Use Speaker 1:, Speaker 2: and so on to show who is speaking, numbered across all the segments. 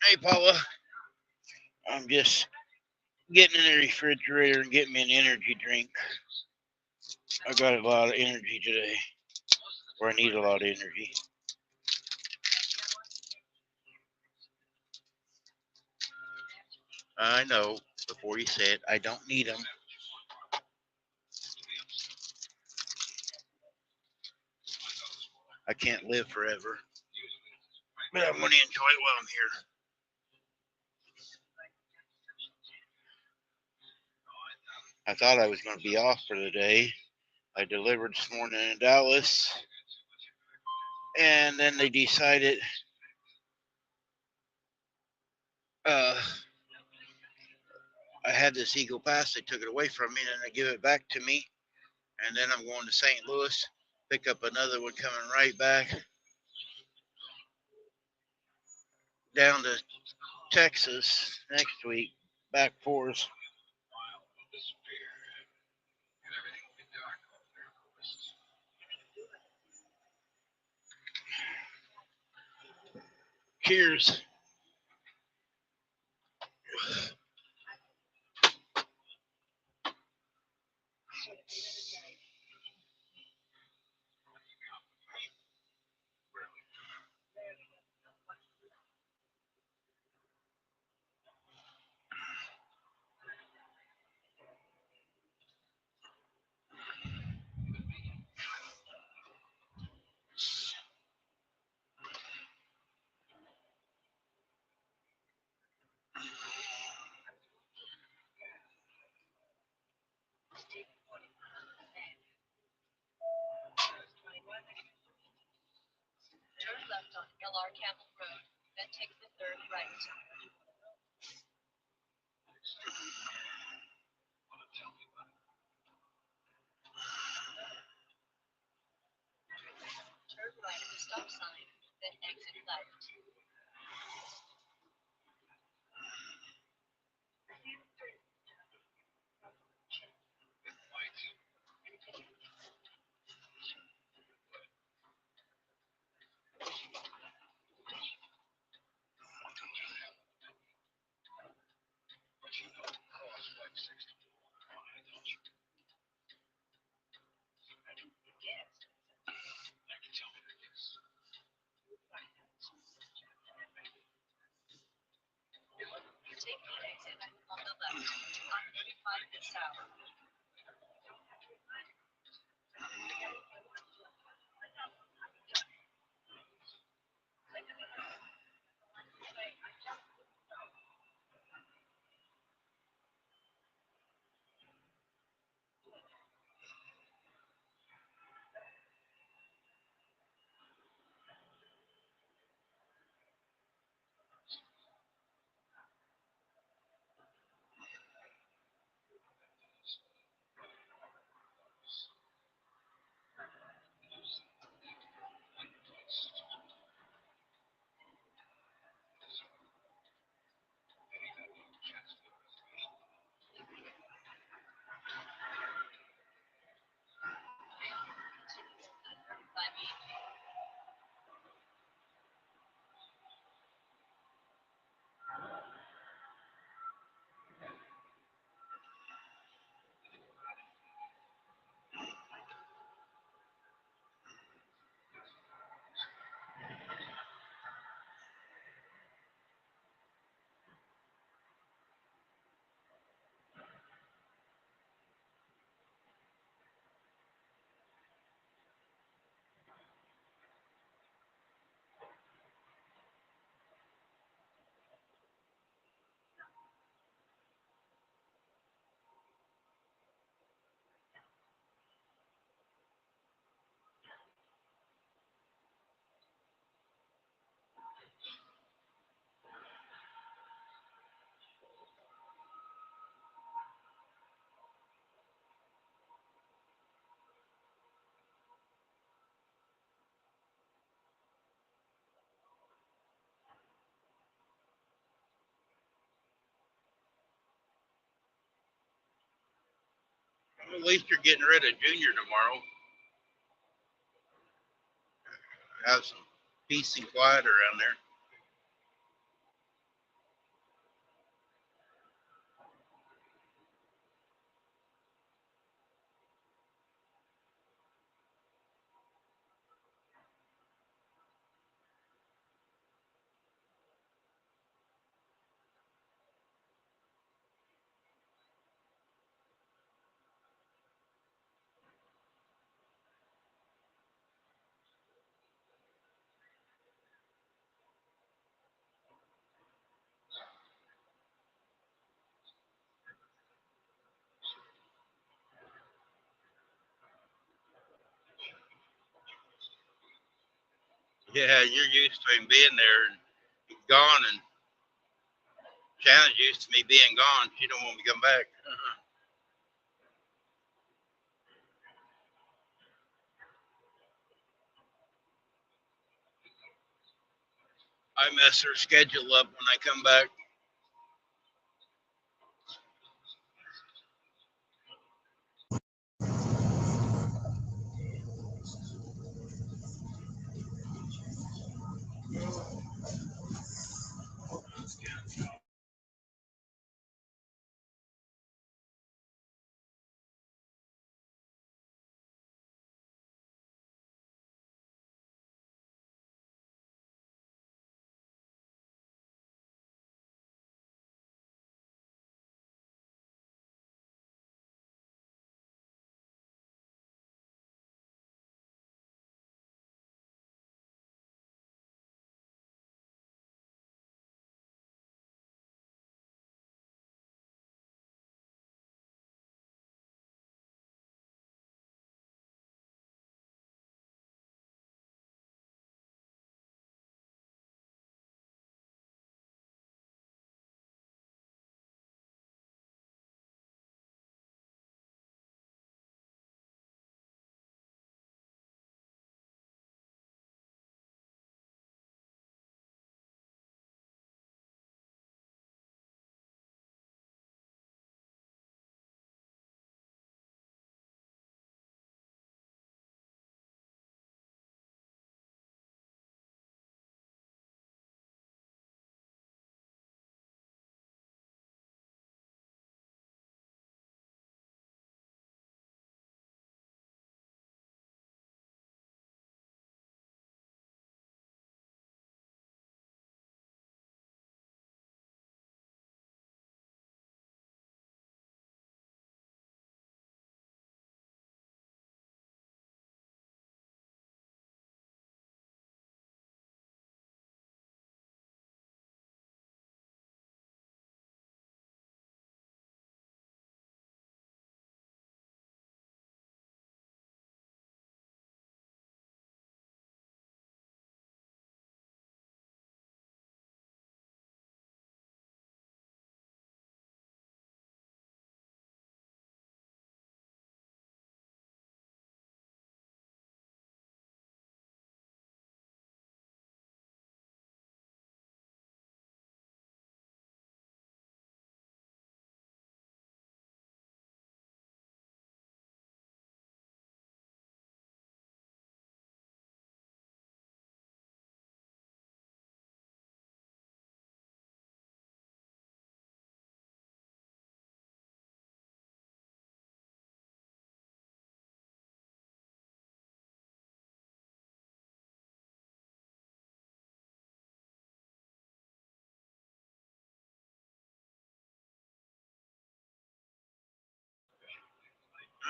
Speaker 1: Hey, Paula, I'm just getting in the refrigerator and getting me an energy drink. I got a lot of energy today, or I need a lot of energy. I know, before you say it, I don't need them. I can't live forever, but I'm going to enjoy it while I'm here. I thought I was going to be off for the day. I delivered this morning in Dallas, and then they decided uh, I had this Eagle Pass. They took it away from me, and then they give it back to me. And then I'm going to St. Louis, pick up another one coming right back down to Texas next week, back forth. Cheers. At least you're getting rid of Junior tomorrow. Have some peace and quiet around there. Yeah, you're used to him being there and he's gone, and Shannon's used to me being gone. She don't want me to come back. I mess her schedule up when I come back.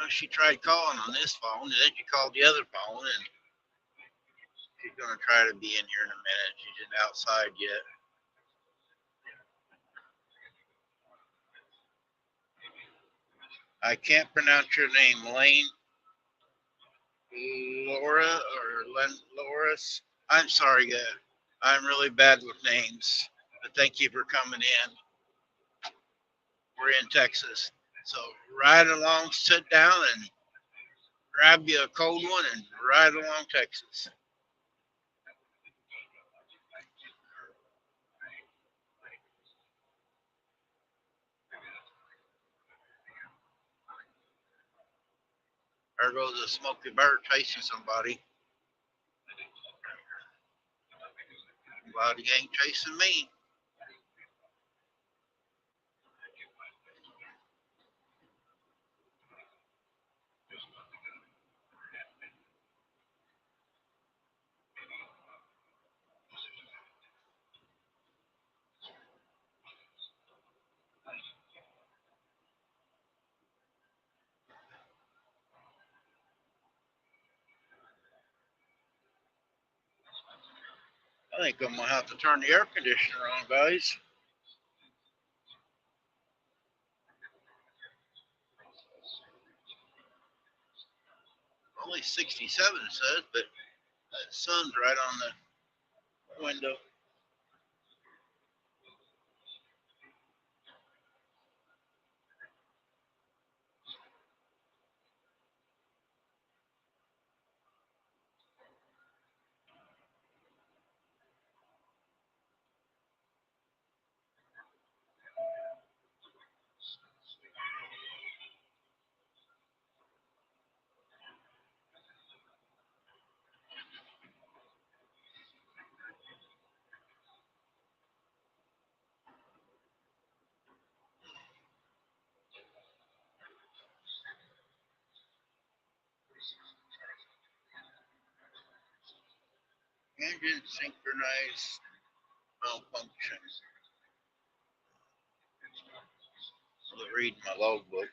Speaker 1: She tried calling on this phone, and then she called the other phone, and she's going to try to be in here in a minute. She's just outside yet. I can't pronounce your name, Lane, Laura, or Loris. I'm sorry, guys. I'm really bad with names, but thank you for coming in. We're in Texas. So ride along, sit down, and grab you a cold one and ride along Texas. There goes a Smoky Bear chasing somebody. Glad he ain't chasing me. I think I'm gonna have to turn the air conditioner on, guys. Only 67 it says, but the sun's right on the window. Engine synchronized malfunction. I'll read my logbook.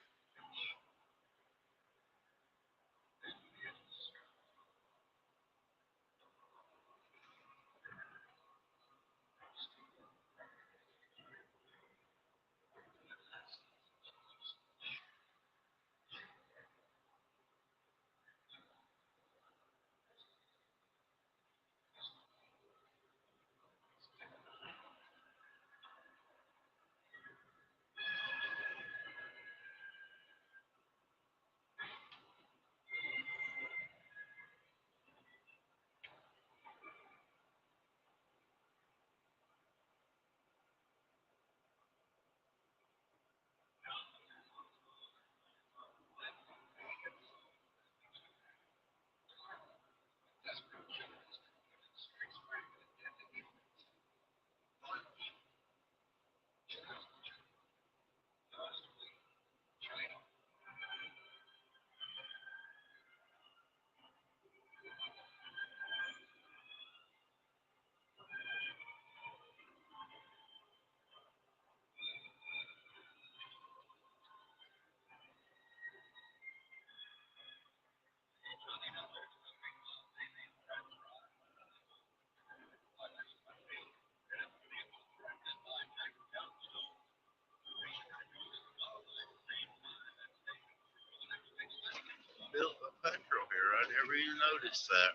Speaker 1: Built a petrol here. I never even noticed that.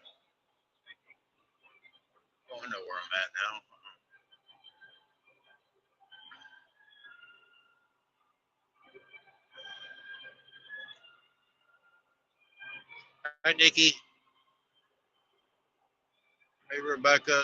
Speaker 1: Oh, I know where I'm at now. Hi, Nikki. Hey, Rebecca.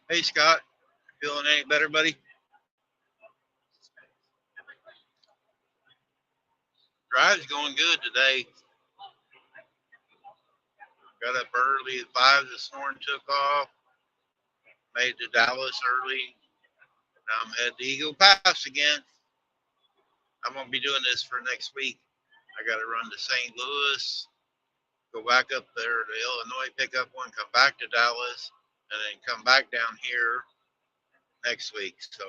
Speaker 1: Hey, Scott. Feeling any better, buddy? Drive's going good today. Got up early at 5 this morning, took off, made it to Dallas early. Now I'm headed to Eagle Pass again. I'm going to be doing this for next week. I got to run to St. Louis, go back up there to Illinois, pick up one, come back to Dallas, and then come back down here next week. So,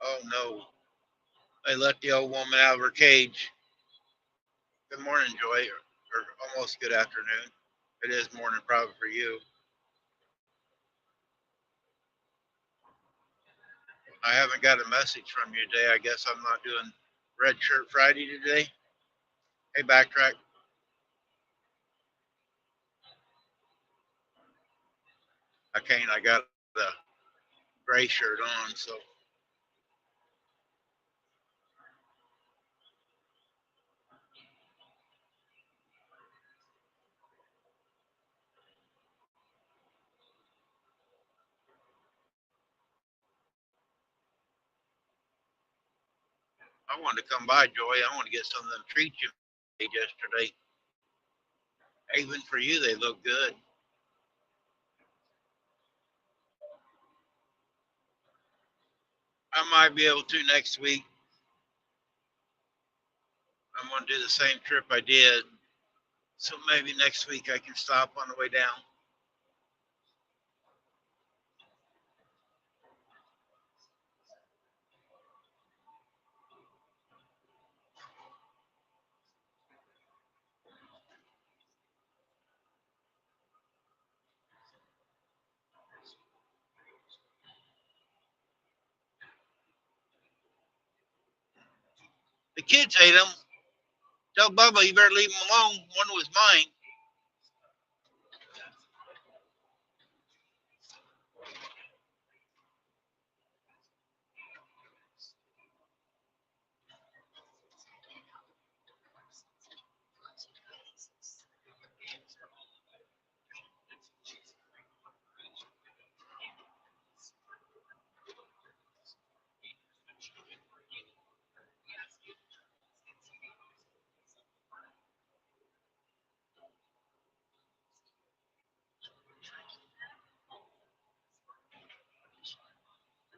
Speaker 1: oh no, they let the old woman out of her cage. Good morning, Joy, or almost good afternoon. It is morning probably for you. I haven't got a message from you today. I guess I'm not doing Red Shirt Friday today. Hey, Backtrack. I can't. I got the gray shirt on, so I wanted to come by, Joy. I want to get some of them treats you made yesterday. Even for you, they look good. I might be able to next week. I'm going to do the same trip I did. So maybe next week I can stop on the way down. The kids ate them. Tell Bubba you better leave them alone. One was mine.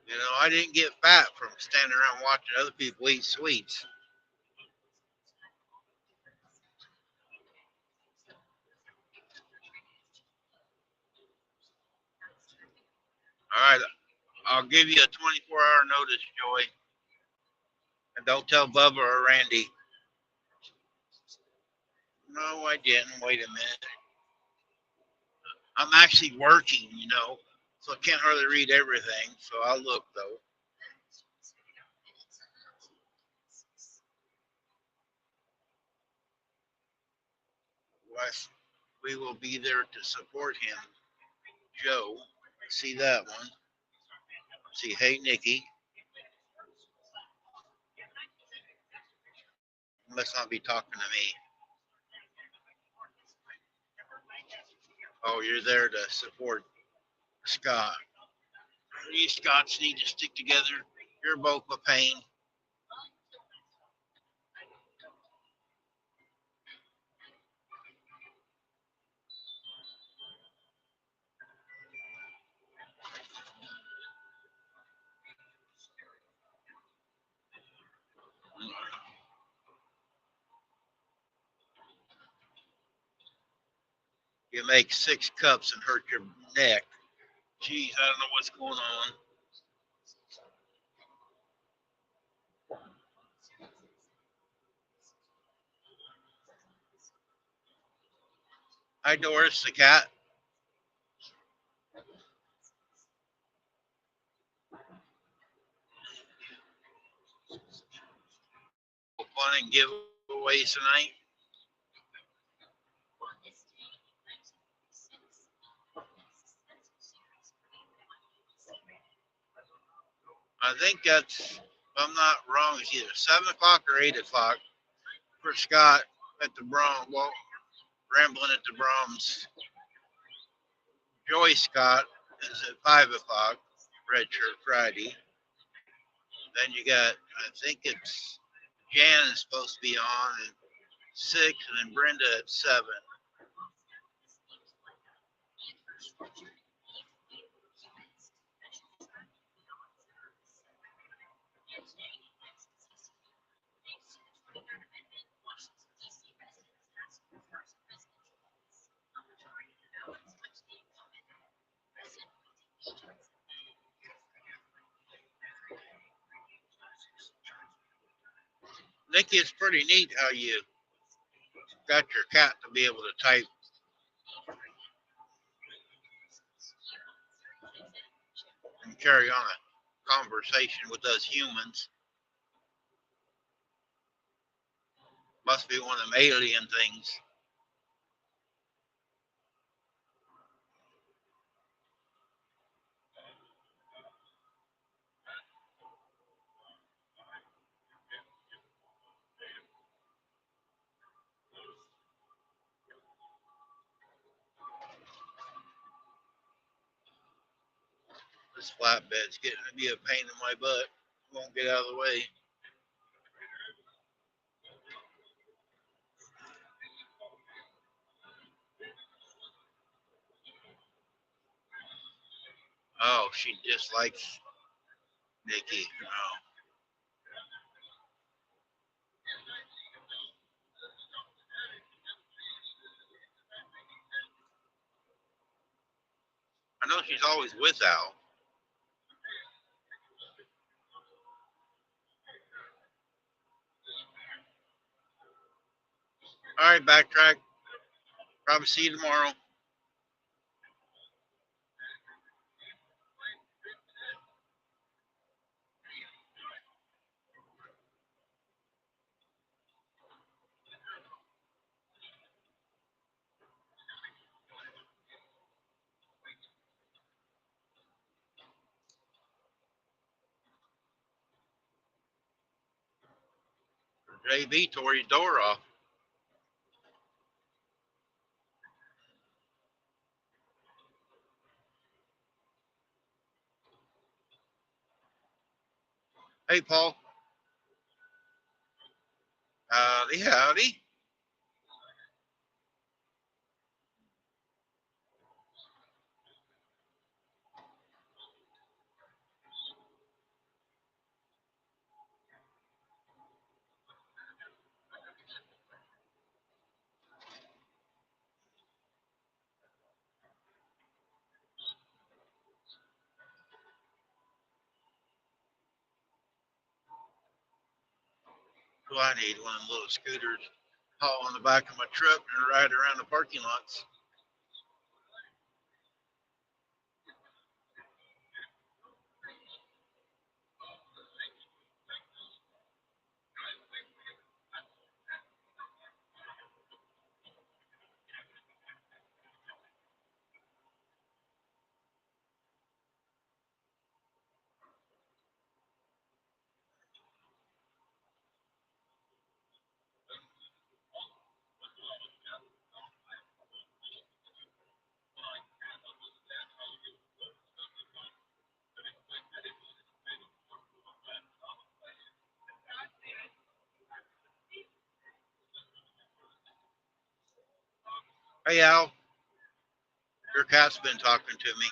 Speaker 1: You know, I didn't get fat from standing around watching other people eat sweets. All right, I'll give you a 24-hour notice, Joy. And don't tell Bubba or Randy. No, I didn't. Wait a minute. I'm actually working, so I can't hardly read everything. So I'll look, though. Wes, we will be there to support him. Joe, see that one. See, hey, Nikki. You must not be talking to me. Oh, you're there to support Scott. You Scots need to stick together. You're both a pain. You make 6 cups and hurt your neck. Geez, I don't know what's going on. Hi, Doris, the cat. Fun and giveaways tonight. I think that's, if I'm not wrong, it's either 7 o'clock or 8 o'clock for Scott at the Brom. Well, rambling at the Brahms. Joy Scott is at 5 o'clock, Red Shirt Friday. Then you got, I think it's Jan is supposed to be on at 6, and then Brenda at 7. Nikki, it's pretty neat how you got your cat to be able to type and carry on a conversation with us humans. Must be one of them alien things. This flatbed's getting to be a pain in my butt. Won't get out of the way. Oh, she dislikes Nikki. Oh. I know she's always with Al. All right, backtrack. Probably see you tomorrow. JB tore his door off. Hey, Paul. Howdy, howdy. Do I need one of them little scooters? Haul on the back of my truck and ride around the parking lots. Hey, Al. Your cat's been talking to me.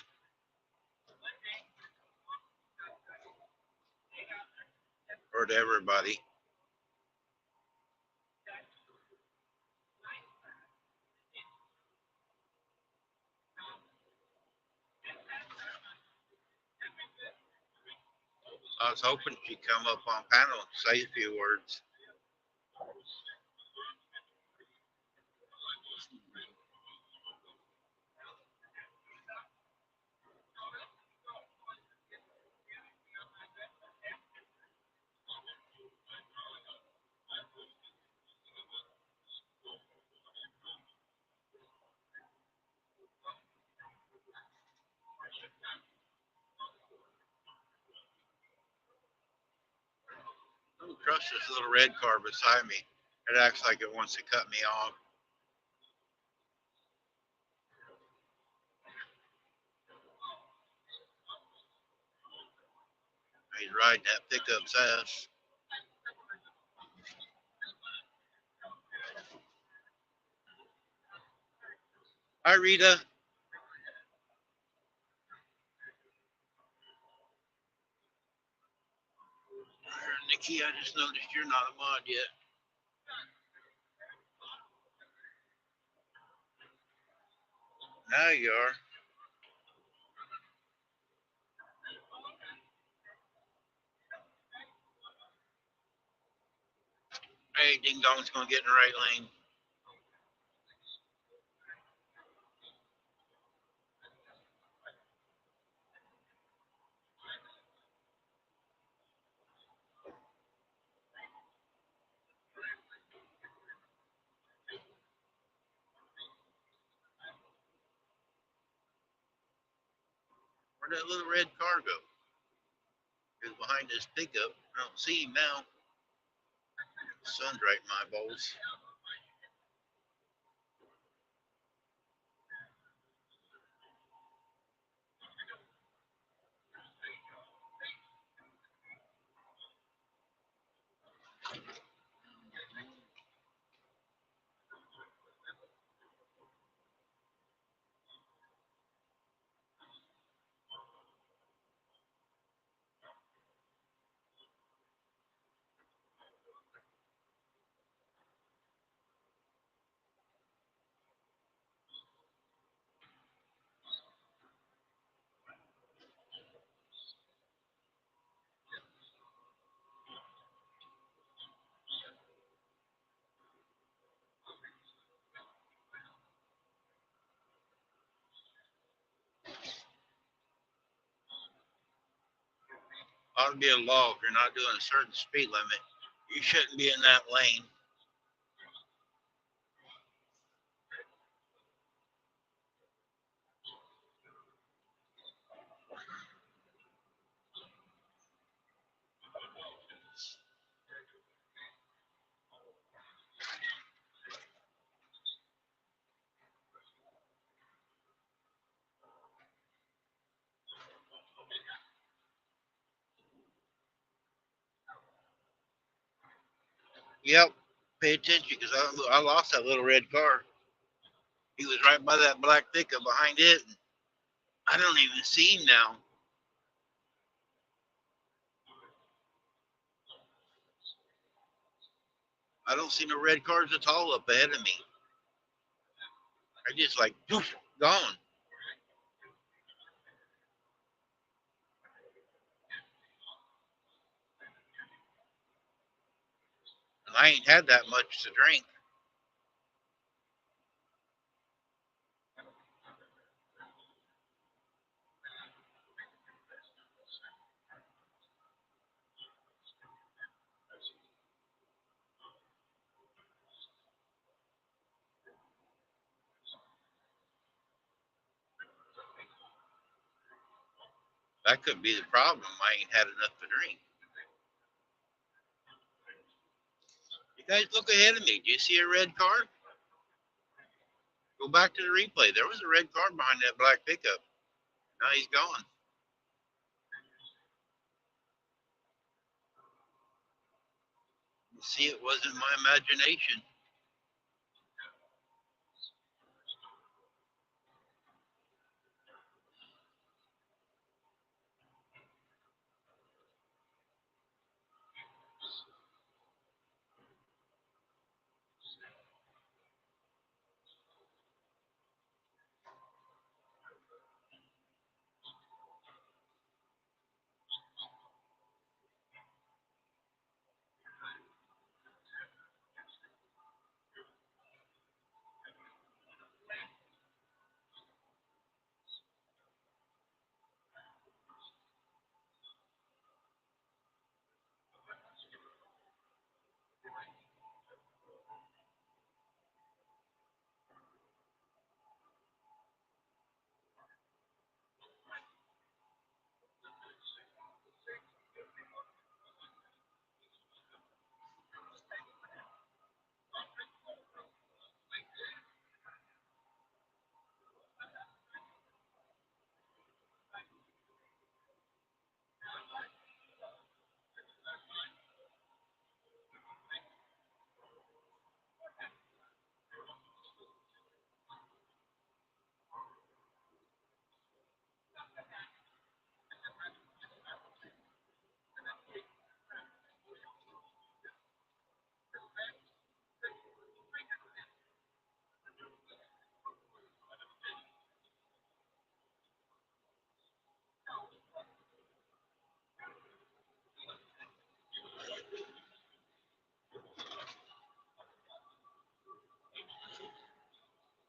Speaker 1: Or to everybody. I was hoping she'd come up on panel and say a few words. I don't trust this little red car beside me. It acts like it wants to cut me off. He's riding that pickup's ass. Hi, Rita. Nikki, I just noticed you're not a mod yet. Now you are. Hey, Ding Dong's gonna get in the right lane. Where'd that little red car go? He's behind this pickup. I don't see him now. The sun's right in my eyeballs. ought to be a law if you're not doing a certain speed limit, you shouldn't be in that lane. Yep, pay attention because I lost that little red car. He was right by that black pickup behind it. I don't even see him now. I don't see no red cars at all up ahead of me. I just like poof, gone. And I ain't had that much to drink. That could be the problem. I ain't had enough to drink. You guys look ahead of me. Do you see a red car? Go back to the replay. There was a red car behind that black pickup. Now he's gone. You see, it wasn't my imagination.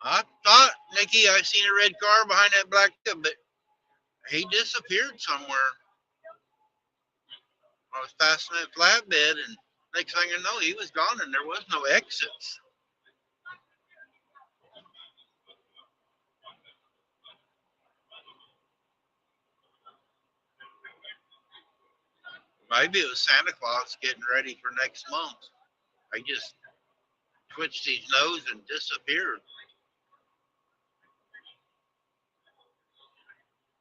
Speaker 1: I thought, Nikki, I seen a red car behind that black pickup, but he disappeared somewhere. I was passing that flatbed, and next thing I know, he was gone, and there was no exits. Maybe it was Santa Claus getting ready for next month. I just twitched his nose and disappeared.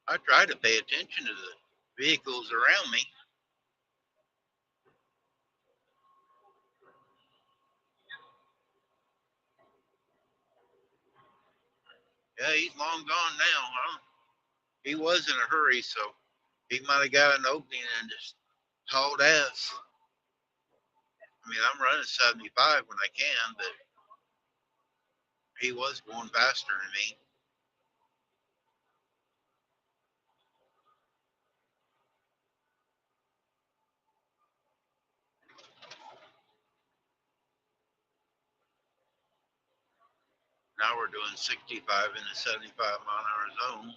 Speaker 1: I try to pay attention to the vehicles around me. Yeah, he's long gone now, huh? He was in a hurry, so he might have got an opening and just hauled ass. I mean, I'm running 75 when I can, but he was going faster than me. Now we're doing 65 in the 75-mile-an-hour zone.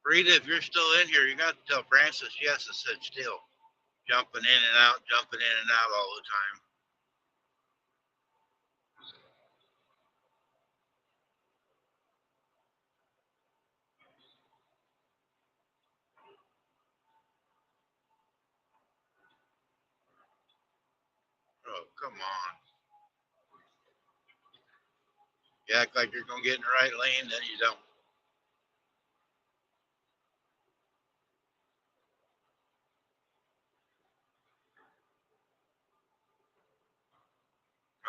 Speaker 1: Rita, if you're still in here, you got to tell Francis she has to sit still, jumping in and out all the time. Oh, come on. You act like you're going to get in the right lane, then you don't.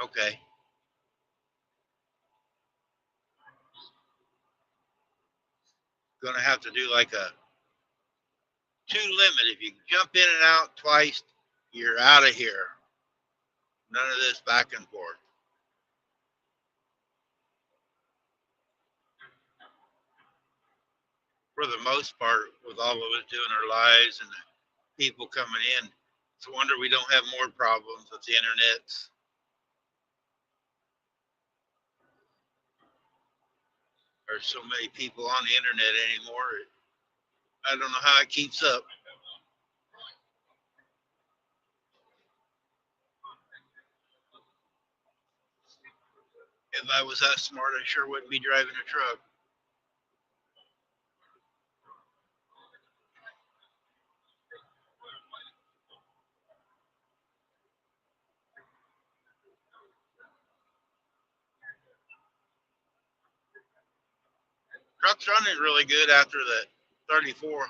Speaker 1: Okay. Going to have to do like a two limit. If you jump in and out twice, you're out of here. None of this back and forth. For the most part, with all of us doing our lives and the people coming in, it's a wonder we don't have more problems with the internet. There's so many people on the internet anymore. I don't know how it keeps up. If I was that smart, I sure wouldn't be driving a truck. Truck's running really good after the $3,400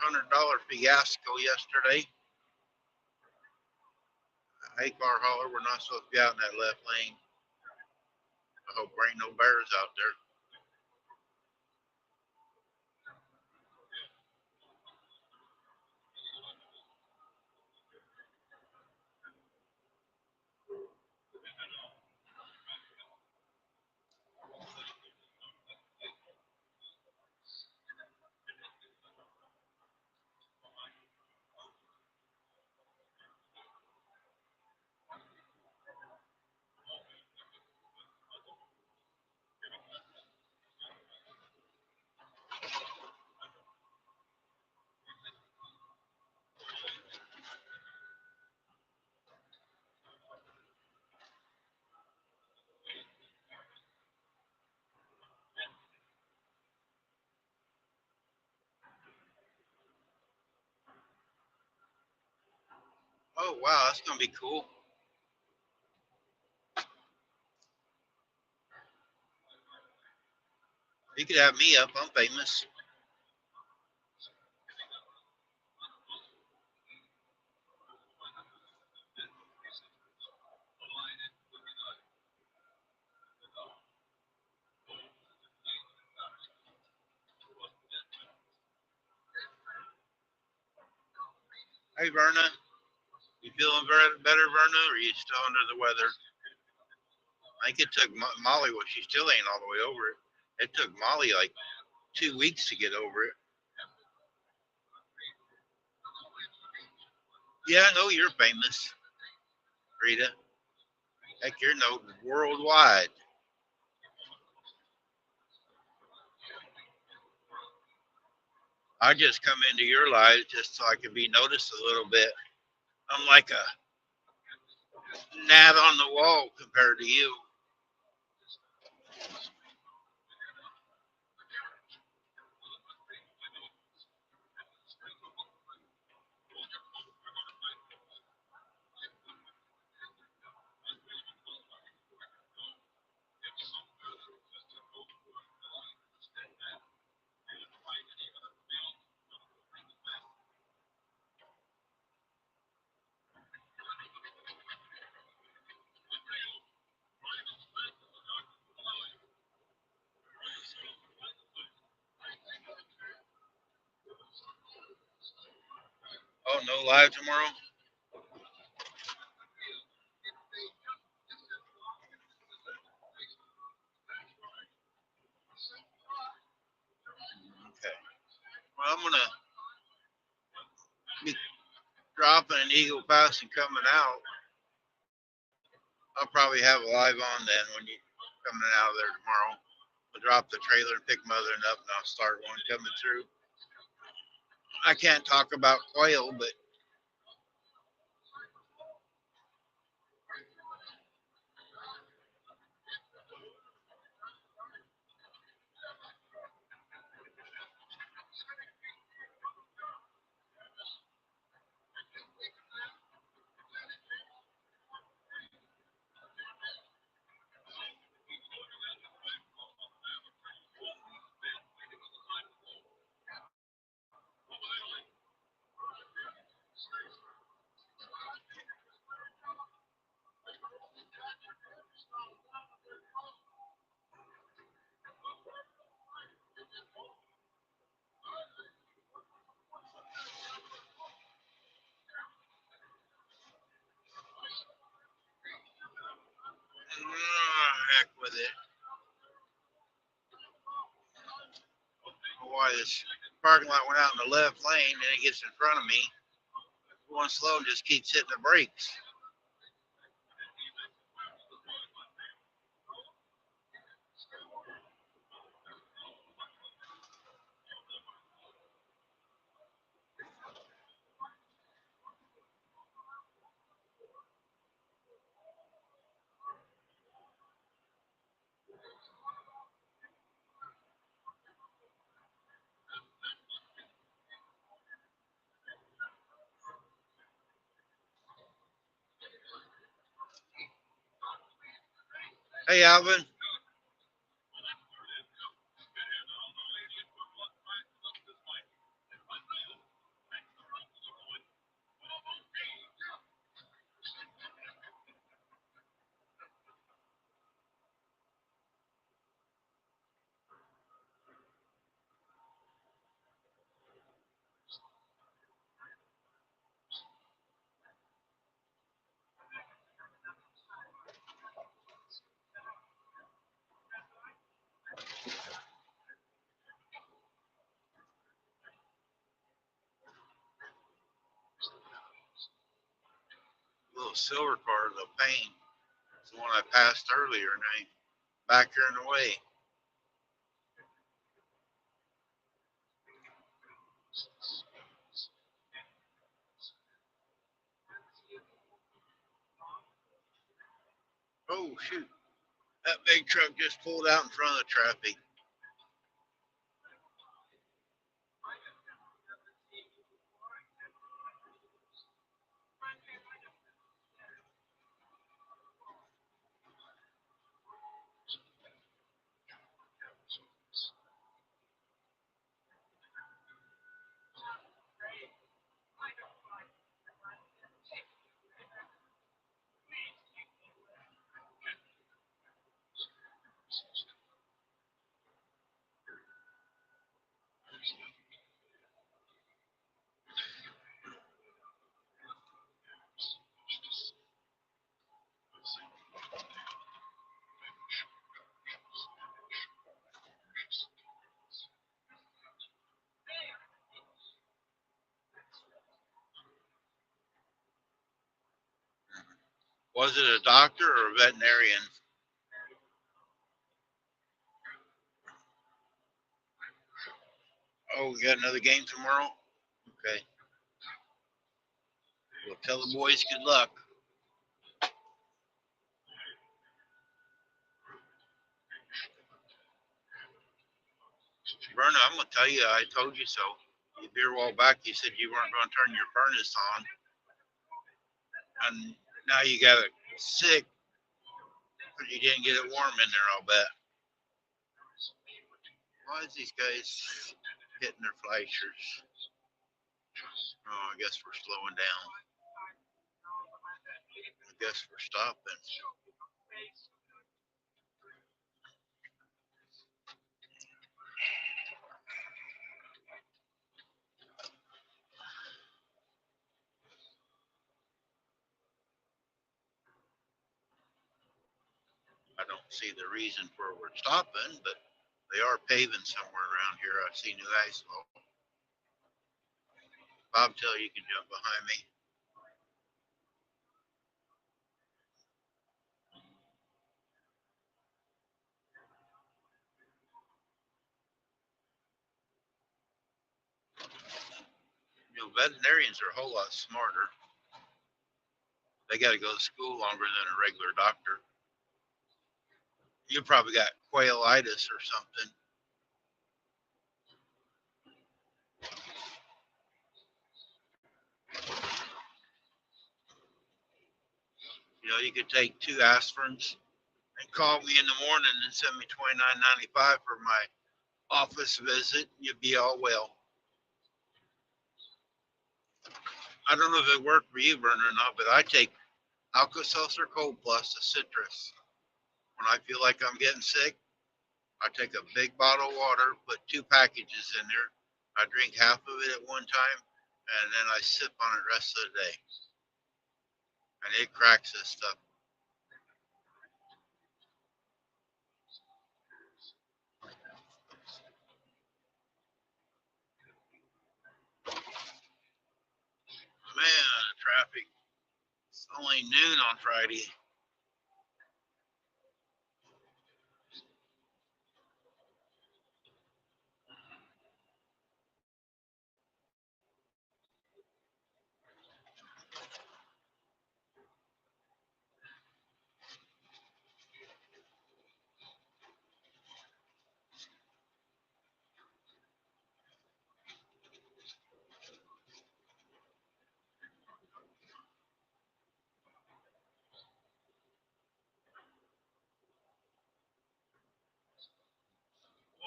Speaker 1: fiasco yesterday. Hey, car hauler, we're not supposed to be out in that left lane. I hope there ain't no bears out there. Oh, wow, that's going to be cool. You could have me up. I'm famous. Hey, Verna. You feeling better, Verna, or are you still under the weather? I think it took Molly, well, she still ain't all the way over it. It took Molly like 2 weeks to get over it. Yeah, I know you're famous, Rita. Heck, you're known worldwide. I just come into your lives just so I can be noticed a little bit. I'm like a gnat on the wall compared to you. Oh, no live tomorrow? Okay. Well, I'm gonna be dropping an Eagle Pass and coming out. I'll probably have a live on then when you coming out of there tomorrow. I'll drop the trailer and pick Mother up, and I'll start one coming through. I can't talk about quail, but heck with it. Why this parking lot went out in the left lane and it gets in front of me. Going slow and just keeps hitting the brakes. Hey, Alvin. Little silver car, the paint. It's the one I passed earlier, and I back here in the way. Oh shoot! That big truck just pulled out in front of the traffic. Was it a doctor or a veterinarian? Oh, we got another game tomorrow? Okay. Well, tell the boys good luck. Verna, I'm going to tell you, I told you so. You here a while back, you said you weren't going to turn your furnace on. And now you got it sick because you didn't get it warm in there, I'll bet. Why is these guys hitting their flashers? Oh, I guess we're slowing down. I guess we're stopping. I don't see the reason for we're stopping, but they are paving somewhere around here. I see new asphalt. Bob, tell you can jump behind me. veterinarians are a whole lot smarter. They got to go to school longer than a regular doctor. You probably got quailitis or something. You know, you could take 2 aspirins and call me in the morning and send me $29.95 for my office visit. You'd be all well. I don't know if it worked for you, Vernon, or not, but I take Alka-Seltzer Cold Plus, the citrus. When I feel like I'm getting sick, I take a big bottle of water, put 2 packages in there. I drink half of it at one time, and then I sip on it the rest of the day. And it cracks this stuff. Man, traffic. It's only noon on Friday.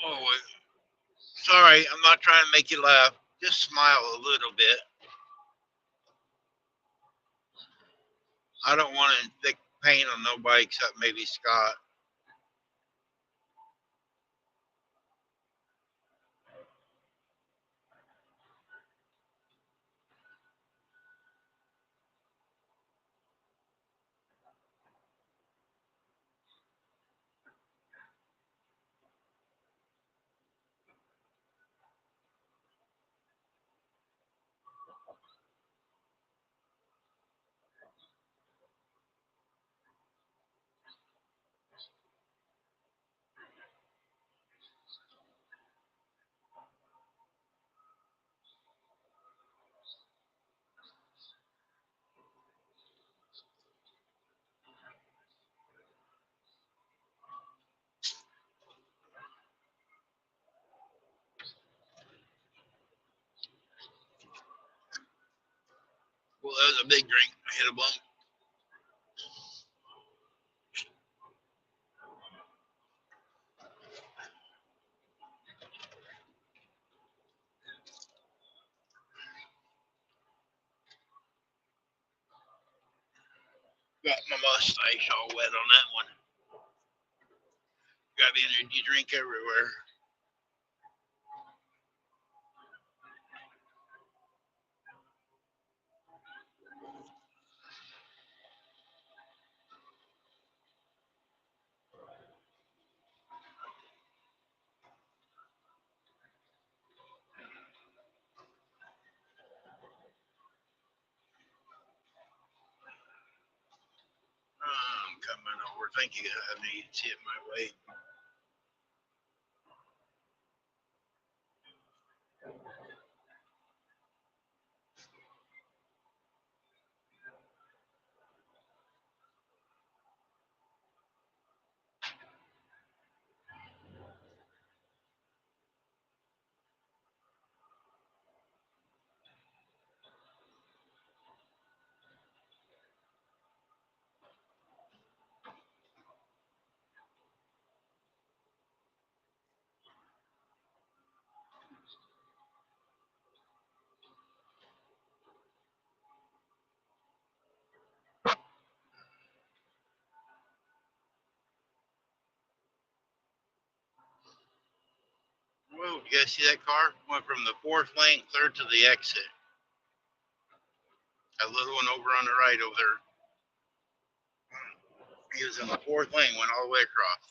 Speaker 1: Oh, sorry, I'm not trying to make you laugh. Just smile a little bit. I don't want to inflict pain on nobody except maybe Scott. Well, that was a big drink. I hit a bump. Got my mustache all wet on that one. Got energy drink everywhere. I'm coming over. Thank you. I need to hit my way. Whoa, you guys see that car? Went from the 4th lane clear to the exit. That little one over on the right over there. He was in the 4th lane, went all the way across.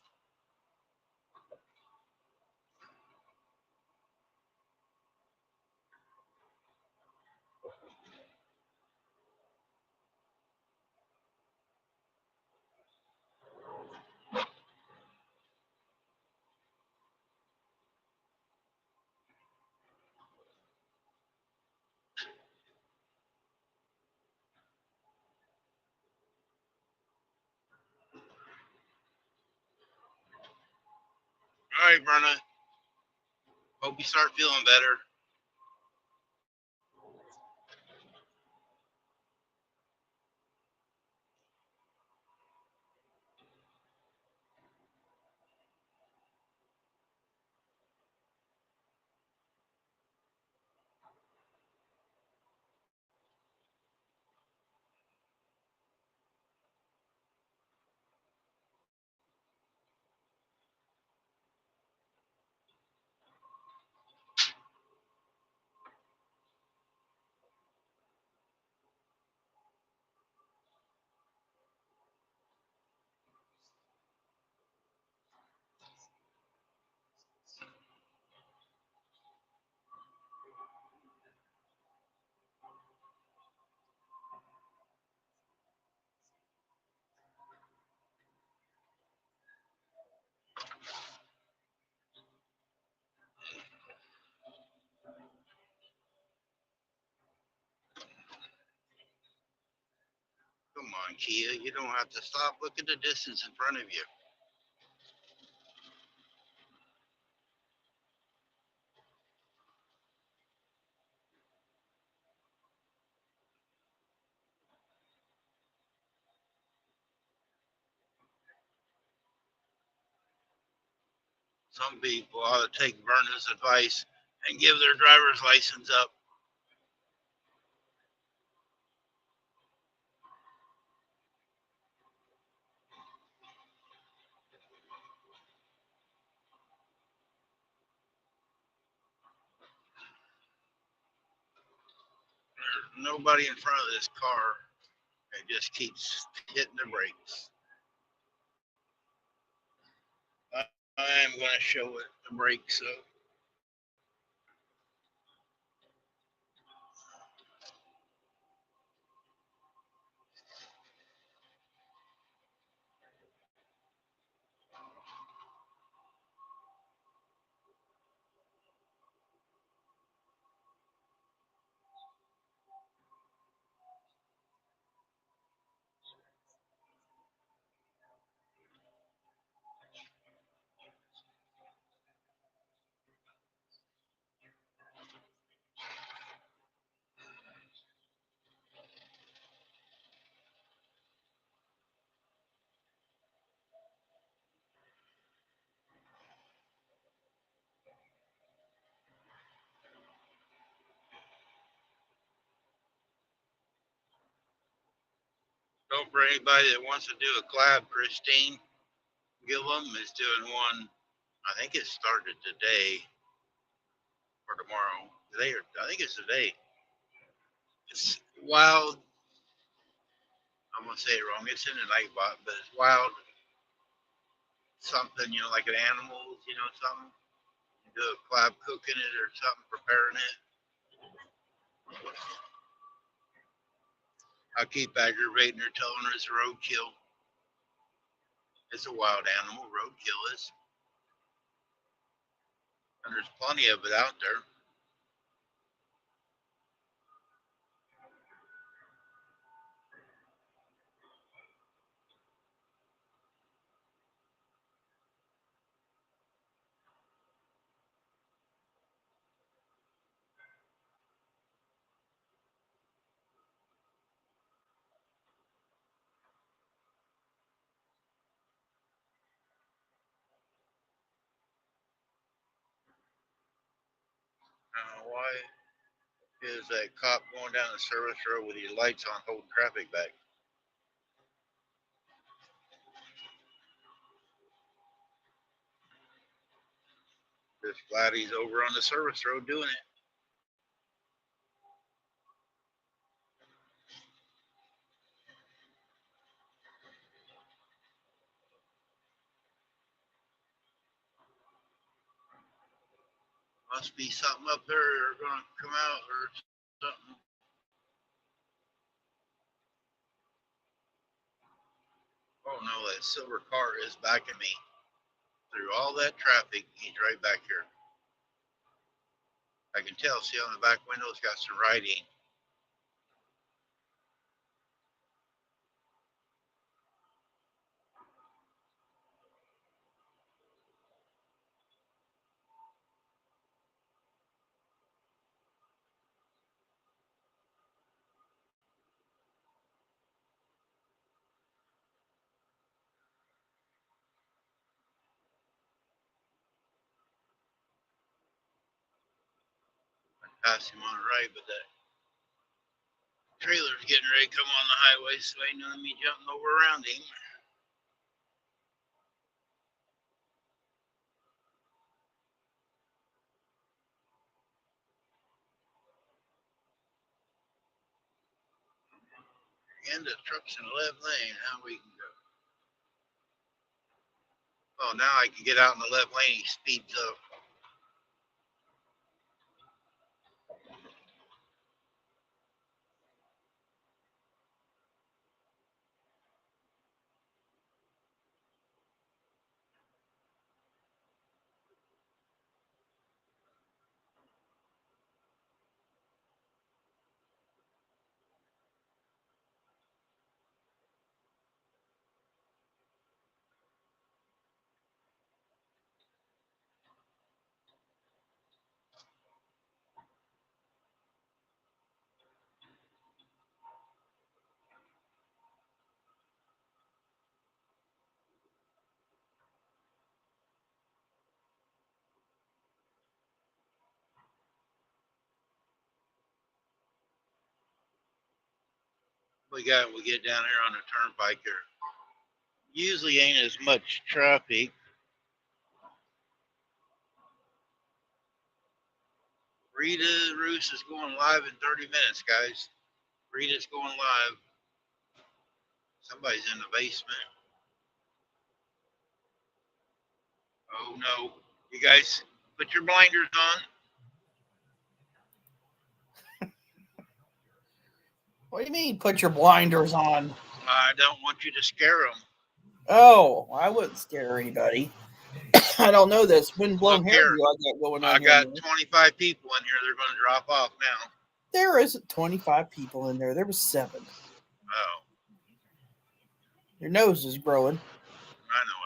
Speaker 1: right, Verna. Hope you start feeling better. Come on, Kia. You don't have to stop. Look at the distance in front of you. Some people ought to take Verna's advice and give their driver's license up. There's nobody in front of this car. It just keeps hitting the brakes. I'm going to show it the brakes. So don't for anybody that wants to do a collab, Christine Gillum is doing one. I think it started today or tomorrow. Today, or I think it's today. It's wild. I'm gonna say it wrong. It's in the Nightbot, but it's wild something. Like an animal. Something. You do a collab cooking it or something, preparing it. I keep aggravating her, telling her it's a roadkill. It's a wild animal. Roadkill is, and there's plenty of it out there. Why is that cop going down the service road with his lights on, holding traffic back? Just glad he's over on the service road doing it. Must be something up there or gonna come out or something. Oh no, that silver car is backing me. Through all that traffic, he's right back here. I can tell, see on the back window, it's got some writing. Passed him on the right, but that trailer's getting ready to come on the highway, so ain't none of me jumping over around him. And the truck's in the left lane. Now we can go. Oh, now I can get out in the left lane. He speeds up. We get down here on the turnpike. There usually ain't as much traffic. Rita Roos is going live in 30 minutes, guys. Rita's going live. Somebody's in the basement. Oh no. You guys put your blinders on.
Speaker 2: What do you mean, put your blinders on?
Speaker 1: I don't want you to scare them.
Speaker 2: Oh, I wouldn't scare anybody. I don't know this windblown hairdo I got going on.
Speaker 1: I got 25 people in here. They're going to drop off now.
Speaker 2: There isn't 25 people in there. There was 7.
Speaker 1: Oh.
Speaker 2: Your nose is growing.
Speaker 1: I know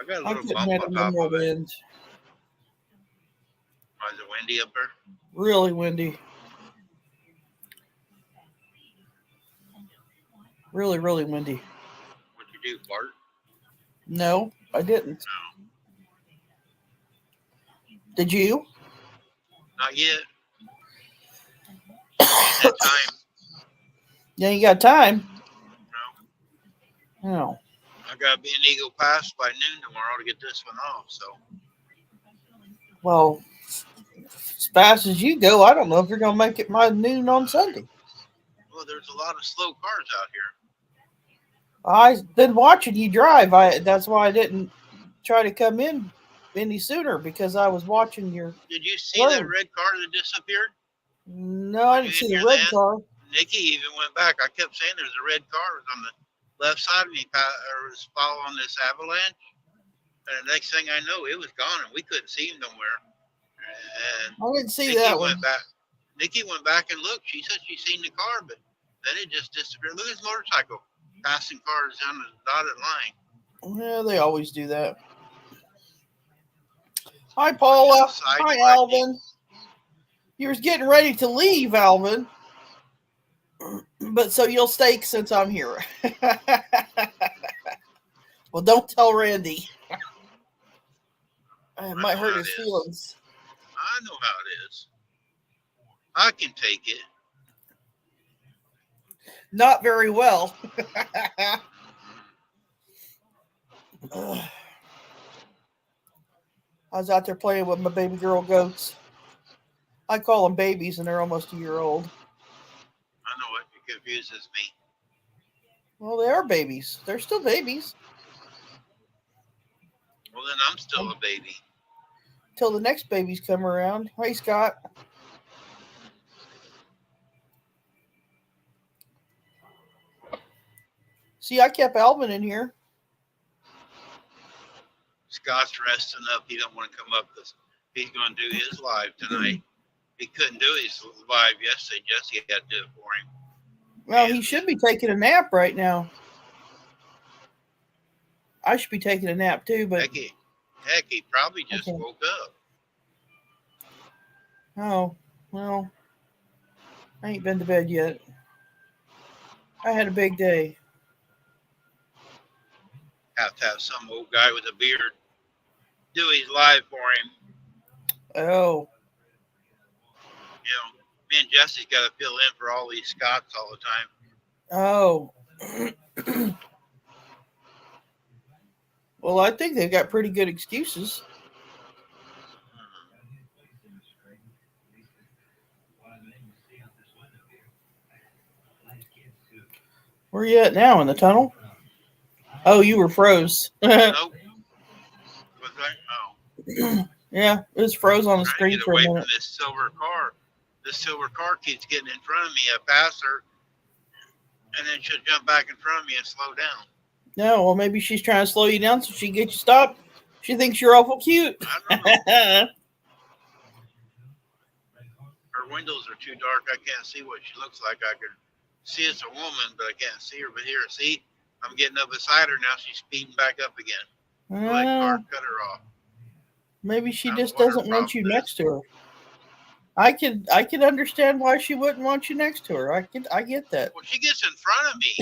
Speaker 1: it. I got a little
Speaker 2: I'm
Speaker 1: bump on top of it.
Speaker 2: Wind.
Speaker 1: Oh, is it windy up there?
Speaker 2: Really windy. Really, really windy.
Speaker 1: What'd you do, Bart?
Speaker 2: No, I didn't.
Speaker 1: No.
Speaker 2: Did you?
Speaker 1: Not yet. Ain't that time.
Speaker 2: Yeah, you got time.
Speaker 1: No.
Speaker 2: No.
Speaker 1: I gotta be in Eagle Pass by noon tomorrow to get this one off. So.
Speaker 2: Well, as fast as you go, I don't know if you're gonna make it by noon on Sunday.
Speaker 1: Well, there's a lot of slow cars out here.
Speaker 2: I've been watching you drive. That's why I didn't try to come in any sooner, because I was watching your.
Speaker 1: Did you see that red car that disappeared?
Speaker 2: No, I didn't see the red car.
Speaker 1: Nikki even went back. I kept saying there's a red car on the left side of me, or was following this avalanche. And the next thing I know, it was gone, and we couldn't see him nowhere. And
Speaker 2: I didn't see that one.
Speaker 1: Nikki went back and looked. She said she seen the car, but then it just disappeared. Look at his motorcycle passing cars down the dotted line.
Speaker 2: Yeah, they always do that. Hi, Paula. Hi, Alvin. You were getting ready to leave, Alvin. But so you'll stay since I'm here. Well, don't tell Randy. It might hurt his feelings.
Speaker 1: I know how it is. I can take it.
Speaker 2: Not very well. I was out there playing with my baby girl goats. I call them babies, and they're almost a year old.
Speaker 1: I know it confuses me.
Speaker 2: Well, they are babies. They're still babies.
Speaker 1: Well, then I'm still a baby.
Speaker 2: Till the next babies come around. Hey, Scott. See, I kept Alvin in here.
Speaker 1: Scott's resting up. He don't want to come up because he's going to do his live tonight. He couldn't do his live yesterday. Jesse had to do it for him.
Speaker 2: Well, he should be taking a nap right now. I should be taking a nap too, but
Speaker 1: heck, he probably just woke up.
Speaker 2: Oh, well, I ain't been to bed yet. I had a big day.
Speaker 1: Have to have some old guy with a beard do his live for him.
Speaker 2: Oh.
Speaker 1: Me and Jesse's got to fill in for all these Scots all the time.
Speaker 2: Oh. Well, I think they've got pretty good excuses. Where you at now? In the tunnel? Oh, you were froze.
Speaker 1: Nope. Was I? Oh.
Speaker 2: Yeah, it was froze on the
Speaker 1: Trying to
Speaker 2: screen
Speaker 1: get
Speaker 2: for a
Speaker 1: away from
Speaker 2: minute.
Speaker 1: this silver car. This silver car keeps getting in front of me. I pass her, and then she'll jump back in front of me and slow down.
Speaker 2: No, well, maybe she's trying to slow you down so she can get you stopped. She thinks you're awful cute.
Speaker 1: I don't know. Her windows are too dark. I can't see what she looks like. I can see it's a woman, but I can't see her. But here, see, I'm getting up beside her now. She's speeding back up again. That car cut her off.
Speaker 2: Maybe she just doesn't want you next to her. I could understand why she wouldn't want you next to her. I get that.
Speaker 1: Well, she gets in front of me.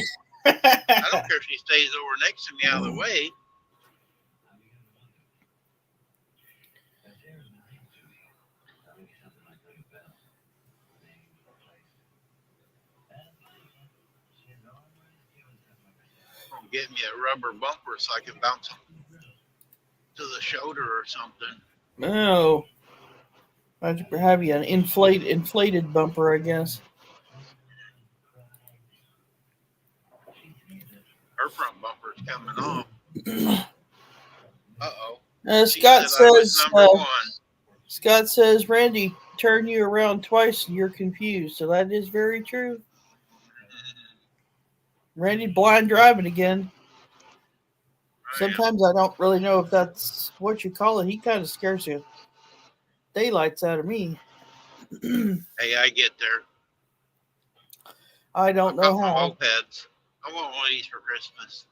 Speaker 1: I don't care if she stays over next to me out of the way. Get me a rubber bumper so I can bounce to the shoulder or something.
Speaker 2: No. I'd have you an inflated bumper, I guess.
Speaker 1: Her front bumper's coming off. Uh-oh.
Speaker 2: Scott says, Randy, turn you around twice and you're confused. So that is very true. Randy blind driving again. Sometimes I don't really know if that's what you call it. He kind of scares the daylights out of me.
Speaker 1: Hey, I get there.
Speaker 2: I don't know how.
Speaker 1: Mopeds. I want one of these for Christmas.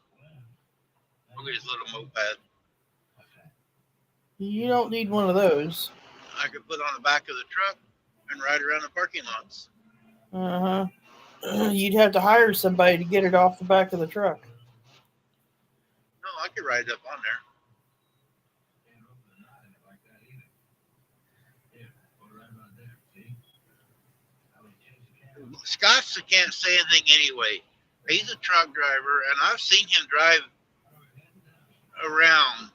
Speaker 1: Look at this little moped.
Speaker 2: You don't need one of those.
Speaker 1: I could put on the back of the truck and ride around the parking lots.
Speaker 2: You'd have to hire somebody to get it off the back of the truck.
Speaker 1: No, I could ride it up on there. Scott can't say anything anyway. He's a truck driver, and I've seen him drive around.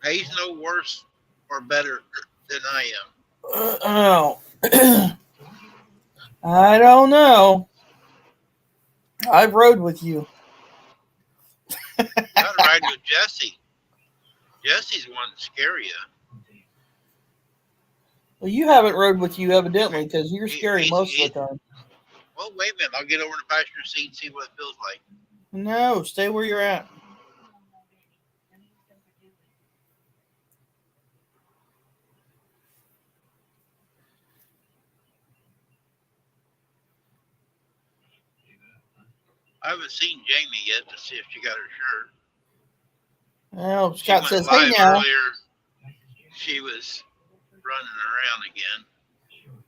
Speaker 1: He's no worse or better than I
Speaker 2: am. I don't know. I've rode with you.
Speaker 1: You gotta ride with Jesse. Jesse's the one that scare you.
Speaker 2: Well, you haven't rode with you evidently because you're scary most of the time.
Speaker 1: Well, wait a minute. I'll get over in the passenger seat and see what it feels like.
Speaker 2: No, stay where you're at.
Speaker 1: I haven't seen Jamie yet to see if she got her shirt.
Speaker 2: Well, Scott says, hey now. Earlier,
Speaker 1: she was running around again.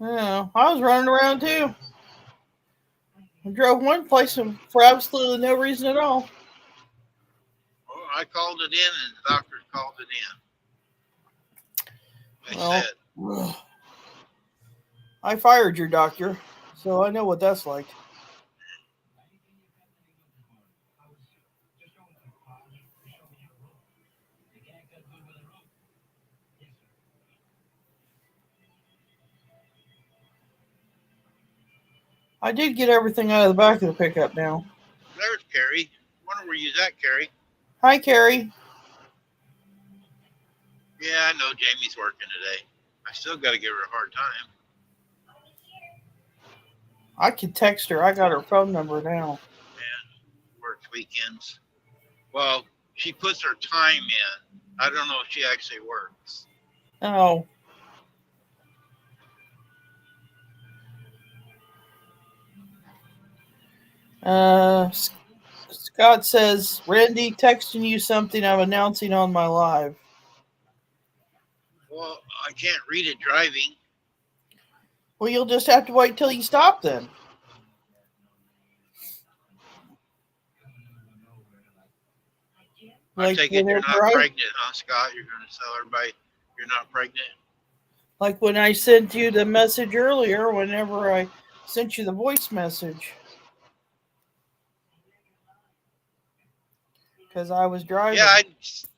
Speaker 2: Yeah, I was running around too. I drove one place for absolutely no reason at all.
Speaker 1: Well, I called it in and the doctor called it in.
Speaker 2: I fired your doctor, so I know what that's like. I did get everything out of the back of the pickup now.
Speaker 1: There's Carrie. Wonder where you at, Carrie.
Speaker 2: Hi, Carrie.
Speaker 1: Yeah, I know Jamie's working today. I still got to give her a hard time.
Speaker 2: I could text her. I got her phone number now.
Speaker 1: Man, works weekends. Well, she puts her time in. I don't know if she actually works.
Speaker 2: Oh. Scott says, Randy, texting you something I'm announcing on my live.
Speaker 1: Well, I can't read it driving.
Speaker 2: Well, you'll just have to wait till you stop then.
Speaker 1: I take it you're not pregnant, huh, Scott? You're going to tell everybody you're not pregnant?
Speaker 2: Like when I sent you the message earlier, whenever I sent you the voice message. Because I was driving.
Speaker 1: Yeah, it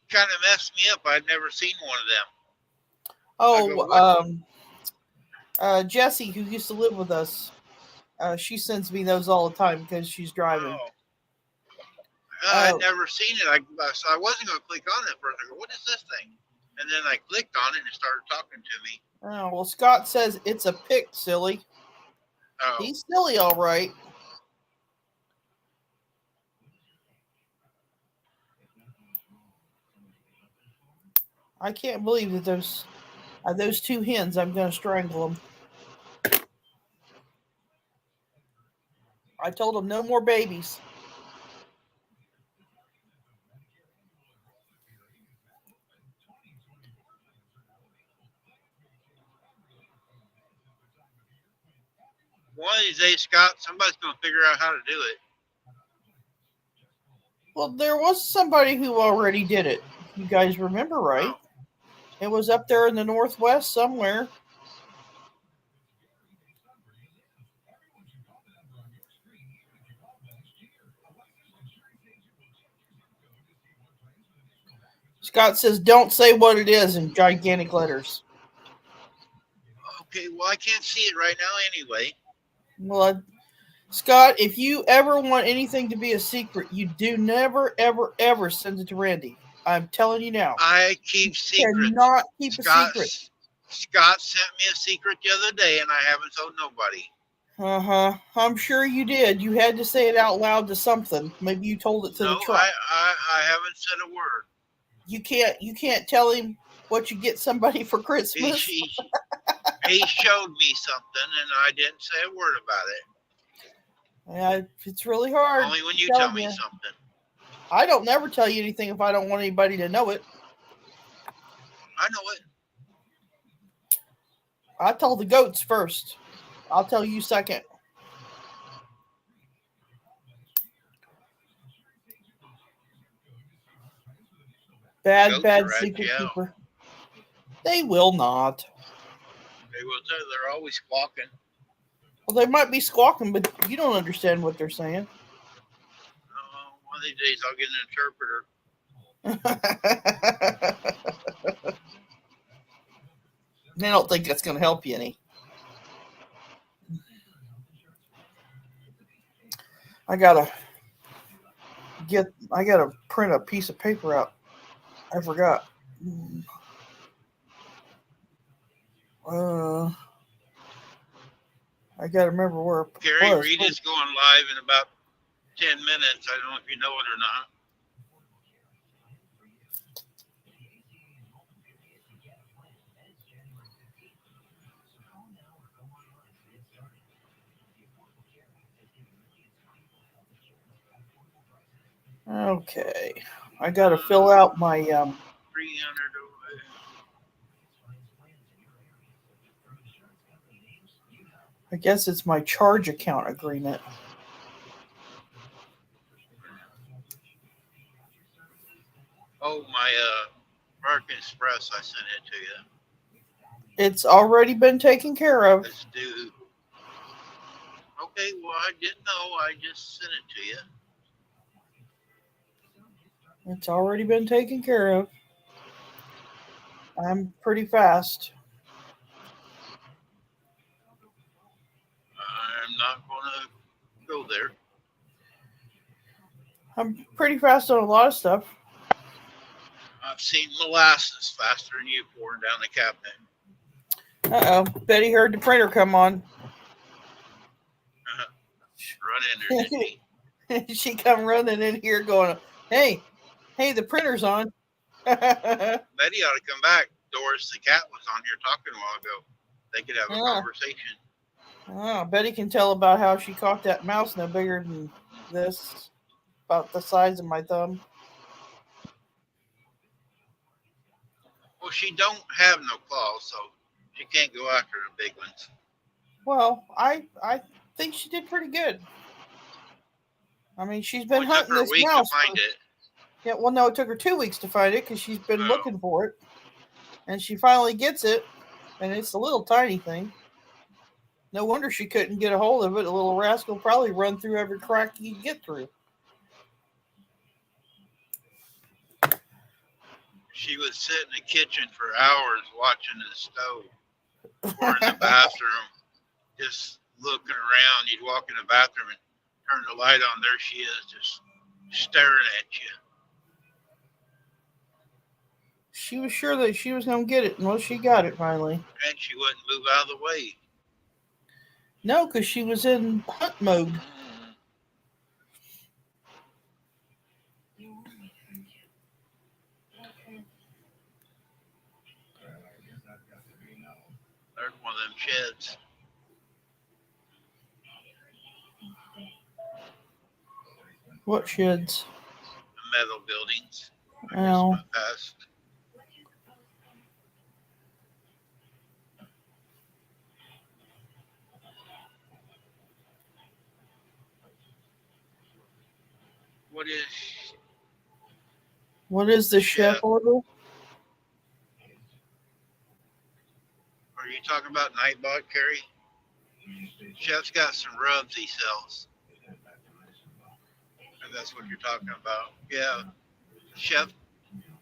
Speaker 1: kind of messed me up. I'd never seen one of them.
Speaker 2: Jessie, who used to live with us, she sends me those all the time because she's driving.
Speaker 1: Oh. I'd never seen it. So I wasn't going to click on it first. I go, what is this thing? And then I clicked on it and it started talking to me.
Speaker 2: Oh, well, Scott says it's a pick, silly.
Speaker 1: Oh.
Speaker 2: He's silly, all right. I can't believe that those two hens, I'm going to strangle them. I told them no more babies.
Speaker 1: One of these days, Scott, somebody's going to figure out how to do it.
Speaker 2: Well, there was somebody who already did it. You guys remember, right?
Speaker 1: Oh.
Speaker 2: It was up there in the Northwest somewhere. Scott says, don't say what it is in gigantic letters.
Speaker 1: Okay, well, I can't see it right now anyway.
Speaker 2: Well, Scott, if you ever want anything to be a secret, you do never, ever, ever send it to Randy. I'm telling you now.
Speaker 1: I keep secrets.
Speaker 2: Cannot keep a secret.
Speaker 1: Scott sent me a secret the other day, and I haven't told nobody.
Speaker 2: I'm sure you did. You had to say it out loud to something. Maybe you told it to the truck.
Speaker 1: I haven't said a word.
Speaker 2: You can't tell him what you get somebody for Christmas.
Speaker 1: He showed me something, and I didn't say a word about it.
Speaker 2: Yeah, it's really hard.
Speaker 1: Only when you tell me something.
Speaker 2: I don't never tell you anything if I don't want anybody to know it.
Speaker 1: I know it.
Speaker 2: I told the goats first. I'll tell you second. Bad secret keeper. They will not.
Speaker 1: They will tell. They're always squawking.
Speaker 2: Well, they might be squawking, but you don't understand what they're saying.
Speaker 1: One of these days I'll get an interpreter.
Speaker 2: They don't think that's going to help you any. I gotta print a piece of paper out. I forgot. I gotta remember where it
Speaker 1: Gary
Speaker 2: was.
Speaker 1: Reed is going live in about 10 minutes. I don't know if you know it or not.
Speaker 2: Okay, I gotta fill out my
Speaker 1: 300 away.
Speaker 2: I guess it's my charge account agreement.
Speaker 1: Oh, my American Express, I sent it to you.
Speaker 2: It's already been taken care of.
Speaker 1: Let's do. Okay, well, I didn't know. I just sent it to you.
Speaker 2: It's already been taken care of. I'm pretty fast.
Speaker 1: I'm not going to go there.
Speaker 2: I'm pretty fast on a lot of stuff.
Speaker 1: I've seen molasses faster than you pouring down the cabinet.
Speaker 2: Uh-oh. Betty heard the printer come on.
Speaker 1: Run in there, didn't he?
Speaker 2: She come running in here going, hey, the printer's on.
Speaker 1: Betty ought to come back. Doris the cat was on here talking a while ago. They could have a conversation.
Speaker 2: Oh, Betty can tell about how she caught that mouse no bigger than this, about the size of my thumb.
Speaker 1: Well, she don't have no claws, so she can't go after the big ones.
Speaker 2: Well, I think she did pretty good. I mean, she's been hunting this mouse.
Speaker 1: To find it.
Speaker 2: Yeah, well, no, it took her 2 weeks to find it because she's been looking for it, and she finally gets it. And it's a little tiny thing. No wonder she couldn't get a hold of it. A little rascal probably run through every crack he could get through.
Speaker 1: She would sit in the kitchen for hours watching the stove or in the bathroom, just looking around. You'd walk in the bathroom and turn the light on. There she is, just staring at you.
Speaker 2: She was sure that she was going to get it. Well, she got it finally.
Speaker 1: And she wouldn't move out of the way.
Speaker 2: No, because she was in hunt mode.
Speaker 1: There's one of them sheds.
Speaker 2: What sheds?
Speaker 1: The metal buildings.
Speaker 2: Oh.
Speaker 1: Past.
Speaker 2: What is the chef order?
Speaker 1: Are you talking about Nightbot, Carrie? Chef's got some rubs he sells. If that's what you're talking about. Yeah. Chef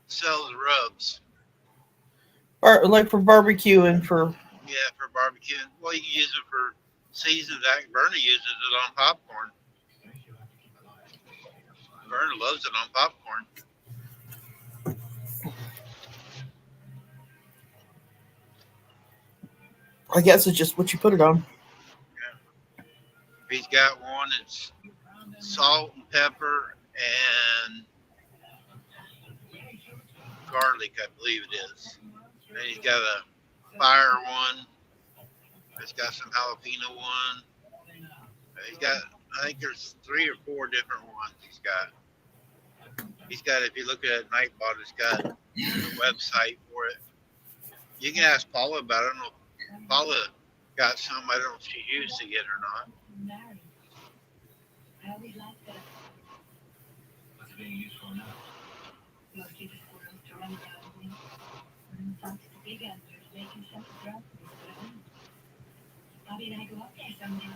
Speaker 1: sells rubs.
Speaker 2: Like for barbecue and for...
Speaker 1: Yeah, for barbecue. Well, you can use it for seasoned. Bernie uses it on popcorn. Bernie loves it on popcorn.
Speaker 2: I guess it's just what you put it on.
Speaker 1: Yeah. He's got one that's salt and pepper and garlic, I believe it is. And he's got a fire one. He's got some jalapeno one. He's got, I think there's 3 or 4 different ones he's got. He's got, if you look at Nightbot, it's got a website for it. You can ask Paula about it. I don't know if Paula got some. I don't know if she used it yet or not.
Speaker 3: Bobby and I go up there someday.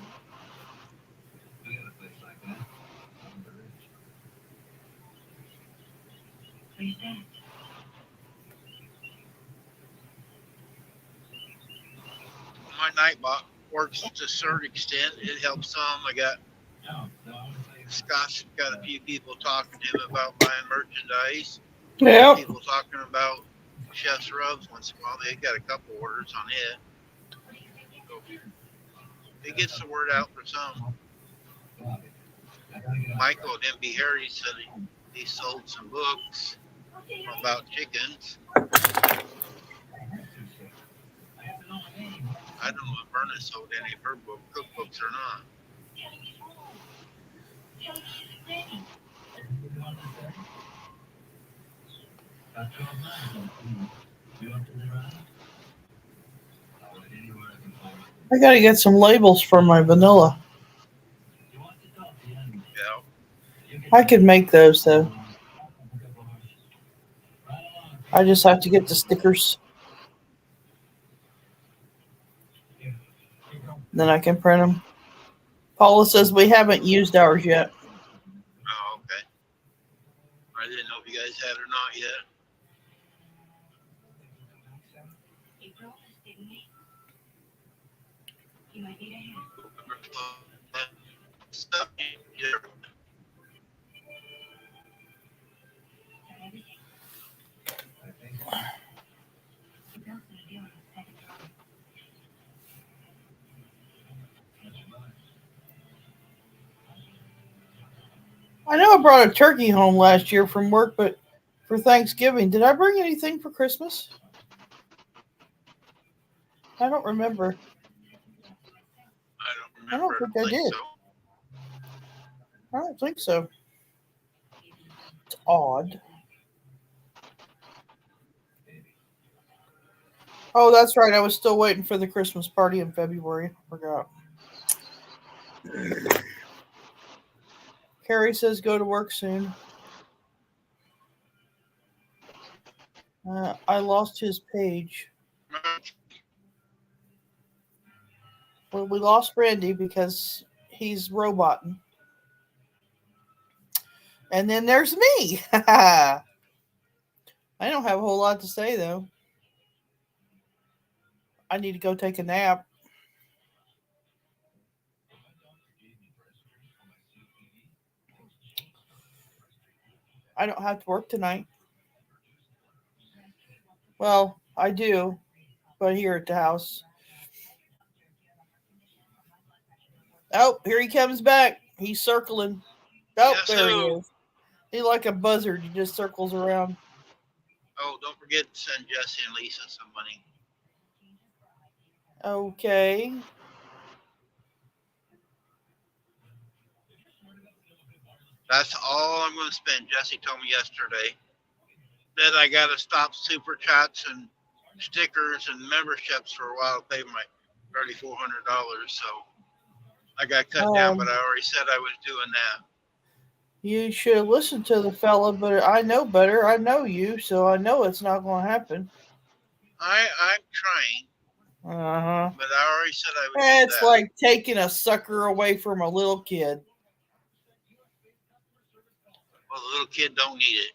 Speaker 3: Where's that?
Speaker 1: My Nightbot works to a certain extent. It helps some. I got Scott's got a few people talking to him about buying merchandise.
Speaker 2: Yeah.
Speaker 1: People talking about Chef's Rubs once in a while. They got a couple orders on it. It gets the word out for some. Michael at MB Harry said he sold some books about chickens. I don't know if Berna sold any of her cookbooks or not.
Speaker 2: I gotta get some labels for my vanilla.
Speaker 1: Yeah.
Speaker 2: I could make those though. I just have to get the stickers. Then I can print them. Paula says we haven't used ours yet.
Speaker 1: Oh, okay. I didn't know if you guys had or not yet.
Speaker 2: I know I brought a turkey home last year from work, but for Thanksgiving, did I bring anything for Christmas? I don't remember. I don't think I did. I don't think so. It's odd. Oh, that's right. I was still waiting for the Christmas party in February. Forgot. Carrie says go to work soon. I lost his page. Well, we lost Brandy because he's roboting. And then there's me. I don't have a whole lot to say though. I need to go take a nap. I don't have to work tonight. Well, I do, but here at the house. Oh, here he comes back. He's circling. Oh,
Speaker 1: Yes,
Speaker 2: there he
Speaker 1: who?
Speaker 2: is. He's like a buzzard. He just circles around.
Speaker 1: Oh, don't forget to send Jesse and Lisa some money.
Speaker 2: Okay.
Speaker 1: That's all I'm going to spend. Jesse told me yesterday that I got to stop super chats and stickers and memberships for a while to pay my $3,400. So I got cut down, but
Speaker 2: Um,
Speaker 1: I already said I was doing that.
Speaker 2: you should listen to the fella, but I know better. I know you, so I know it's not going to happen.
Speaker 1: I'm trying,
Speaker 2: Uh huh.
Speaker 1: but I already said I would do
Speaker 2: It's
Speaker 1: that.
Speaker 2: like taking a sucker away from a little kid.
Speaker 1: Well, the little kid don't need it.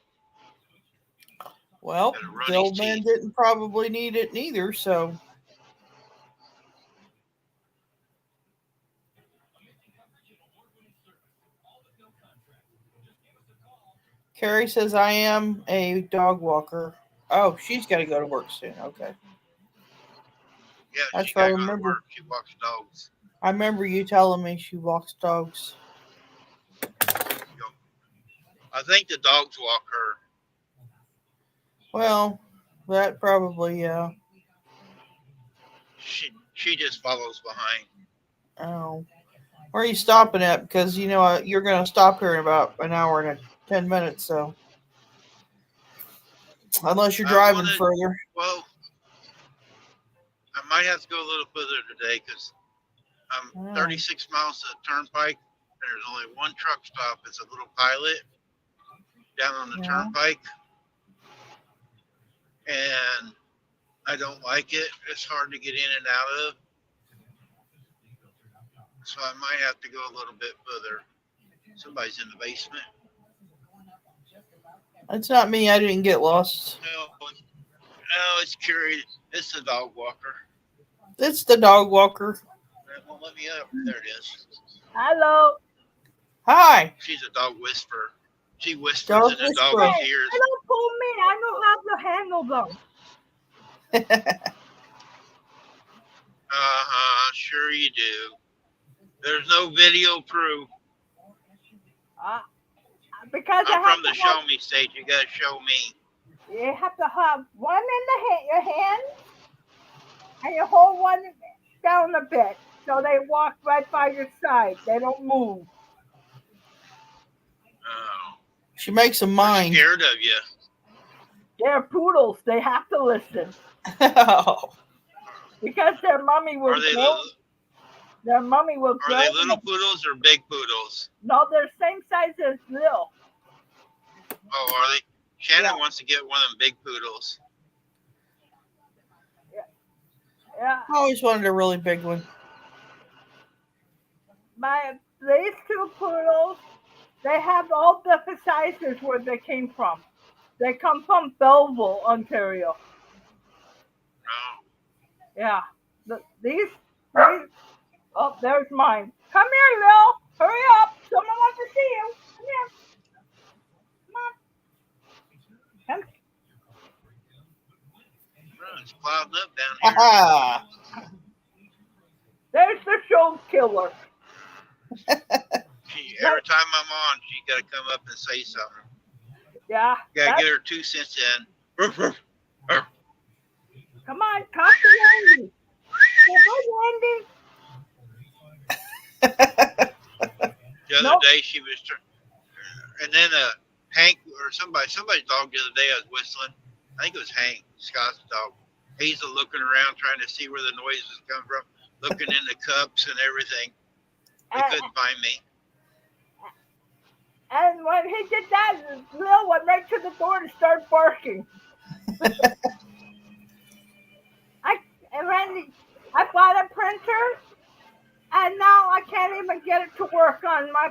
Speaker 2: Well,
Speaker 1: Gotta run
Speaker 2: the
Speaker 1: his
Speaker 2: old man
Speaker 1: teeth.
Speaker 2: didn't probably need it neither, so. Carrie says, I am a dog walker. Oh, she's got to go to work soon. Okay.
Speaker 1: Yeah, she
Speaker 2: That's right.
Speaker 1: got to go to work. She walks dogs.
Speaker 2: I remember you telling me she walks dogs.
Speaker 1: I think the dogs walk her.
Speaker 2: Well, that probably, yeah.
Speaker 1: She just follows behind.
Speaker 2: Oh. Where are you stopping at? Because, you're going to stop here in about an hour and 10 minutes, so. Unless you're
Speaker 1: I
Speaker 2: driving
Speaker 1: wanted,
Speaker 2: further.
Speaker 1: well, I might have to go a little further today because I'm
Speaker 2: Oh.
Speaker 1: 36 miles to the turnpike. And there's only one truck stop. It's a little pilot down on the
Speaker 2: Yeah.
Speaker 1: turnpike. And I don't like it. It's hard to get in and out of. So I might have to go a little bit further. Somebody's in the basement.
Speaker 2: It's not me. I didn't get lost.
Speaker 1: No, it's curious. It's the dog walker.
Speaker 2: It's the dog walker.
Speaker 1: It won't let me up. There it is.
Speaker 4: Hello.
Speaker 2: Hi.
Speaker 1: She's a dog whisperer. She whispers
Speaker 2: Dog
Speaker 1: in the
Speaker 2: whisperer.
Speaker 1: dog's
Speaker 4: Hey,
Speaker 1: ears.
Speaker 4: they don't pull me. I know how to handle them.
Speaker 1: Sure you do. There's no video proof.
Speaker 4: Because
Speaker 1: I'm from the show me stage. You gotta show me.
Speaker 4: you have to have one in your hand, and you hold one down a bit, so they walk right by your side. They don't move.
Speaker 1: Oh,
Speaker 2: She makes a
Speaker 1: I'm
Speaker 2: mind.
Speaker 1: scared of you.
Speaker 4: They're poodles. They have to listen
Speaker 2: Oh.
Speaker 4: because their mommy will
Speaker 1: Are they
Speaker 4: grow. Their mommy will
Speaker 1: are
Speaker 4: grow.
Speaker 1: they little poodles or big poodles?
Speaker 4: No, they're same size as Lil.
Speaker 1: Oh, are they? Shannon
Speaker 4: Yeah.
Speaker 1: wants to get one of them big poodles.
Speaker 4: Yeah,
Speaker 2: I always wanted a really big one.
Speaker 4: these two poodles, they have all different sizes where they came from. They come from Belleville, Ontario.
Speaker 1: Oh,
Speaker 4: Yeah. These. Oh, there's mine. Come here, Lil. Hurry up. Someone wants to see you. Come here. Come on.
Speaker 1: it's clouding up down here.
Speaker 2: Ah.
Speaker 4: There's the show killer.
Speaker 1: Every time I'm on, she got to come up and say something.
Speaker 4: Yeah.
Speaker 1: You got to get her 2 cents in. Ruff, ruff.
Speaker 4: Come on, talk to Wendy. Say hi, Wendy.
Speaker 1: The other
Speaker 4: Nope.
Speaker 1: day she was, and then Hank or somebody's dog the other day I was whistling. I think it was Hank, Scott's dog. He's looking around trying to see where the noise was coming from, looking in the cups and everything. They couldn't find me.
Speaker 4: And when he did that, Lil went right to the door and started barking. I bought a printer on my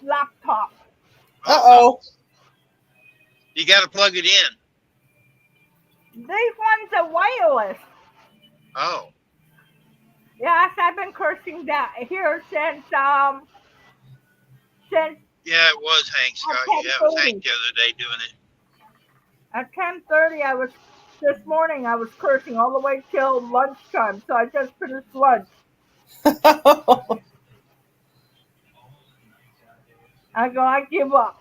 Speaker 4: laptop.
Speaker 2: Uh-oh.
Speaker 1: You got to plug it in.
Speaker 4: These ones are wireless.
Speaker 1: Oh,
Speaker 4: Yes, I've been cursing that here since
Speaker 1: yeah, it was Hank Scott. Yeah, it was Hank the other day doing it.
Speaker 4: at 10:30. This morning I was cursing all the way till lunchtime. So I just finished lunch. I give up.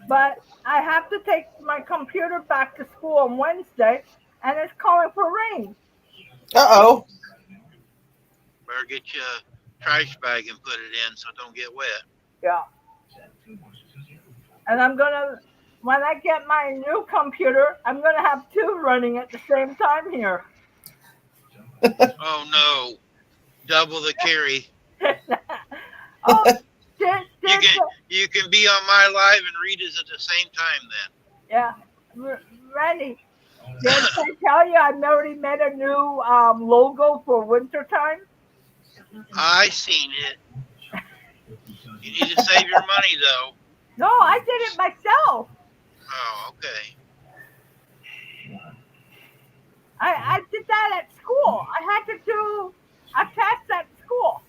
Speaker 4: But I have to take my computer back to school on Wednesday, and it's calling for rain.
Speaker 2: Uh-oh.
Speaker 1: Better get you a trash bag and put it in so it don't get wet.
Speaker 4: Yeah. And when I get my new computer, I'm gonna have two running at the same time here.
Speaker 1: Oh no, double the carry.
Speaker 4: Oh,
Speaker 1: You can be on my live and read us at the same time then.
Speaker 4: yeah, Randy. Did I tell you I already made a new logo for wintertime?
Speaker 1: I seen it. You need to save your money though.
Speaker 4: No, I did it myself.
Speaker 1: Oh, okay.
Speaker 4: I did that at school. I had to do a test at school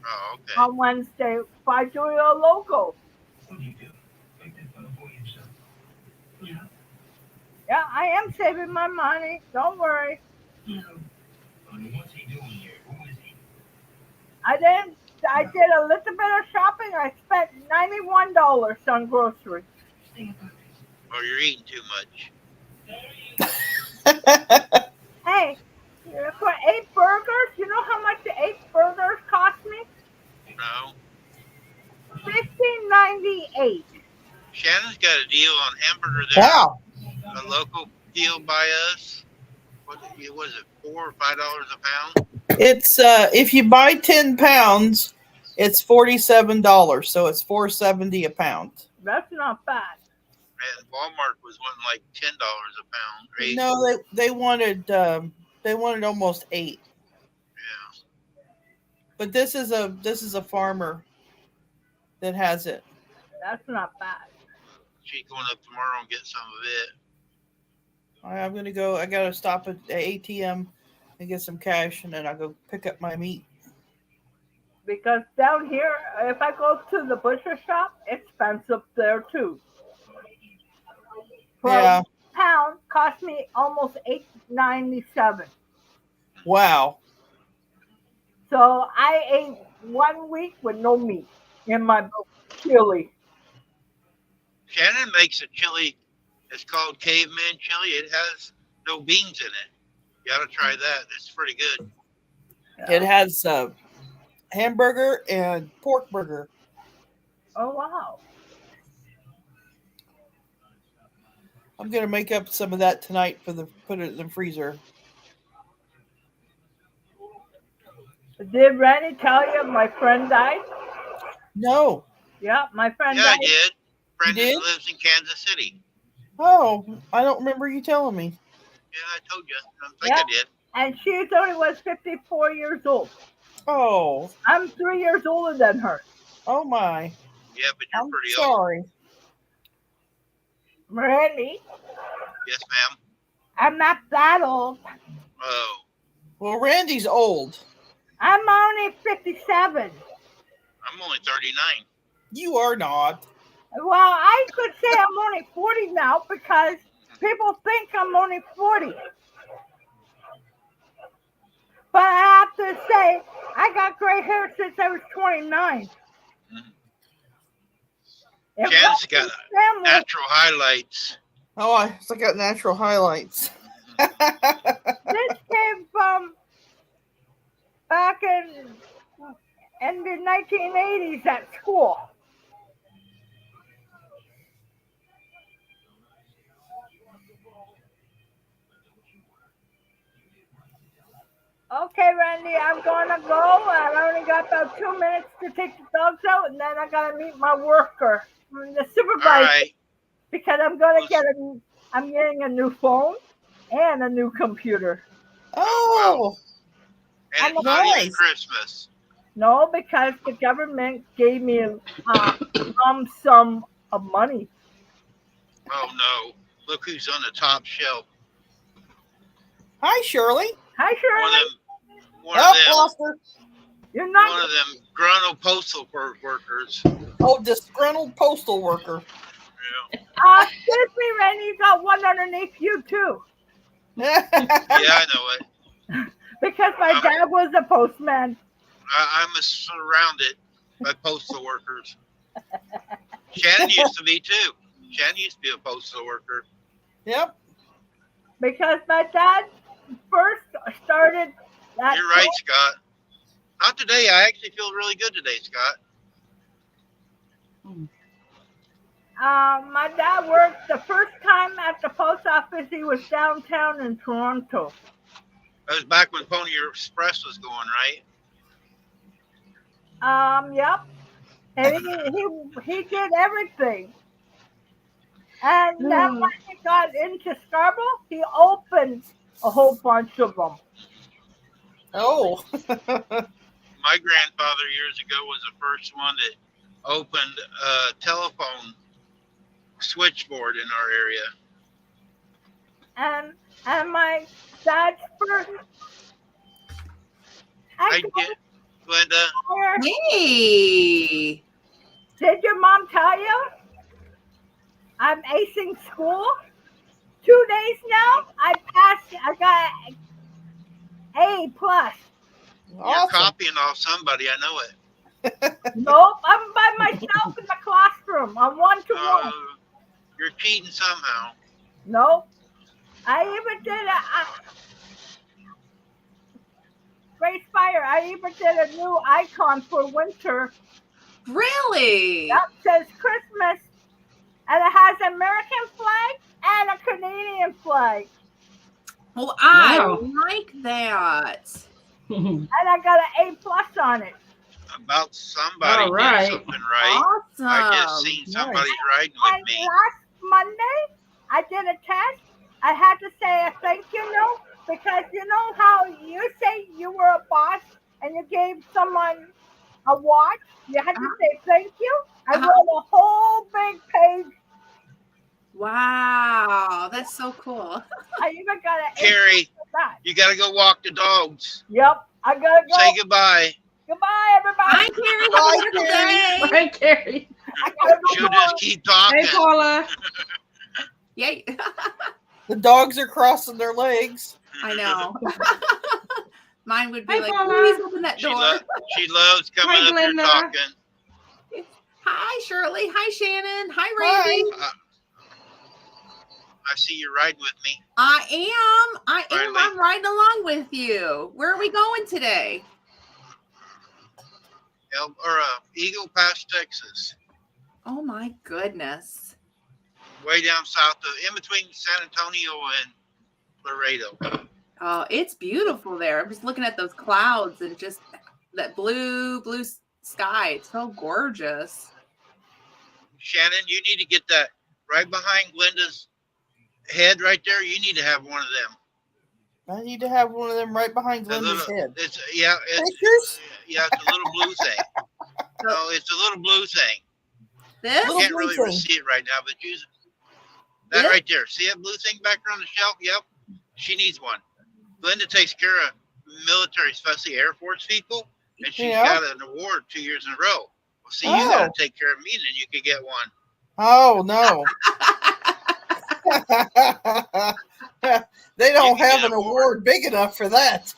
Speaker 1: Oh, okay.
Speaker 4: on Wednesday by doing a logo. Yeah, I am saving my money. Don't worry. I did a little bit of shopping. I spent $91 on groceries.
Speaker 1: Or you're eating too much.
Speaker 4: Hey, for 8 burgers, you know how much the 8 burgers cost me?
Speaker 1: No.
Speaker 4: $15.98.
Speaker 1: Shannon's got a deal on hamburger there.
Speaker 2: Wow.
Speaker 1: A local deal by us. What was it, $4 or $5 a pound?
Speaker 2: It's if you buy 10 pounds, it's $47, so it's $4.70 a pound.
Speaker 4: That's not bad.
Speaker 1: And Walmart was wanting like $10 a pound. Or $8.
Speaker 2: No, they wanted almost 8.
Speaker 1: Yeah.
Speaker 2: But this is a farmer that has it.
Speaker 4: That's not bad.
Speaker 1: She's going up tomorrow and get some of it.
Speaker 2: I'm gonna go. I gotta stop at the ATM and get some cash, and then I'll go pick up my meat.
Speaker 4: Because down here, if I go to the butcher shop, it's expensive there too. For
Speaker 2: Yeah.
Speaker 4: a pound cost me almost $8.97.
Speaker 2: Wow.
Speaker 4: So I ate 1 week with no meat in my chili.
Speaker 1: Shannon makes a chili. It's called Caveman Chili. It has no beans in it. You gotta try that. It's pretty good.
Speaker 2: It has hamburger and pork burger.
Speaker 4: Oh wow.
Speaker 2: I'm gonna make up some of that tonight put it in the freezer.
Speaker 4: Did Randy tell you my friend died?
Speaker 2: No.
Speaker 4: Yeah, my friend
Speaker 1: Yeah, I
Speaker 4: died.
Speaker 1: did. Brendan
Speaker 2: did?
Speaker 1: lives in Kansas City.
Speaker 2: Oh, I don't remember you telling me.
Speaker 1: Yeah, I told you. I think
Speaker 4: Yeah.
Speaker 1: I did.
Speaker 4: And she only was 54 years old.
Speaker 2: Oh.
Speaker 4: I'm 3 years older than her.
Speaker 2: Oh my.
Speaker 1: Yeah, but you're
Speaker 2: I'm
Speaker 1: pretty old.
Speaker 2: sorry.
Speaker 4: Randy,
Speaker 1: Yes, ma'am.
Speaker 4: I'm not that old.
Speaker 1: Oh,
Speaker 2: Well, Randy's old.
Speaker 4: I'm only 57.
Speaker 1: I'm only 39.
Speaker 2: You are not.
Speaker 4: Well, I could say I'm only 40 now because people think I'm only 40. But I have to say, I got gray hair since I was 29. If
Speaker 1: Jan's got
Speaker 4: family,
Speaker 1: natural highlights.
Speaker 2: Oh, I still got natural highlights.
Speaker 4: this came from back in the 1980s at school. Okay, Randy, I'm gonna go. I only got about 2 minutes to take the dogs out, and then I gotta meet my worker, the supervisor,
Speaker 1: All right.
Speaker 4: because I'm getting a new phone and a new computer.
Speaker 2: Oh,
Speaker 1: And it's
Speaker 2: nice.
Speaker 1: not even Christmas.
Speaker 4: No, because the government gave me a lump sum of money.
Speaker 1: Oh no! Look who's on the top shelf.
Speaker 2: Hi, Shirley.
Speaker 4: Hi,
Speaker 1: One of
Speaker 4: Shirley.
Speaker 1: them. One
Speaker 2: Oh,
Speaker 1: of them.
Speaker 2: lost her.
Speaker 4: You're
Speaker 1: One
Speaker 4: not.
Speaker 1: of them gruntled postal workers.
Speaker 2: Oh, disgruntled postal worker.
Speaker 1: Yeah.
Speaker 4: Excuse me, Randy. You got one underneath you too,
Speaker 1: Yeah, I know it.
Speaker 4: because my dad was a postman.
Speaker 1: I'm surrounded by postal workers. Shannon used to be too. Shannon used to be a postal worker.
Speaker 2: Yep.
Speaker 4: Because my dad first started that.
Speaker 1: You're right, Scott. Not today. I actually feel really good today, Scott.
Speaker 4: My dad worked the first time at the post office. He was downtown in Toronto.
Speaker 1: That was back when Pony Express was going, right?
Speaker 4: Yep. And he did everything. And then when he got into Scarborough, he opened a whole bunch of them.
Speaker 2: Oh.
Speaker 1: My grandfather years ago was the first one that opened a telephone switchboard in our area.
Speaker 4: And my dad's first.
Speaker 1: I get Glenda.
Speaker 5: Hey.
Speaker 4: Did your mom tell you? I'm acing school. 2 days now. I passed. I got A plus.
Speaker 1: You're
Speaker 2: Awesome.
Speaker 1: copying off somebody. I know it.
Speaker 4: Nope, I'm by myself in the classroom. I'm 1-to-1.
Speaker 1: You're cheating somehow.
Speaker 4: Nope. I even did Grace Fire. I even did a new icon for winter.
Speaker 5: Really?
Speaker 4: That says Christmas, and it has an American flag and a Canadian flag.
Speaker 5: Well, I
Speaker 6: Wow.
Speaker 5: like that.
Speaker 4: And I got an A plus on it.
Speaker 1: About somebody
Speaker 6: All right.
Speaker 1: did something right.
Speaker 5: Awesome.
Speaker 1: I just seen somebody riding with
Speaker 4: And
Speaker 1: me.
Speaker 4: last Monday, I did a test. I had to say a thank you note because you know how you say you were a boss and you gave someone a watch? You had to say thank you. I wrote a whole big page.
Speaker 5: Wow, that's so cool.
Speaker 4: I even got an A
Speaker 1: Carrie,
Speaker 4: for that.
Speaker 1: you got to go walk the dogs.
Speaker 4: Yep, I gotta go.
Speaker 1: Say goodbye.
Speaker 4: Goodbye, everybody.
Speaker 5: Hi, Carrie. Have a wonderful day.
Speaker 6: Hi, Carrie.
Speaker 4: I gotta go.
Speaker 1: She'll just keep talking.
Speaker 6: Hey, Paula.
Speaker 5: Yay.
Speaker 2: The dogs are crossing their legs.
Speaker 5: I know. Mine would be
Speaker 6: Hi,
Speaker 5: like,
Speaker 6: Paula.
Speaker 5: please open that
Speaker 1: She,
Speaker 5: door.
Speaker 1: she loves coming
Speaker 6: Hi,
Speaker 1: up here
Speaker 6: Glenda.
Speaker 1: talking.
Speaker 5: Hi, Shirley. Hi, Shannon. Hi, Randy.
Speaker 1: I see you riding with me.
Speaker 5: I am.
Speaker 1: Finally.
Speaker 5: I'm riding along with you. Where are we going today?
Speaker 1: Eagle Pass, Texas.
Speaker 5: Oh my goodness.
Speaker 1: Way down south, in between San Antonio and Laredo.
Speaker 5: Oh, it's beautiful there. I'm just looking at those clouds and just that blue sky. It's so gorgeous.
Speaker 1: Shannon, you need to get that right behind Glenda's head right there. You need to have one of them.
Speaker 2: I need to have one of them right behind
Speaker 1: A
Speaker 2: Glenda's
Speaker 1: little-
Speaker 2: head.
Speaker 1: It's
Speaker 2: Pictures?
Speaker 1: it's a little blue thing. No, it's a little blue thing.
Speaker 5: This?
Speaker 1: I
Speaker 2: Little
Speaker 1: can't
Speaker 2: blue
Speaker 1: really
Speaker 2: thing.
Speaker 1: see it right now, but use that
Speaker 5: This?
Speaker 1: right there. See that blue thing back there on the shelf? Yep. She needs one. Glenda takes care of military, especially Air Force people, and she's
Speaker 2: Yeah.
Speaker 1: got an award 2 years in a row. Well, see, you
Speaker 2: Oh.
Speaker 1: got to take care of me, and then you could get one.
Speaker 2: Oh, no. They don't
Speaker 1: You can
Speaker 2: have
Speaker 1: get
Speaker 2: an
Speaker 1: an
Speaker 2: award big enough for that.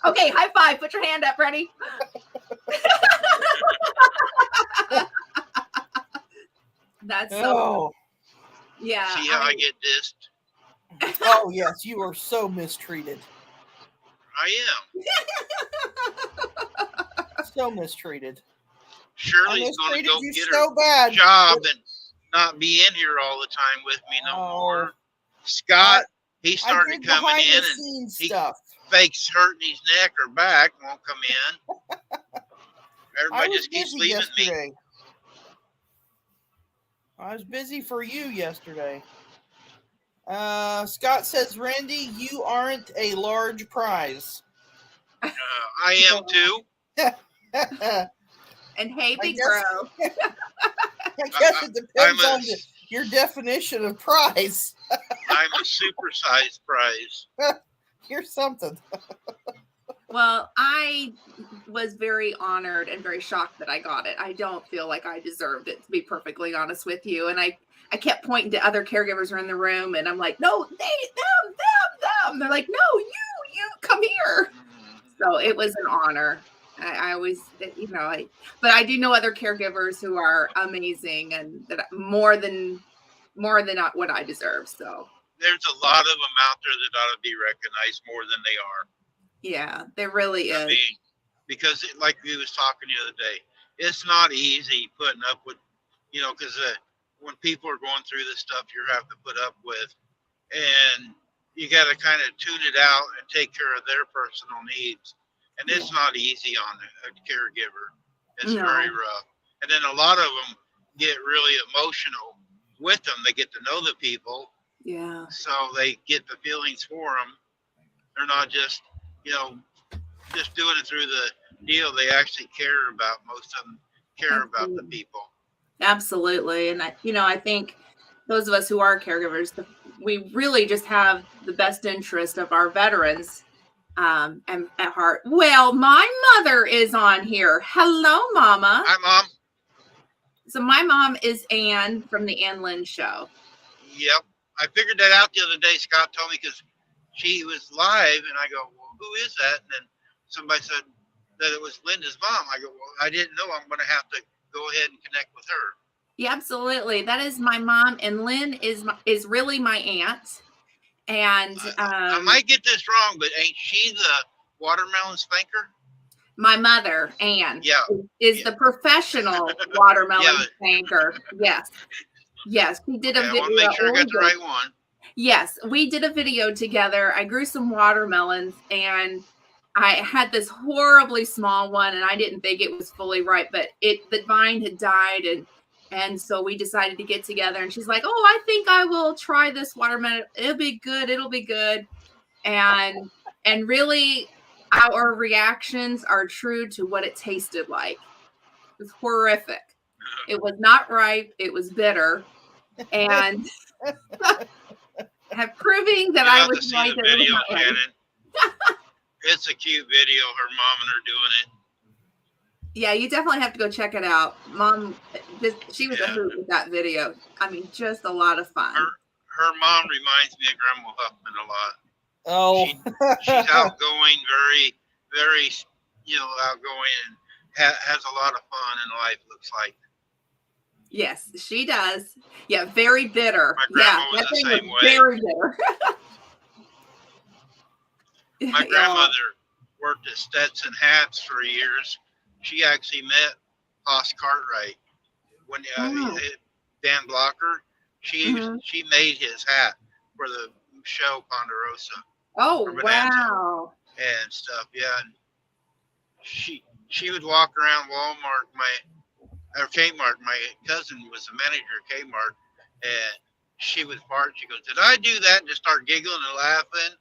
Speaker 5: Okay, high five. Put your hand up. Ready? That's so
Speaker 2: Oh,
Speaker 5: yeah.
Speaker 1: See how I get dissed?
Speaker 2: oh yes, you are so mistreated.
Speaker 1: I am.
Speaker 2: So mistreated. I
Speaker 1: Shirley's going to
Speaker 2: mistreated
Speaker 1: go
Speaker 2: you
Speaker 1: get
Speaker 2: so
Speaker 1: her
Speaker 2: bad.
Speaker 1: job and not be in here all the time with me no
Speaker 2: Oh.
Speaker 1: more. Scott, he
Speaker 2: I
Speaker 1: started
Speaker 2: did
Speaker 1: coming
Speaker 2: behind
Speaker 1: in
Speaker 2: the
Speaker 1: and
Speaker 2: scenes
Speaker 1: he-
Speaker 2: stuff.
Speaker 1: fakes hurting his neck or back, won't come in.
Speaker 2: I
Speaker 1: Everybody
Speaker 2: was
Speaker 1: just keeps
Speaker 2: busy
Speaker 1: leaving me.
Speaker 2: yesterday. I was busy for you yesterday. Scott says, Randy, you aren't a large prize.
Speaker 1: I am too.
Speaker 5: And hey,
Speaker 2: I
Speaker 5: Big
Speaker 2: guess-
Speaker 5: Bro.
Speaker 2: I guess it depends on your definition of prize.
Speaker 1: I'm a supersized prize.
Speaker 2: Here's something.
Speaker 5: Well, I was very honored and very shocked that I got it. I don't feel like I deserved it, to be perfectly honest with you. And I kept pointing to other caregivers who are in the room, and I'm like, no, them. They're like, no, you come here. So it was an honor. I always, but I do know other caregivers who are amazing and that more than what I deserve. So
Speaker 1: There's a lot of them out there that ought to be recognized more than they are.
Speaker 5: yeah, there really is.
Speaker 1: I mean, because like we was talking the other day, it's not easy putting up with, because when people are going through this stuff, you have to put up with, and you got to kind of tune it out and take care of their personal needs. And it's not easy on a caregiver. It's very rough. And then a lot of them get really emotional with them. They get to know the people.
Speaker 5: Yeah.
Speaker 1: So they get the feelings for them. They're not just, just doing it through the deal. They actually care about, most of them care about the people.
Speaker 5: Absolutely. And I think those of us who are caregivers, we really just have the best interest of our veterans and at heart. Well, my mother is on here. Hello, Mama.
Speaker 1: Hi, Mom.
Speaker 5: So my mom is Ann from the Ann Lynn Show.
Speaker 1: Yep. I figured that out the other day. Scott told me because she was live, and I go, well, who is that? And then somebody said that it was Linda's mom. I go, well, I didn't know. I'm going to have to go ahead and connect with her.
Speaker 5: Yeah, absolutely. That is my mom, and Lynn is really my aunt. And
Speaker 1: I might get this wrong, but ain't she the watermelon spanker?
Speaker 5: my mother, Ann,
Speaker 1: Yeah.
Speaker 5: is the professional watermelon
Speaker 1: Yeah.
Speaker 5: spanker. Yes. Yes, we did a
Speaker 1: I
Speaker 5: video.
Speaker 1: want to make sure I got the right one.
Speaker 5: Yes, we did a video together. I grew some watermelons, and I had this horribly small one, and I didn't think it was fully ripe, but the vine had died, and so we decided to get together. And she's like, "Oh, I think I will try this watermelon. It'll be good. It'll be good." And really, our reactions are true to what it tasted like. It was horrific. It was not ripe. It was bitter, and proving that
Speaker 1: You
Speaker 5: I
Speaker 1: have
Speaker 5: was
Speaker 1: to see
Speaker 5: right.
Speaker 1: the
Speaker 5: That it was
Speaker 1: video,
Speaker 5: not ripe.
Speaker 1: Shannon. It's a cute video. Her mom and her doing it.
Speaker 5: Yeah, you definitely have to go check it out. Mom, she was a
Speaker 1: Yeah.
Speaker 5: hoot with that video. I mean, just a lot of fun.
Speaker 1: Her mom reminds me of Grandma Huffman a lot.
Speaker 2: Oh,
Speaker 1: She's outgoing, very, very, outgoing, and has a lot of fun in life. Looks like.
Speaker 5: Yes, she does. Yeah, very bitter.
Speaker 1: My grandma
Speaker 5: Yeah,
Speaker 1: was
Speaker 5: that
Speaker 1: the
Speaker 5: thing
Speaker 1: same
Speaker 5: was
Speaker 1: way.
Speaker 5: very bitter.
Speaker 1: My
Speaker 5: Yeah.
Speaker 1: grandmother worked at Stetson Hats for years. She actually met Hoss Cartwright when
Speaker 5: Oh.
Speaker 1: Dan Blocker. She made his hat for the show Ponderosa
Speaker 5: Oh,
Speaker 1: for Bonanza
Speaker 5: wow.
Speaker 1: and stuff. Yeah, and she would walk around Walmart, or Kmart. My cousin was the manager at Kmart, and she would fart. She goes, "Did I do that?" And just start giggling and laughing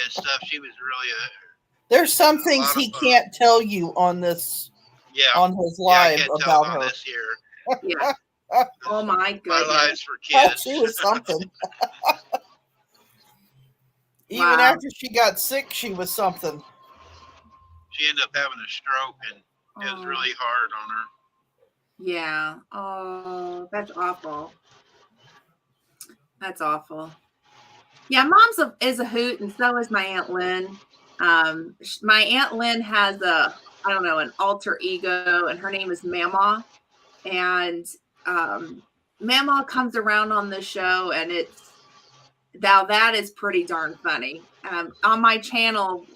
Speaker 1: and stuff. She was really
Speaker 2: there's some
Speaker 1: a
Speaker 2: things
Speaker 1: lot of
Speaker 2: he
Speaker 1: fun.
Speaker 2: can't tell you on his on his live
Speaker 1: I can't tell
Speaker 2: about
Speaker 1: on
Speaker 2: her.
Speaker 1: this year.
Speaker 5: Yeah. Oh, my
Speaker 1: My
Speaker 5: goodness.
Speaker 1: lives for
Speaker 2: Oh,
Speaker 1: kids.
Speaker 2: she was something. Even
Speaker 5: Wow.
Speaker 2: after she got sick, she was something.
Speaker 1: She ended up having a stroke, and it was
Speaker 5: Oh.
Speaker 1: really hard on her.
Speaker 5: Yeah. Oh, that's awful. That's awful. Yeah, mom's is a hoot, and so is my Aunt Lynn. My Aunt Lynn has an alter ego, and her name is Mama. And Mama comes around on the show, and that is pretty darn funny. On my channel,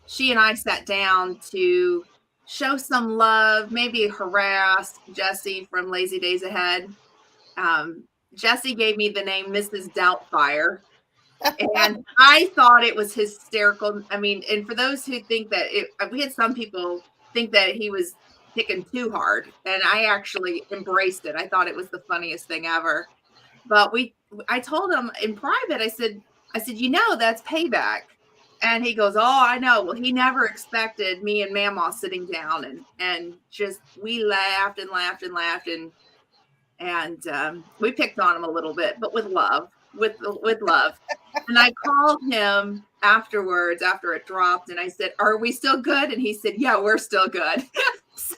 Speaker 5: she and I sat down to show some love, maybe harass Jessie from Lazy Days Ahead. Jessie gave me the name Mrs. Doubtfire, and I thought it was hysterical. I mean, and for those who think that we had some people think that he was picking too hard, and I actually embraced it. I thought it was the funniest thing ever. But I told him in private, I said, that's payback. And he goes, "Oh, I know." Well, he never expected me and Mamaw sitting down and just we laughed and laughed and laughed and we picked on him a little bit, but with love, with love. And I called him afterwards after it dropped, and I said, "Are we still good?" And he said, "Yeah, we're still good." So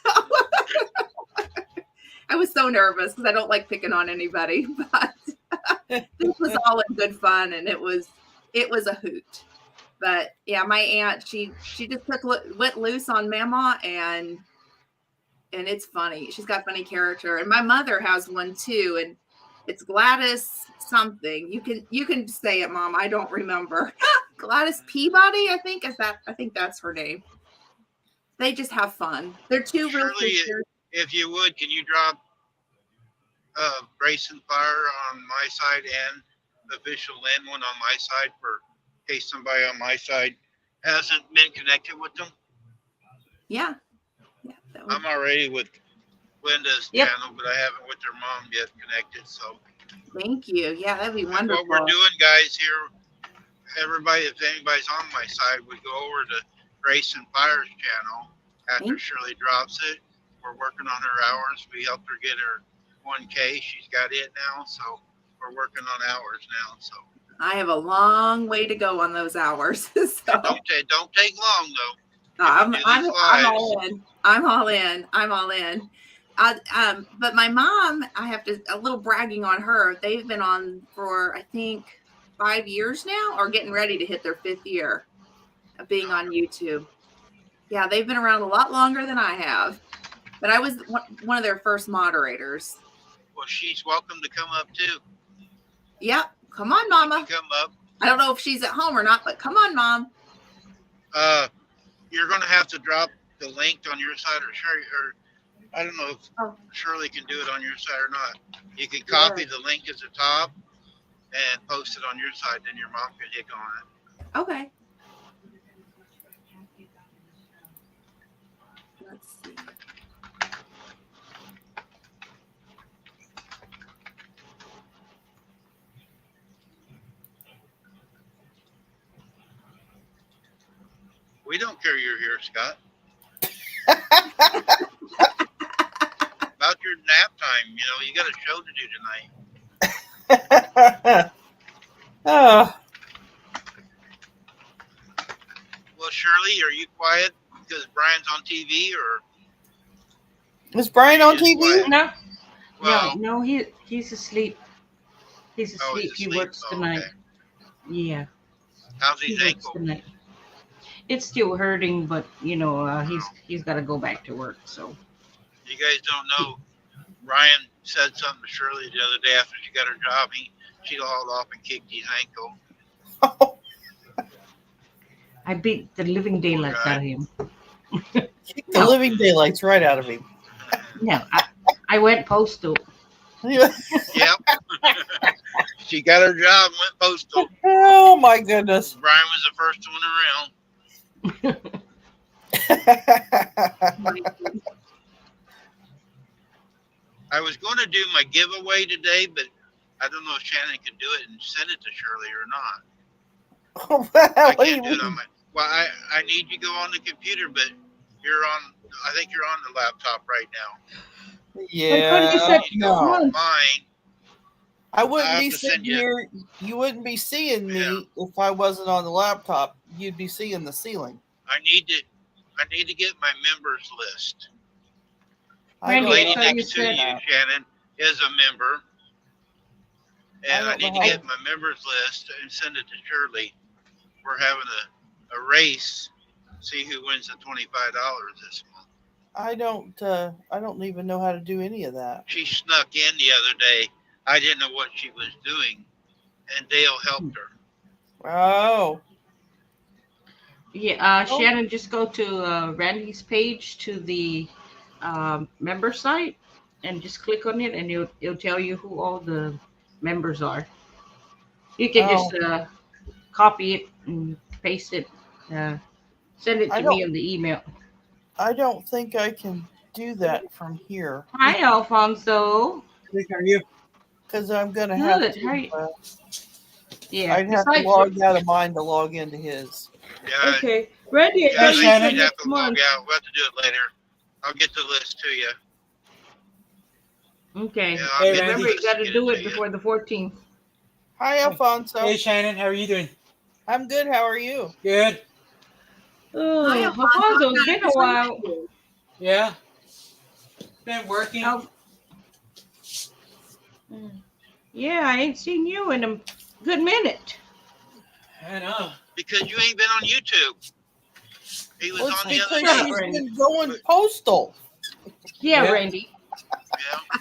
Speaker 5: I was so nervous because I don't like picking on anybody, but this was all in good fun, and it was a hoot. But yeah, my aunt, she just went loose on Mama, and it's funny. She's got funny character, and my mother has one too, and it's Gladys something. You can say it, Mom. I don't remember. Gladys Peabody, I think that's her name. They just have fun. They're two real
Speaker 1: Shirley,
Speaker 5: sisters.
Speaker 1: if you would, can you drop Grace and Fire on my side and official Lynn one on my side for in case somebody on my side hasn't been connected with them?
Speaker 5: Yeah. That was-
Speaker 1: I'm already with Linda's
Speaker 6: Yep.
Speaker 1: channel, but I haven't with their mom yet connected. So
Speaker 5: Thank you. Yeah, that'd be
Speaker 1: and
Speaker 5: wonderful.
Speaker 1: what we're doing, guys, here, everybody, if anybody's on my side, would go over to Grace and Fire's channel after
Speaker 5: Thank-
Speaker 1: Shirley drops it. We're working on her hours. We helped her get her 1K. She's got it now, so we're working on hours now. So
Speaker 5: I have a long way to go on those hours. So
Speaker 1: don't take long though.
Speaker 5: I'm
Speaker 1: do these
Speaker 5: all in. I'm all in. But my mom, I have to a little bragging on her. They've been on for I think 5 years now, or getting ready to hit their 5th year of being on YouTube. Yeah, they've been around a lot longer than I have. But I was one of their first moderators.
Speaker 1: Well, she's welcome to come up too.
Speaker 5: Yep. Come on, Mama.
Speaker 1: Come up.
Speaker 5: I don't know if she's at home or not, but come on, Mom.
Speaker 1: You're gonna have to drop the link on your side, or Shirley, or I don't know if
Speaker 5: Oh.
Speaker 1: Shirley can do it on your side or not. You can copy the link at the top and post it on your side, then your mom can hit on it.
Speaker 5: Okay. Let's see.
Speaker 1: We don't care you're here, Scott. About your nap time, you got a show to do tonight.
Speaker 2: Oh,
Speaker 1: Well, Shirley, are you quiet because Brian's on TV, or
Speaker 2: is Brian on
Speaker 1: Just
Speaker 2: TV?
Speaker 1: quiet.
Speaker 6: No,
Speaker 1: well?
Speaker 6: no, he's asleep. He's
Speaker 1: Oh,
Speaker 6: asleep.
Speaker 1: he's
Speaker 6: He
Speaker 1: asleep.
Speaker 6: works
Speaker 1: Oh,
Speaker 6: tonight.
Speaker 1: okay.
Speaker 6: Yeah,
Speaker 1: How's
Speaker 6: he
Speaker 1: his
Speaker 6: works
Speaker 1: ankle?
Speaker 6: tonight. It's still hurting, but he's got to go back to work. So
Speaker 1: You guys don't know. Ryan said something to Shirley the other day after she got her job. She hauled off and kicked his ankle.
Speaker 6: I beat the living daylights out of him.
Speaker 2: Kick the living daylights right out of him.
Speaker 6: No, I went postal.
Speaker 1: Yep. She got her job and went postal.
Speaker 2: Oh my goodness.
Speaker 1: Brian was the first one around. I was going to do my giveaway today, but I don't know if Shannon can do it and send it to Shirley or not. I
Speaker 2: What do you
Speaker 1: can't do it on
Speaker 2: mean?
Speaker 1: my. Well, I need you to go on the computer, but you're on. I think you're on the laptop right now.
Speaker 2: Yeah,
Speaker 6: you said
Speaker 1: You need to go
Speaker 2: no.
Speaker 1: on mine.
Speaker 2: I
Speaker 1: I
Speaker 2: wouldn't
Speaker 1: have
Speaker 2: be
Speaker 1: to
Speaker 2: sitting
Speaker 1: send you-
Speaker 2: here. You wouldn't be seeing me
Speaker 1: Yeah.
Speaker 2: if I wasn't on the laptop. You'd be seeing the ceiling.
Speaker 1: I need to get my members list.
Speaker 2: I
Speaker 6: Randy,
Speaker 1: The
Speaker 2: don't
Speaker 1: lady
Speaker 2: know
Speaker 6: I
Speaker 2: how
Speaker 6: thought
Speaker 1: next
Speaker 2: to
Speaker 1: to
Speaker 2: do
Speaker 1: you,
Speaker 2: that.
Speaker 1: Shannon, is a member. And I
Speaker 2: don't know
Speaker 1: need to
Speaker 2: how-
Speaker 1: get my members list and send it to Shirley. We're having a race, see who wins the $25 this month.
Speaker 2: I don't even know how to do any of that.
Speaker 1: She snuck in the other day. I didn't know what she was doing, and Dale helped her.
Speaker 2: Oh,
Speaker 6: Yeah,
Speaker 2: Oh.
Speaker 6: Shannon, just go to Randy's page to the member site and just click on it, and it'll tell you who all the members are. You can just copy it and paste it, send it
Speaker 2: I
Speaker 6: to me
Speaker 2: don't-
Speaker 6: in the email.
Speaker 2: I don't think I can do that from here
Speaker 6: Hi, Alfonso.
Speaker 2: because I'm gonna have
Speaker 6: Good.
Speaker 2: to.
Speaker 6: Hi. Yeah,
Speaker 2: I'd have to
Speaker 6: besides-
Speaker 2: log out of mine to log into his.
Speaker 1: Yeah,
Speaker 6: Okay, Randy, I
Speaker 1: yeah,
Speaker 6: thought
Speaker 1: I
Speaker 6: you
Speaker 1: think
Speaker 6: said
Speaker 1: we'd have
Speaker 6: next
Speaker 1: to log
Speaker 6: month.
Speaker 1: out. We'll have to do it later. I'll get the list to you.
Speaker 6: Okay.
Speaker 1: Yeah,
Speaker 7: Hey,
Speaker 1: I'll get the
Speaker 7: Randy.
Speaker 6: Remember, you
Speaker 1: list
Speaker 6: got
Speaker 1: and
Speaker 6: to
Speaker 1: get
Speaker 6: do
Speaker 1: it
Speaker 6: it
Speaker 1: to you.
Speaker 6: before the 14th.
Speaker 2: Hi, Alfonso.
Speaker 7: Hey, Shannon, how are you doing?
Speaker 2: I'm good. How are you?
Speaker 7: Good.
Speaker 6: Oh,
Speaker 5: Hi,
Speaker 6: Alfonso, it's been a while.
Speaker 7: Yeah. Been working.
Speaker 6: Al- Yeah, I ain't seen you in a good minute.
Speaker 7: I know.
Speaker 1: Because you ain't been on YouTube. He was
Speaker 2: Well, it's
Speaker 1: on the other
Speaker 2: because
Speaker 1: day.
Speaker 2: she's
Speaker 6: Randy.
Speaker 2: been going postal.
Speaker 6: Yeah,
Speaker 7: Yeah.
Speaker 6: Randy.
Speaker 1: Yeah.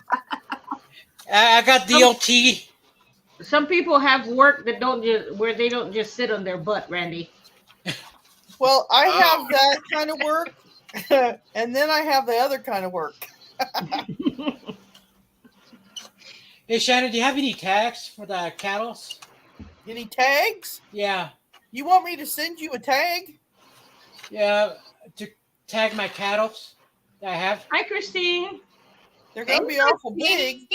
Speaker 7: I got DLT.
Speaker 6: Some people have work that don't just where they don't just sit on their butt, Randy.
Speaker 2: Well, I
Speaker 1: Oh.
Speaker 2: have that kind of work, and then I have the other kind of work.
Speaker 7: Hey, Shannon, do you have any tags for the cattle?
Speaker 2: Any tags?
Speaker 7: Yeah.
Speaker 2: You want me to send you a tag?
Speaker 7: Yeah. To tag my cattle that I have.
Speaker 6: Hi, Christine.
Speaker 2: They're gonna be awful big.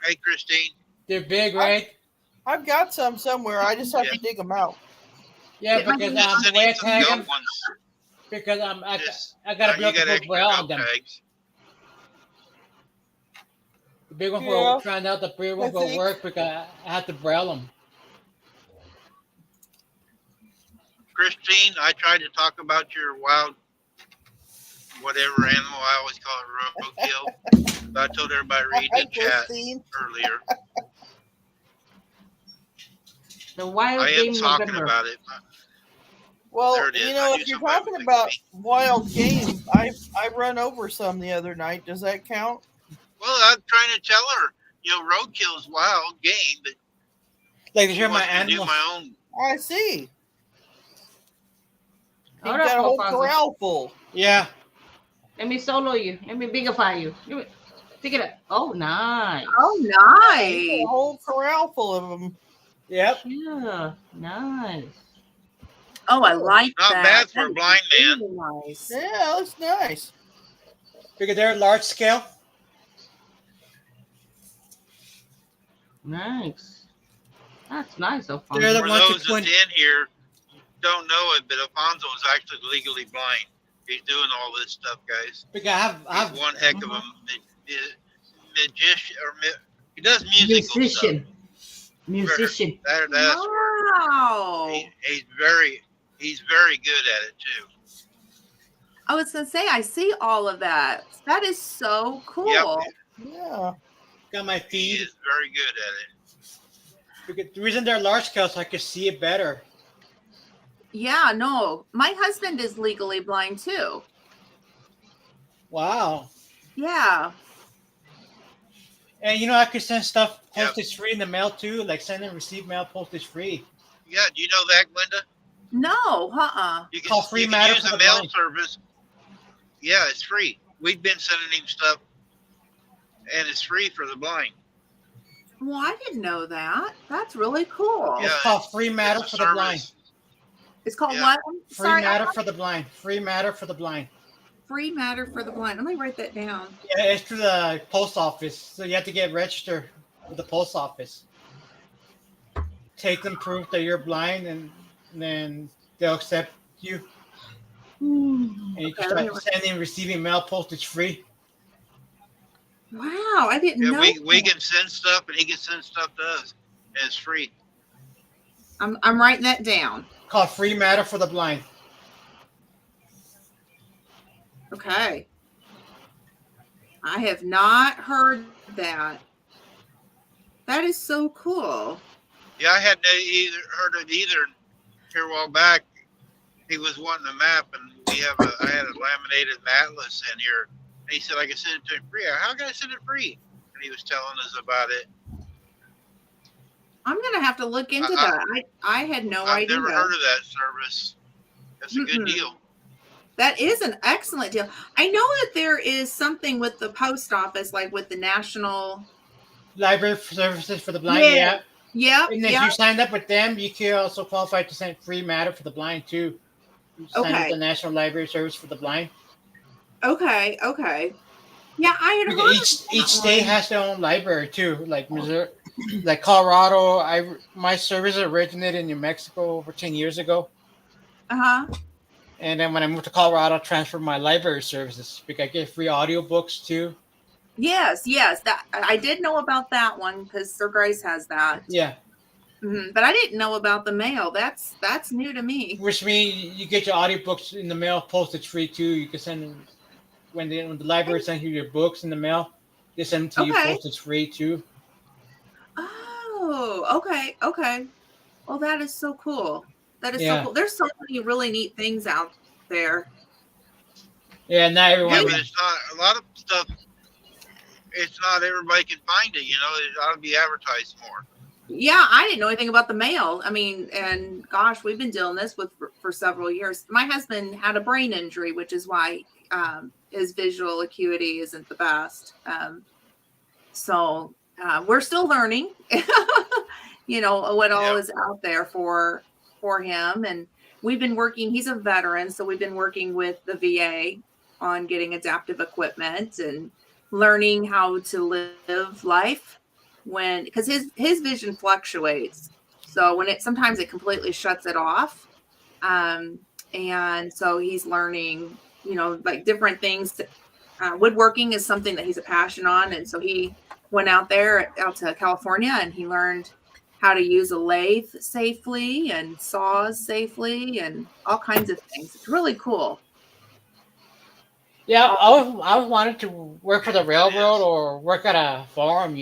Speaker 1: Hey, Christine.
Speaker 7: They're big, right?
Speaker 2: I've got some somewhere. I just have to dig them out.
Speaker 7: Yeah,
Speaker 5: Get my
Speaker 7: because
Speaker 5: hands
Speaker 7: the
Speaker 1: Send
Speaker 7: way I
Speaker 1: in some
Speaker 7: tag
Speaker 1: goat
Speaker 7: them,
Speaker 1: ones.
Speaker 7: because
Speaker 1: Just-
Speaker 7: I gotta be
Speaker 1: you
Speaker 7: able to
Speaker 1: got
Speaker 7: put
Speaker 1: extra
Speaker 7: braille
Speaker 1: goat
Speaker 7: on them.
Speaker 1: tags.
Speaker 7: The big one
Speaker 2: Yeah.
Speaker 7: will find out the big one
Speaker 2: I
Speaker 7: will
Speaker 2: think-
Speaker 7: work because I have to braille them.
Speaker 1: Christine, I tried to talk about your wild, whatever animal. I always call it roadkill. But I told everybody read
Speaker 2: Hi,
Speaker 1: the chat
Speaker 2: Christine.
Speaker 1: earlier.
Speaker 6: The wild
Speaker 1: I
Speaker 6: game
Speaker 1: am talking
Speaker 6: November.
Speaker 1: about it.
Speaker 2: Well,
Speaker 1: There it is.
Speaker 2: you
Speaker 1: I
Speaker 2: know,
Speaker 1: knew
Speaker 2: if you're
Speaker 1: somebody
Speaker 2: talking
Speaker 1: would
Speaker 2: about
Speaker 1: think of
Speaker 2: wild game, I run over some the other night. Does that count?
Speaker 1: Well, I'm trying to tell her, roadkill is wild game, but
Speaker 7: Like to
Speaker 1: she
Speaker 7: hear my
Speaker 1: wants me to do
Speaker 7: animals.
Speaker 1: my own.
Speaker 2: I see. You've
Speaker 6: Hold
Speaker 2: got a
Speaker 6: up,
Speaker 2: whole
Speaker 6: Alfonso.
Speaker 2: corral full.
Speaker 7: Yeah.
Speaker 6: Let me solo you. Let me bigify you. Pick it up. Oh, nice.
Speaker 5: Oh,
Speaker 2: You've got
Speaker 5: nice.
Speaker 2: a whole corral full of them.
Speaker 7: Yep.
Speaker 6: Yeah, nice.
Speaker 5: Oh, I like
Speaker 1: Not
Speaker 5: that.
Speaker 1: bad for a
Speaker 5: That is
Speaker 1: blind man.
Speaker 5: really nice.
Speaker 2: Yeah, that's nice.
Speaker 7: Because they're large scale.
Speaker 6: Nice. That's nice,
Speaker 7: They're
Speaker 6: Alfonso.
Speaker 7: the
Speaker 1: For
Speaker 7: ones
Speaker 1: those
Speaker 7: that twin.
Speaker 1: that's in here don't know it, but Alfonso is actually legally blind. He's doing all this stuff, guys.
Speaker 7: Because I
Speaker 1: He's
Speaker 7: have
Speaker 1: one heck of a magician, he does musical
Speaker 6: Musician. Musician.
Speaker 1: stuff. That's where
Speaker 5: Wow.
Speaker 1: he's very good at it too.
Speaker 5: I was going to say, I see all of that. That is so cool.
Speaker 1: Yep.
Speaker 2: Yeah.
Speaker 7: got my
Speaker 1: He
Speaker 7: feed.
Speaker 1: is very good at it.
Speaker 7: Because the reason they're large scale so I can see it better.
Speaker 5: Yeah, no. My husband is legally blind too.
Speaker 7: Wow.
Speaker 5: Yeah.
Speaker 7: And I could send stuff
Speaker 1: Yep.
Speaker 7: postage free in the mail too, like send and receive mail postage free.
Speaker 1: Yeah, do you know that, Glenda?
Speaker 5: No, uh-uh.
Speaker 1: You can,
Speaker 7: Call Free
Speaker 1: you can
Speaker 7: Matter
Speaker 1: use
Speaker 7: for
Speaker 1: the
Speaker 7: the
Speaker 1: mail
Speaker 7: blind.
Speaker 1: service. Yeah, it's free. We've been sending him stuff, and it's free for the blind.
Speaker 5: Well, I didn't know that. That's really cool.
Speaker 1: Yeah.
Speaker 7: It's called Free Matter
Speaker 1: It's a
Speaker 7: for the blind.
Speaker 1: service.
Speaker 5: It's called
Speaker 1: Yeah.
Speaker 5: what?
Speaker 7: Free
Speaker 5: Sorry,
Speaker 7: Matter for the blind. Free Matter for the blind.
Speaker 5: Free Matter for the Blind. Let me write that down.
Speaker 7: Yeah, it's through the post office, so you have to get registered with the post office. Take them proof that you're blind, and then they'll accept you, and you can
Speaker 5: Okay, let me
Speaker 7: start sending and receiving mail postage free.
Speaker 5: Wow, I didn't
Speaker 1: Yeah,
Speaker 5: know.
Speaker 1: we
Speaker 5: that.
Speaker 1: can send stuff, and he can send stuff to us, and it's free.
Speaker 5: I'm writing that down.
Speaker 7: Called Free Matter for the blind.
Speaker 5: Okay. I have not heard that. That is so cool.
Speaker 1: Yeah, I hadn't heard it either. Here a while back, he was wanting a map, and I had a laminated atlas in here. And he said I could send it to him free. How can I send it free? And he was telling us about it.
Speaker 5: I'm gonna have to look into that. I had no
Speaker 1: I've
Speaker 5: idea.
Speaker 1: never heard of that service. That's a good
Speaker 5: Mm-mm.
Speaker 1: deal.
Speaker 5: That is an excellent deal. I know that there is something with the post office, like with the national.
Speaker 7: Library services for the blind.
Speaker 5: Yeah.
Speaker 7: Yeah.
Speaker 5: Yep.
Speaker 7: And if
Speaker 5: Yep.
Speaker 7: you signed up with them, you can also qualify to send Free Matter for the blind too. You sign up
Speaker 5: Okay.
Speaker 7: with the National Library Service for the blind.
Speaker 5: Okay. Okay. Yeah, I had heard.
Speaker 7: Because each state has their own library too. Like Missouri, like Colorado. My service originated in New Mexico over 10 years ago.
Speaker 5: Uh-huh.
Speaker 7: And then when I moved to Colorado, I transferred my library services because I get free audiobooks too.
Speaker 5: Yes, that I did know about that one because Sir Grace has that.
Speaker 7: Yeah,
Speaker 5: But I didn't know about the mail. That's new to me.
Speaker 7: which means you get your audiobooks in the mail, postage free too. You can send them when the library sends you your books in the mail. They send them to you
Speaker 5: Okay.
Speaker 7: postage free too.
Speaker 5: Oh, okay. Well, that is so cool. That is so
Speaker 7: Yeah.
Speaker 5: cool. There's so many really neat things out there.
Speaker 7: Yeah, not everyone.
Speaker 1: Yeah, but it's not a lot of stuff. It's not everybody can find it. You know, it ought to be advertised more.
Speaker 5: Yeah, I didn't know anything about the mail. I mean, and gosh, we've been dealing this for several years. My husband had a brain injury, which is why his visual acuity isn't the best. So we're still learning, what all is out there for him. And we've been working. He's a veteran, so we've been working with the VA on getting adaptive equipment and learning how to live life because his vision fluctuates. So sometimes it completely shuts it off. And so he's learning, like different things. Woodworking is something that he's a passion on. And so he went out to California and he learned how to use a lathe safely and saws safely and all kinds of things. It's really cool.
Speaker 7: Yeah, I was wanting to work for the railroad or work at a farm,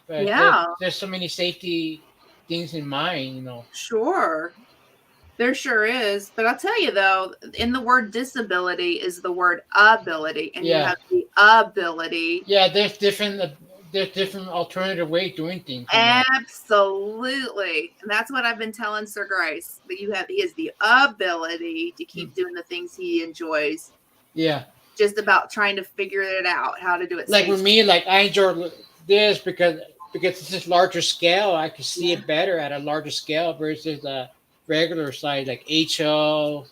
Speaker 7: But
Speaker 5: Yeah.
Speaker 7: there's so many safety things in mind,
Speaker 5: Sure. There sure is. But I'll tell you though, in the word disability is the word ability. And you
Speaker 7: Yeah.
Speaker 5: have the ability.
Speaker 7: Yeah, there's different alternative way of doing things.
Speaker 5: Absolutely. And that's what I've been telling Sir Grace. That he has the ability to keep doing the things he enjoys.
Speaker 7: Yeah.
Speaker 5: Just about trying to figure it out, how to do it.
Speaker 7: Like
Speaker 5: safely.
Speaker 7: with me, like I enjoy this because it's just larger scale. I can see it better at a larger scale versus the regular size, like HO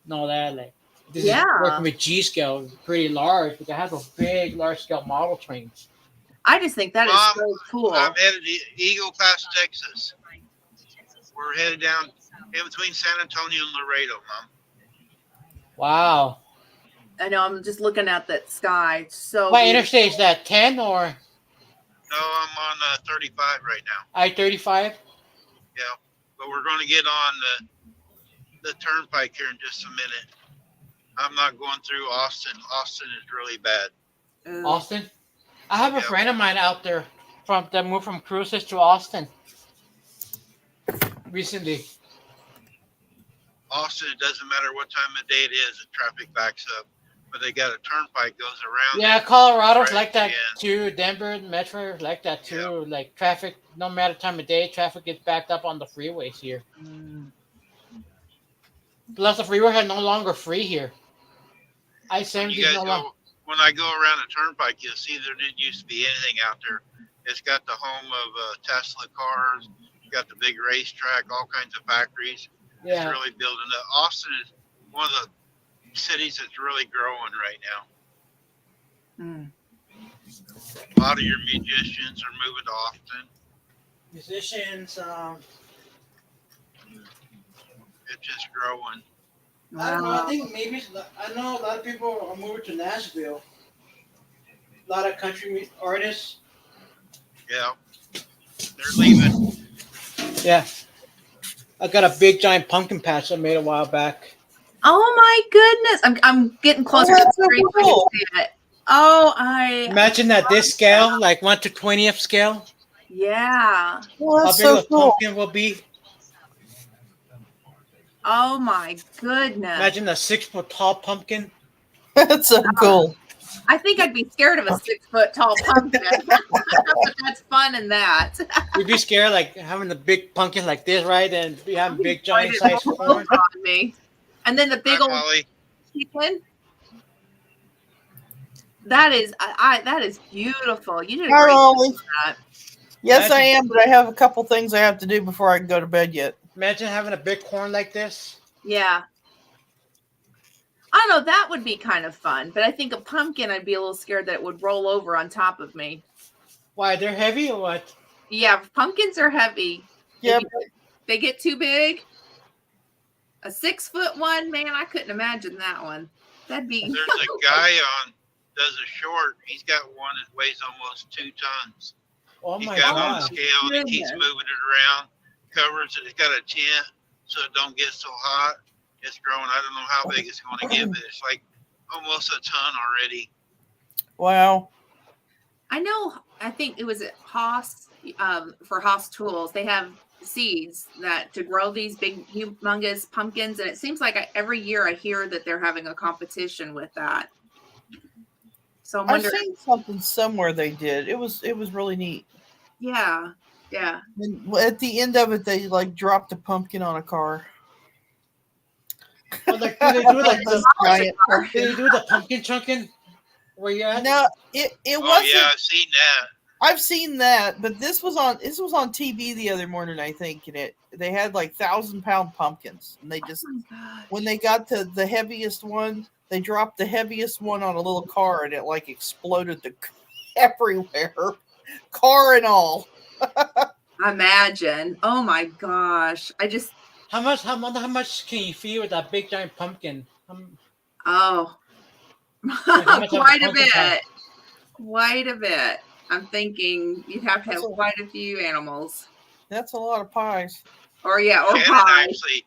Speaker 7: and all that. Like this is working with G scale, pretty large, because I have those big, large scale model trains.
Speaker 5: I just think that is so cool.
Speaker 1: I'm headed to Eagle Pass, Texas. We're headed down in between San Antonio and Laredo, Mom.
Speaker 7: Wow.
Speaker 5: I know. I'm just looking at that sky. So
Speaker 7: what interstate is that? 10 or?
Speaker 1: No, I'm on 35 right now.
Speaker 7: I-35.
Speaker 1: Yeah, but we're going to get on the turnpike here in just a minute. I'm not going through Austin. Austin is really bad.
Speaker 7: Austin. I have a friend of mine out there that moved from Cruces to Austin recently.
Speaker 1: Austin, it doesn't matter what time of day it is, the traffic backs up. But they got a turnpike goes around.
Speaker 7: Yeah, Colorado's like that
Speaker 1: again.
Speaker 7: too. Denver, Metro is like that too. Like traffic, no matter time of day, traffic gets backed up on the freeways here. Plus, the freeway is no longer free here. I-70 is no longer.
Speaker 1: When I go around the turnpike, you'll see there didn't used to be anything out there. It's got the home of Tesla cars, got the big racetrack, all kinds of factories.
Speaker 7: Yeah.
Speaker 1: It's really building up. Austin is one of the cities that's really growing right now. A lot of your musicians are moving to Austin.
Speaker 2: Musicians,
Speaker 1: It's just growing.
Speaker 2: I don't know. I think maybe I know a lot of people are moving to Nashville. A lot of country artists.
Speaker 1: Yeah, they're leaving.
Speaker 7: Yeah. I got a big giant pumpkin patch I made a while back.
Speaker 5: Oh my goodness! I'm getting closer to the screen so I can see it. Oh,
Speaker 7: imagine that this scale, like 1 to 20th scale.
Speaker 5: Yeah.
Speaker 2: Well, that's
Speaker 7: how big
Speaker 2: so
Speaker 7: a
Speaker 2: cool.
Speaker 7: pumpkin will be.
Speaker 5: Oh my goodness!
Speaker 7: Imagine a 6-foot tall pumpkin.
Speaker 2: That's so cool.
Speaker 5: I think I'd be scared of a 6-foot tall pumpkin. But that's fun in that.
Speaker 7: You'd be scared, like having a big pumpkin like this, right? And you have big giant sized corn
Speaker 5: on me. And then the big old chicken. That is beautiful. You did a great job with that.
Speaker 2: Yes, I am, but I have a couple things I have to do before I can go to bed yet.
Speaker 7: Imagine having a big corn like this.
Speaker 5: Yeah. I don't know, that would be kind of fun, but I think a pumpkin, I'd be a little scared that it would roll over on top of me.
Speaker 7: Why, they're heavy or what?
Speaker 5: Yeah, pumpkins are heavy.
Speaker 2: Yeah,
Speaker 5: they get too big. A 6-foot one, man, I couldn't imagine that one. That'd be
Speaker 1: There's a guy does a short. He's got one that weighs almost 2 tons.
Speaker 7: Oh
Speaker 1: He's
Speaker 7: my
Speaker 1: got it on the
Speaker 7: god.
Speaker 1: scale and he keeps
Speaker 5: goodness.
Speaker 1: moving it around, covers it. It's got a tent so it don't get so hot. It's growing. I don't know how big it's going to get, but it's like almost a ton already.
Speaker 2: Wow.
Speaker 5: I know. I think it was at Haas, for Haas Tools. They have seeds that to grow these big, humongous pumpkins, and it seems like every year I hear that they're having a competition with that. So I'm
Speaker 2: I've
Speaker 5: wondering.
Speaker 2: seen something somewhere they did. It was really neat.
Speaker 5: Yeah.
Speaker 2: And at the end of it, they like dropped a pumpkin on a car.
Speaker 7: Oh, like, do they do like
Speaker 2: This
Speaker 7: the,
Speaker 2: giant
Speaker 7: do
Speaker 2: pumpkin.
Speaker 7: they do the pumpkin chunking? Where you at?
Speaker 2: No, it
Speaker 1: Oh
Speaker 2: wasn't.
Speaker 1: yeah, I've seen that.
Speaker 2: I've seen that, but this was on TV the other morning, I think, and they had like 1,000-pound pumpkins, and they just
Speaker 5: Oh my gosh.
Speaker 2: when they got to the heaviest one, they dropped the heaviest one on a little car, and it like exploded everywhere, car and all.
Speaker 5: Imagine. Oh my gosh.
Speaker 7: How much can you feed with that big giant pumpkin?
Speaker 5: Oh.
Speaker 7: how much
Speaker 5: Quite a
Speaker 7: pumpkin pie?
Speaker 5: bit. Quite a bit. I'm thinking you'd have to have
Speaker 2: That's a-
Speaker 5: quite a few animals.
Speaker 2: That's a lot of pies.
Speaker 5: Or
Speaker 1: Shannon
Speaker 5: pie.
Speaker 1: actually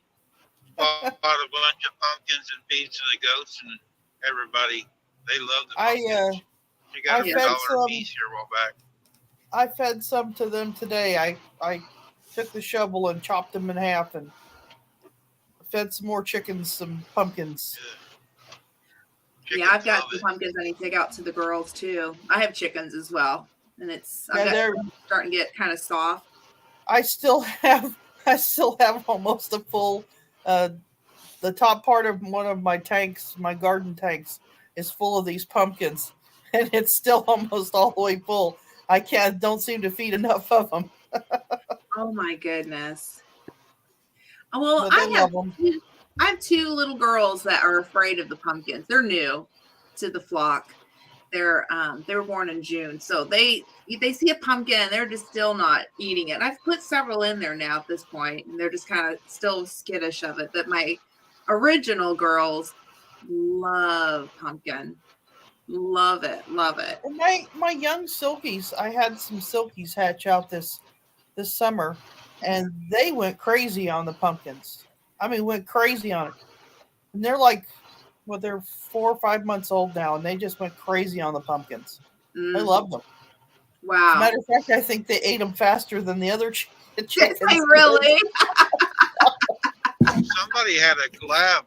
Speaker 1: bought a bunch of pumpkins and feeds to the goats and everybody. They love the pumpkins. She got
Speaker 2: I
Speaker 1: a
Speaker 2: fed
Speaker 1: $1
Speaker 2: some-
Speaker 1: piece here a while back.
Speaker 2: I fed some to them today. I took the shovel and chopped them in half and fed some more chickens some pumpkins.
Speaker 1: Chickens
Speaker 5: Yeah, I've got
Speaker 1: love
Speaker 5: some
Speaker 1: it.
Speaker 5: pumpkins I need to take out to the girls too. I have chickens as well. And it's
Speaker 2: Yeah, they're
Speaker 5: starting to get kind of soft.
Speaker 2: I still have almost a full the top part of one of my tanks, my garden tanks, is full of these pumpkins, and it's still almost all the way full. I don't seem to feed enough of them.
Speaker 5: Oh my goodness. Well,
Speaker 2: But they love them.
Speaker 5: I have 2 little girls that are afraid of the pumpkins. They're new to the flock. They were born in June, so they see a pumpkin and they're just still not eating it. And I've put several in there now at this point, and they're just kind of still skittish of it. But my original girls love pumpkin, love it.
Speaker 2: And my young silkies, I had some silkies hatch out this summer, and they went crazy on the pumpkins. I mean, went crazy on it. And they're like, well, they're 4 or 5 months old now, and they just went crazy on the pumpkins. I
Speaker 5: Mm,
Speaker 2: love them. As a
Speaker 5: wow.
Speaker 2: matter of fact, I think they ate them faster than the other chickens.
Speaker 5: They really?
Speaker 1: Somebody had a lab.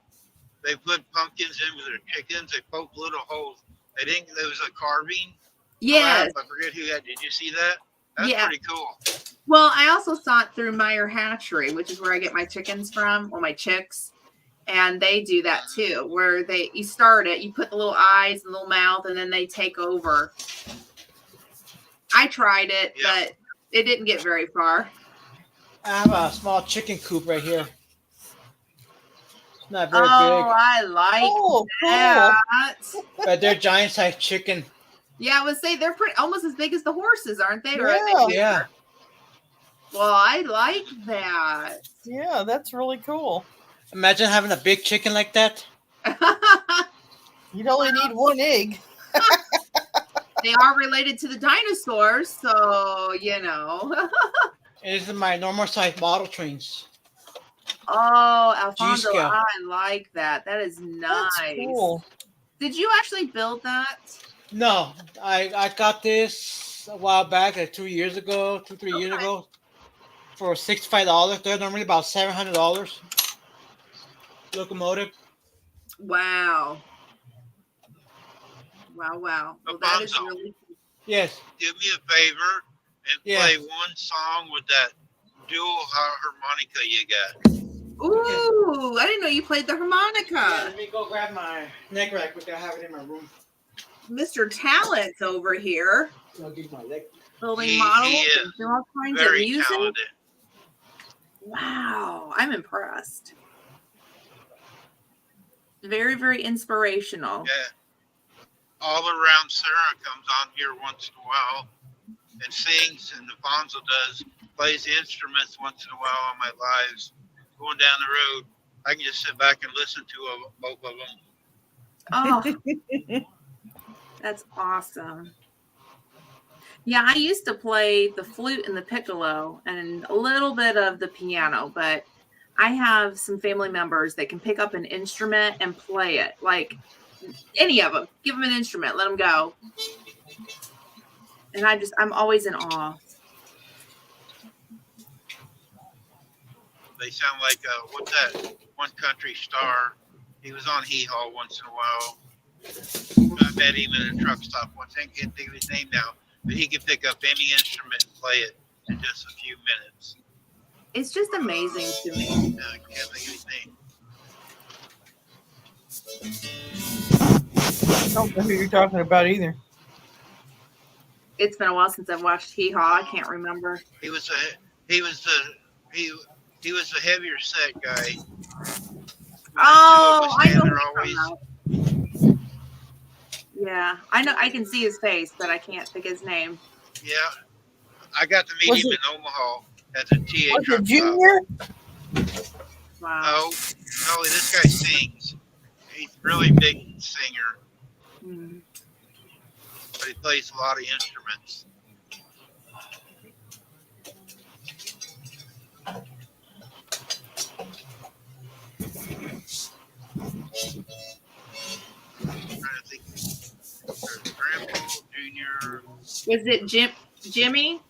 Speaker 1: They put pumpkins in with their chickens. They poked little holes. They didn't. There was a carving
Speaker 5: Yes.
Speaker 1: lab. I forget who had. Did you see that? That's
Speaker 5: Yeah.
Speaker 1: pretty cool.
Speaker 5: Well, I also saw it through Meyer Hatchery, which is where I get my chickens from, or my chicks. And they do that too, where you start it, you put the little eyes and little mouth, and then they take over. I tried it,
Speaker 1: Yeah.
Speaker 5: but it didn't get very far.
Speaker 7: I have a small chicken coop right here. It's not very
Speaker 5: I like
Speaker 2: Oh, cool.
Speaker 5: that.
Speaker 7: big, but they're giant sized chicken.
Speaker 5: Yeah, I would say they're pretty almost as big as the horses, aren't they? Or are they
Speaker 2: Yeah.
Speaker 5: bigger?
Speaker 7: Yeah.
Speaker 5: Well, I like that.
Speaker 2: Yeah, that's really cool.
Speaker 7: Imagine having a big chicken like that.
Speaker 2: You'd only need one egg.
Speaker 5: They are related to the dinosaurs, so you know.
Speaker 7: These are my normal size model trains.
Speaker 5: Oh, Alfonso,
Speaker 7: G-scale.
Speaker 5: I like that. That is nice.
Speaker 2: That's cool.
Speaker 5: Did you actually build that?
Speaker 7: No, I got this a while back, like 2 years ago, 3 years
Speaker 5: Okay.
Speaker 7: ago, for $65. They're normally about $700. Locomotive.
Speaker 5: Wow. Wow. Well, that is
Speaker 1: Alfonso.
Speaker 5: really
Speaker 7: Yes.
Speaker 1: Do me a favor and
Speaker 7: Yeah.
Speaker 1: play one song with that dual harmonica you got.
Speaker 5: Ooh, I didn't know you played the
Speaker 7: Yeah,
Speaker 5: harmonica.
Speaker 7: let me go grab my neck rack, which I have it in my room.
Speaker 5: Mr. Talent over here,
Speaker 7: I'll give my leg.
Speaker 5: building
Speaker 1: He
Speaker 5: models
Speaker 1: is
Speaker 5: and doing all kinds of
Speaker 1: Very
Speaker 5: music.
Speaker 1: talented.
Speaker 5: Wow, I'm impressed. Very, very inspirational.
Speaker 1: Yeah. All around Sarah comes on here once in a while and sings, and Alfonso plays instruments once in a while on my lives going down the road. I can just sit back and listen to both of them.
Speaker 5: Oh, that's awesome. Yeah, I used to play the flute and the piccolo and a little bit of the piano, but I have some family members that can pick up an instrument and play it. Like any of them, give them an instrument, let them go. And I'm always in awe.
Speaker 1: They sound like what's that one country star? He was on Hee Haw once in a while. I met him at a truck stop once. I can't think of his name now, but he can pick up any instrument and play it in just a few minutes.
Speaker 5: It's just amazing to me.
Speaker 1: I can't think of his name.
Speaker 2: I don't know who you're talking about either.
Speaker 5: It's been a while since I've watched Hee Haw. I can't remember.
Speaker 1: He was the heavier set guy.
Speaker 5: Oh, I know.
Speaker 1: They're always.
Speaker 5: Yeah, I know. I can see his face, but I can't think his name.
Speaker 1: Yeah, I got to meet
Speaker 2: Was
Speaker 1: him
Speaker 2: it-
Speaker 1: in Omaha at the TA
Speaker 2: Was
Speaker 1: truck
Speaker 2: it
Speaker 1: stop.
Speaker 2: Junior?
Speaker 5: Wow.
Speaker 1: No, this guy sings. He's a really big singer,
Speaker 5: Mm.
Speaker 1: but he plays a lot of instruments. I'm trying to think. There's Grandpa Junior.
Speaker 5: Was it Jimmy?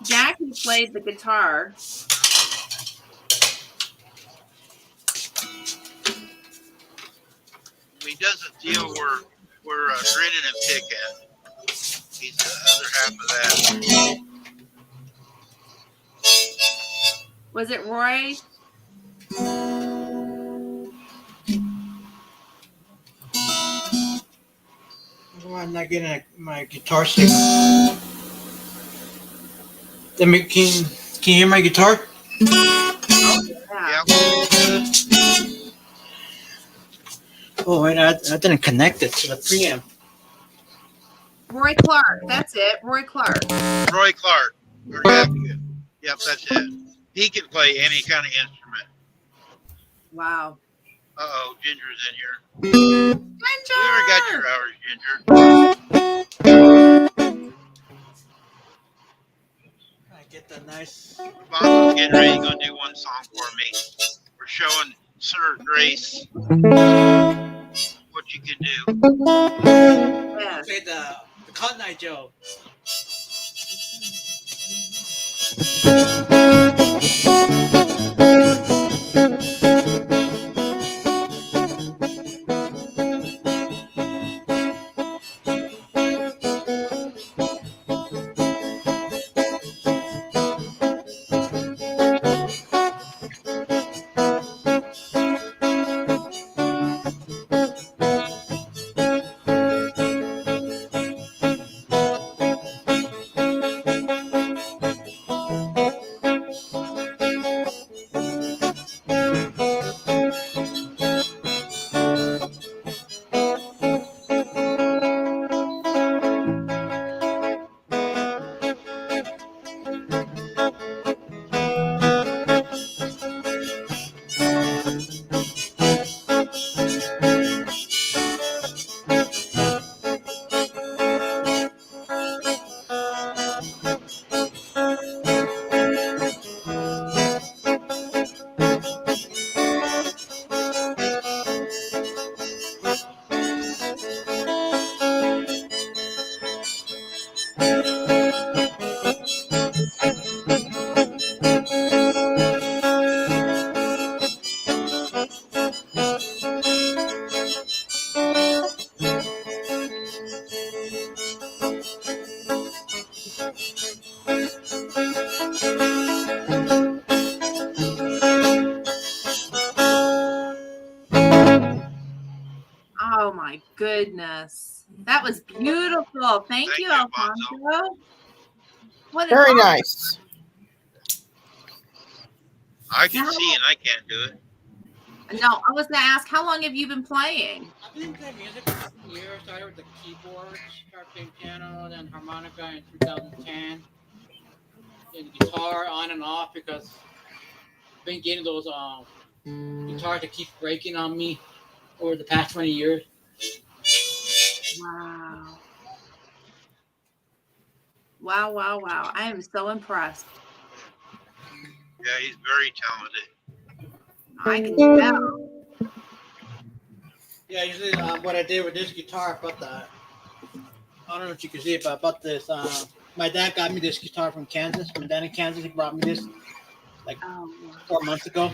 Speaker 5: Jack, who played the guitar.
Speaker 1: He does a deal where grinning and picking. He's the other half of that.
Speaker 5: Was it Roy?
Speaker 7: Why I'm not getting my guitar signal? Can you hear my guitar?
Speaker 5: Yeah.
Speaker 1: Yeah.
Speaker 7: Oh wait, I didn't connect it to the preamp.
Speaker 5: Roy Clark. That's it. Roy Clark.
Speaker 1: Roy Clark. Yep, that's it. He can play any kind of instrument.
Speaker 5: Wow.
Speaker 1: Uh-oh, Ginger's in here.
Speaker 5: Ginger!
Speaker 1: You already got your hours, Ginger.
Speaker 7: I get that nice.
Speaker 1: Bonzo's getting ready to go do one song for me. We're showing Sir Grace what you can do.
Speaker 5: Yes.
Speaker 7: Play the Cotton Eye Joe.
Speaker 5: Oh my goodness. That was beautiful. Thank you,
Speaker 1: Thank you,
Speaker 5: Alfonso. What
Speaker 2: Very
Speaker 5: an
Speaker 2: nice.
Speaker 1: I can see and I can't do it.
Speaker 5: No, I was going to ask, how long have you been playing?
Speaker 7: I've been playing music for years. Started with the keyboards, started playing piano, then harmonica in 2010. Then guitar on and off because been getting those guitars that keep breaking on me over the past 20 years.
Speaker 5: Wow. Wow, wow, wow. I am so impressed.
Speaker 1: Yeah, he's very talented.
Speaker 5: I can tell.
Speaker 7: Yeah, usually what I did with this guitar, I bought the, I don't know if you can see it, but I bought this. My dad got me this guitar from Kansas. My dad in Kansas, he brought me this like
Speaker 5: Oh,
Speaker 7: 4 months ago.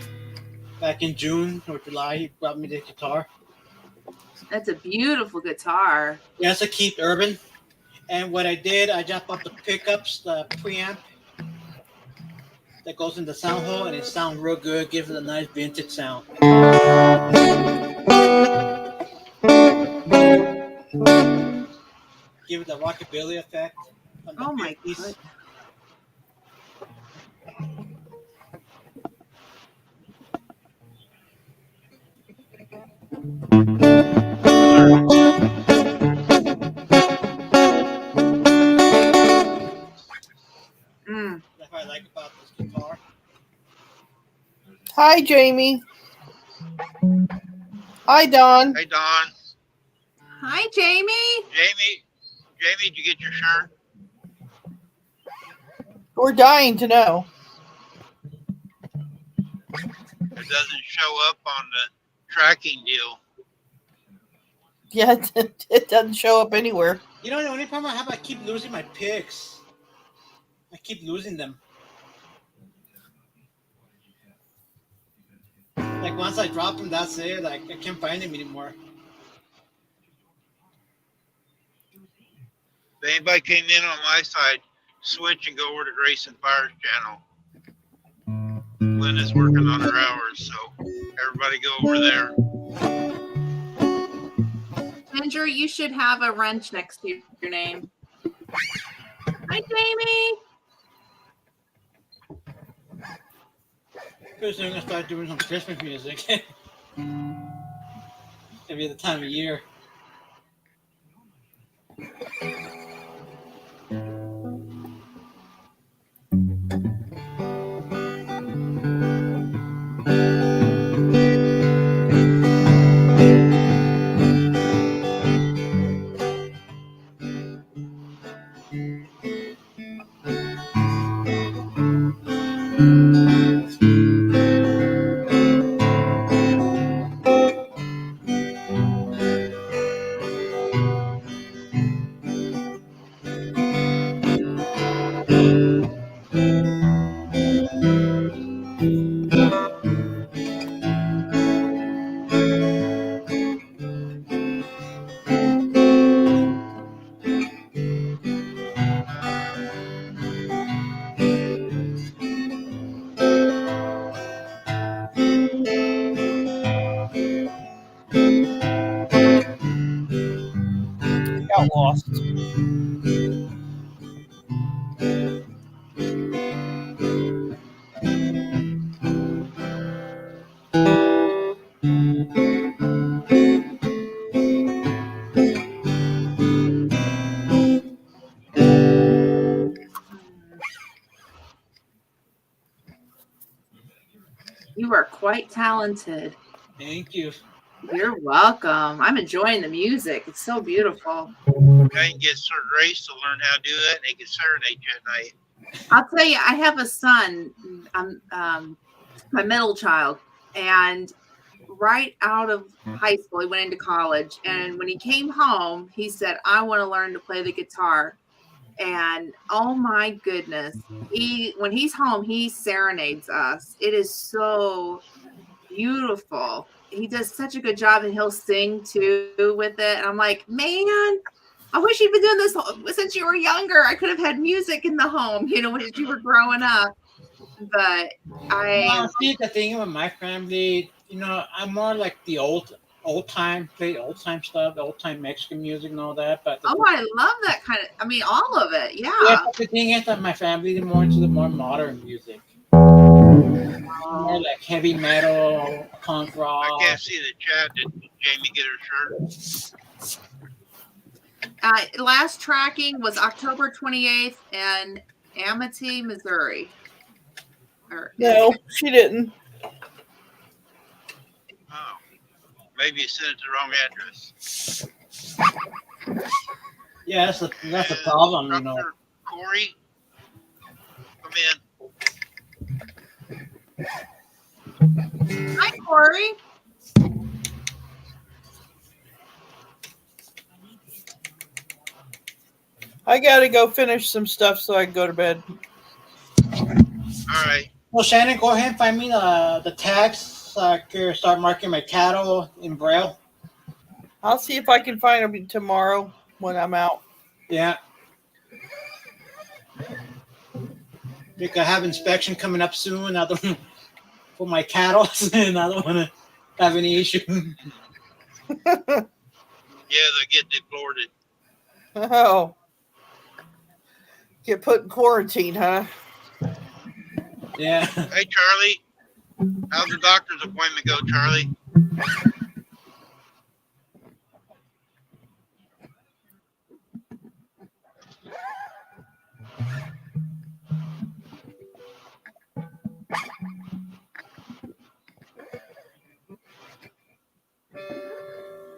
Speaker 7: Back in June or July, he brought me this guitar.
Speaker 5: that's a beautiful guitar.
Speaker 7: Yeah, it's a Keith Urban. And what I did, I just bought the pickups, the preamp that goes in the sound hole, and it sounds real good. Gives it a nice vintage sound. Give it the rockabilly effect. On the
Speaker 5: Oh my
Speaker 7: 50s.
Speaker 5: goodness. Mm.
Speaker 7: That's what I like about this guitar.
Speaker 2: Hi, Jamie. Hi, Don.
Speaker 1: Hey, Don.
Speaker 5: Hi, Jamie.
Speaker 1: Jamie, did you get your shirt?
Speaker 2: We're dying to know.
Speaker 1: It doesn't show up on the tracking deal.
Speaker 2: Yeah, it doesn't show up anywhere.
Speaker 7: You know, the only problem I have, I keep losing my picks. I keep losing them. Like once I drop them, that's it. Like I can't find them anymore.
Speaker 1: If anybody came in on my side, switch and go over to Grayson Fire's channel. Lynn is working on her hours, so everybody go over there.
Speaker 5: Ginger, you should have a wrench next to your name. Hi, Jamie.
Speaker 7: Pretty soon I'm gonna start doing some Christmas music. Maybe the time of year.
Speaker 2: Got lost.
Speaker 5: You are quite talented.
Speaker 7: Thank you.
Speaker 5: You're welcome. I'm enjoying the music. It's so beautiful.
Speaker 1: I can get Sir Grace to learn how to do that, and they can serenade you at night.
Speaker 5: I'll tell you, I have a son, my middle child, and right out of high school, he went into college. And when he came home, he said, I want to learn to play the guitar. And oh my goodness, when he's home, he serenades us. It is so beautiful. He does such a good job, and he'll sing too with it. And I'm like, man, I wish you'd been doing this since you were younger. I could have had music in the home, when you were growing up. But
Speaker 7: See, the thing with my family, I'm more like the old time stuff, the old time Mexican music and all that. But
Speaker 5: I love that kind of. All of it. Yeah.
Speaker 7: but the thing is that my family is more into the more modern music. More like heavy metal, punk rock.
Speaker 1: I can't see the chat. Did Jamie get her shirt?
Speaker 5: Last tracking was October 28th in Amity, Missouri.
Speaker 2: No, she didn't.
Speaker 1: Maybe you sent it to the wrong address.
Speaker 7: Yeah, that's a
Speaker 1: And
Speaker 7: problem, you know.
Speaker 1: Dr. Corey, come in.
Speaker 5: Hi, Corey.
Speaker 2: I gotta go finish some stuff so I can go to bed.
Speaker 1: All right.
Speaker 7: Well, Shannon, go ahead and find me the tags so I can start marking my cattle in Braille.
Speaker 2: I'll see if I can find them tomorrow when I'm out.
Speaker 7: Yeah. Because I have inspection coming up soon. I don't for my cattle, and I don't want to have any issue.
Speaker 1: Yeah, they get deported.
Speaker 2: Oh. Get put in quarantine, huh?
Speaker 7: Yeah.
Speaker 1: Hey, Charlie. How's the doctor's appointment go, Charlie?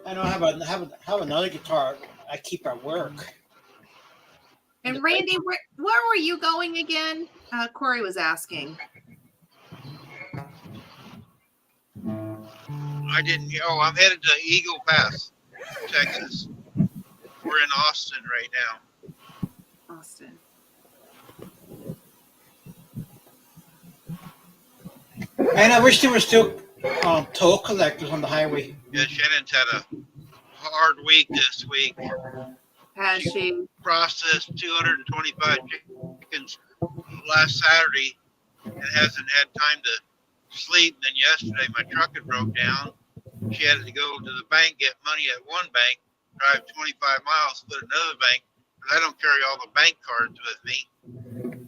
Speaker 7: I don't have another guitar I keep at work.
Speaker 5: And Randy, where were you going again? Corey was asking.
Speaker 1: I didn't. Oh, I'm headed to Eagle Pass, Texas. We're in Austin right now.
Speaker 5: Austin.
Speaker 7: Man, I wish there were still toll collectors on the highway.
Speaker 1: Yeah, Shannon's had a hard week this week.
Speaker 5: Has she?
Speaker 1: Processed 225 chickens last Saturday and hasn't had time to sleep. And then yesterday, my truck had broke down. She had to go to the bank, get money at one bank, drive 25 miles, put another bank, because I don't carry all the bank cards with me.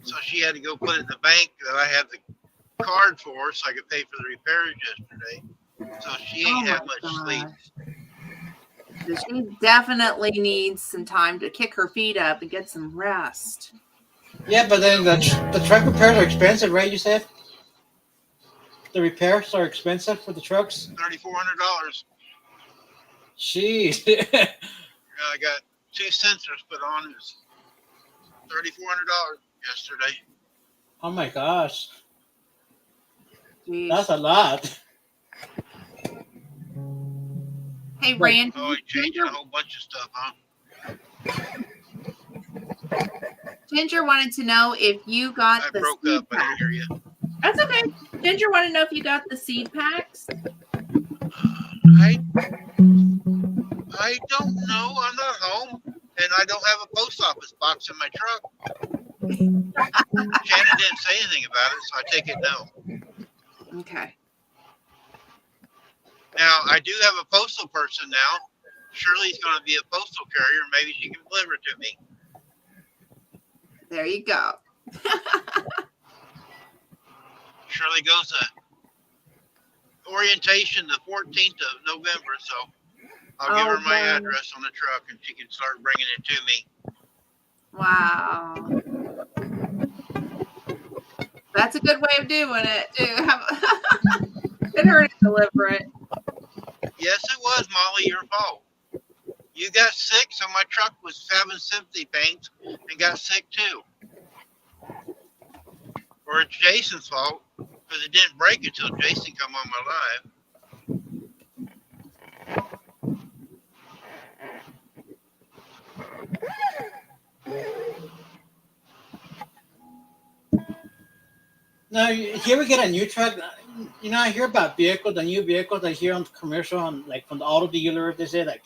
Speaker 1: So she had to go put it in the bank that I had the card for so I could pay for the repairs yesterday. So she ain't had much sleep.
Speaker 5: So she definitely needs some time to kick her feet up and get some rest.
Speaker 7: Yeah, but then the truck repairs are expensive, right? You said the repairs are expensive for the trucks.
Speaker 1: $3,400.
Speaker 7: Jeez.
Speaker 1: I got 2 sensors put on. It was $3,400 yesterday.
Speaker 7: Oh my gosh,
Speaker 5: Jeez.
Speaker 7: that's a lot.
Speaker 5: Hey, Randy.
Speaker 1: Oh, he changed a whole bunch of stuff, huh?
Speaker 5: Ginger wanted to know if you got
Speaker 1: I
Speaker 5: the
Speaker 1: broke
Speaker 5: seed
Speaker 1: up. I didn't
Speaker 5: packs.
Speaker 1: hear you.
Speaker 5: That's okay. Ginger wanted to know if you got the seed packs.
Speaker 1: I don't know. I'm not home, and I don't have a post office box in my truck. Shannon didn't say anything about it, so I take it no.
Speaker 5: Okay.
Speaker 1: Now, I do have a postal person now. Shirley's going to be a postal carrier. Maybe she can deliver it to me.
Speaker 5: There you go.
Speaker 1: Shirley goes to orientation the 14th of November, so I'll give her my
Speaker 5: Okay.
Speaker 1: address on the truck, and she can start bringing it to me.
Speaker 5: Wow. That's a good way of doing it, too. Get her to deliver it.
Speaker 1: Yes, it was, Molly, your fault. You got sick, so my truck was having sympathy pains and got sick too. Or it's Jason's fault, because it didn't break until Jason come on my live.
Speaker 7: Now, here we get a new truck. You know, I hear about vehicles, the new vehicles I hear on the commercial, on like from the auto dealer. They say like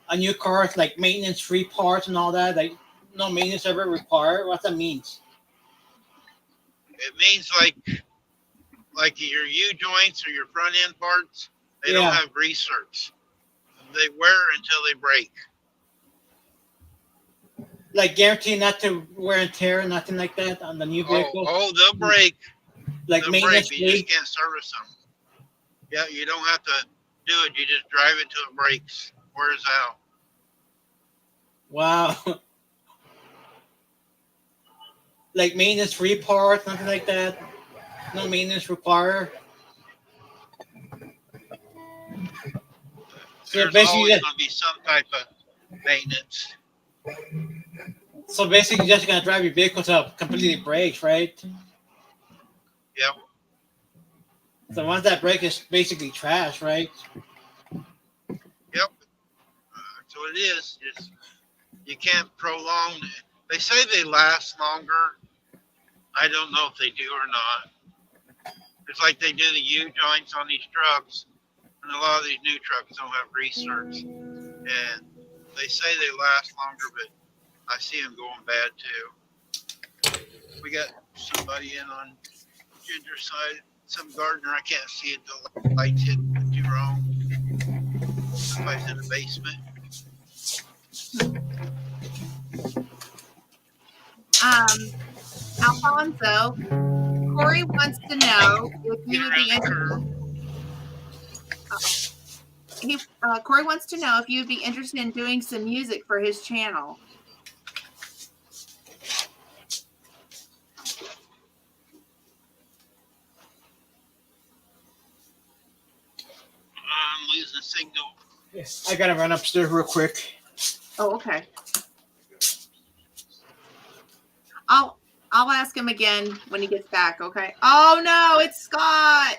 Speaker 7: a new car is like maintenance-free parts and all that. Like no maintenance ever required. What that means?
Speaker 1: It means like your U-joints or your front end parts, they
Speaker 7: Yeah.
Speaker 1: don't have grease zerks. They wear until they break.
Speaker 7: Like guaranteed not to wear and tear, nothing like that on the new vehicle.
Speaker 1: They'll break.
Speaker 7: Like
Speaker 1: They'll
Speaker 7: maintenance
Speaker 1: break, but you
Speaker 7: free.
Speaker 1: just can't service them. Yeah, you don't have to do it. You just drive it till it breaks, wears out.
Speaker 7: Wow. Like maintenance free parts, nothing like that. No maintenance required. So
Speaker 1: there's
Speaker 7: basically,
Speaker 1: always going to be some type of maintenance.
Speaker 7: so basically, you're just gonna drive your vehicle till it completely breaks, right?
Speaker 1: Yep.
Speaker 7: So once that break is basically trash, right?
Speaker 1: Yep. That's what it is. Just, you can't prolong it. They say they last longer. I don't know if they do or not. It's like they do the U joints on these trucks, and a lot of these new trucks don't have research. And they say they last longer, but I see them going bad too. We got somebody in on Ginger's side, some gardener. I can't see it. The lights hit too wrong. Somebody's in the basement.
Speaker 5: Alfonso, Corey wants to know if you would be interested. Corey wants to know if you'd be interested in doing some music for his channel.
Speaker 1: I'm losing signal.
Speaker 7: Yes. I gotta run upstairs real quick.
Speaker 5: Oh, okay. I'll ask him again when he gets back. Okay. Oh no, it's Scott.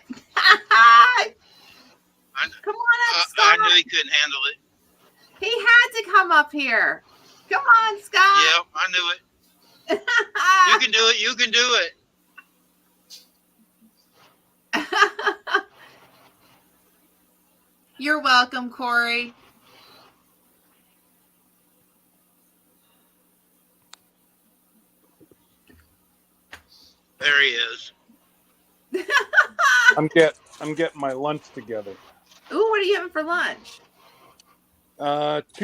Speaker 5: Come on up, Scott.
Speaker 1: I knew he couldn't handle it.
Speaker 5: He had to come up here. Come on, Scott.
Speaker 1: Yep, I knew it. You can do it. You can do it.
Speaker 5: You're welcome, Corey.
Speaker 1: There he is.
Speaker 8: I'm getting my lunch together.
Speaker 5: Ooh, what are you having for lunch?
Speaker 8: 2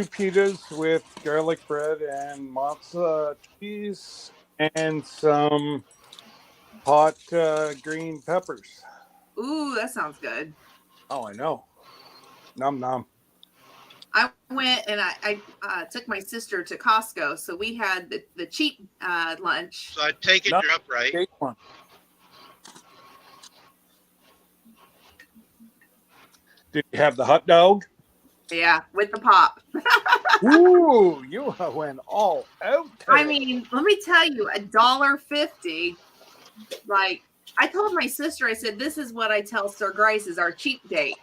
Speaker 8: pitas with garlic bread and matzo cheese and some hot green peppers.
Speaker 5: Ooh, that sounds good.
Speaker 8: Oh, I know. Nom nom.
Speaker 5: I went and I took my sister to Costco, so we had the cheap lunch.
Speaker 1: So I take it
Speaker 8: No.
Speaker 1: you're upright.
Speaker 8: Take one. Did you have the hot dog?
Speaker 5: Yeah, with the pop.
Speaker 8: Ooh, you went all out.
Speaker 5: I mean, let me tell you, $1.50. Like, I told my sister, I said, this is what I tell Sir Grace is our cheap date.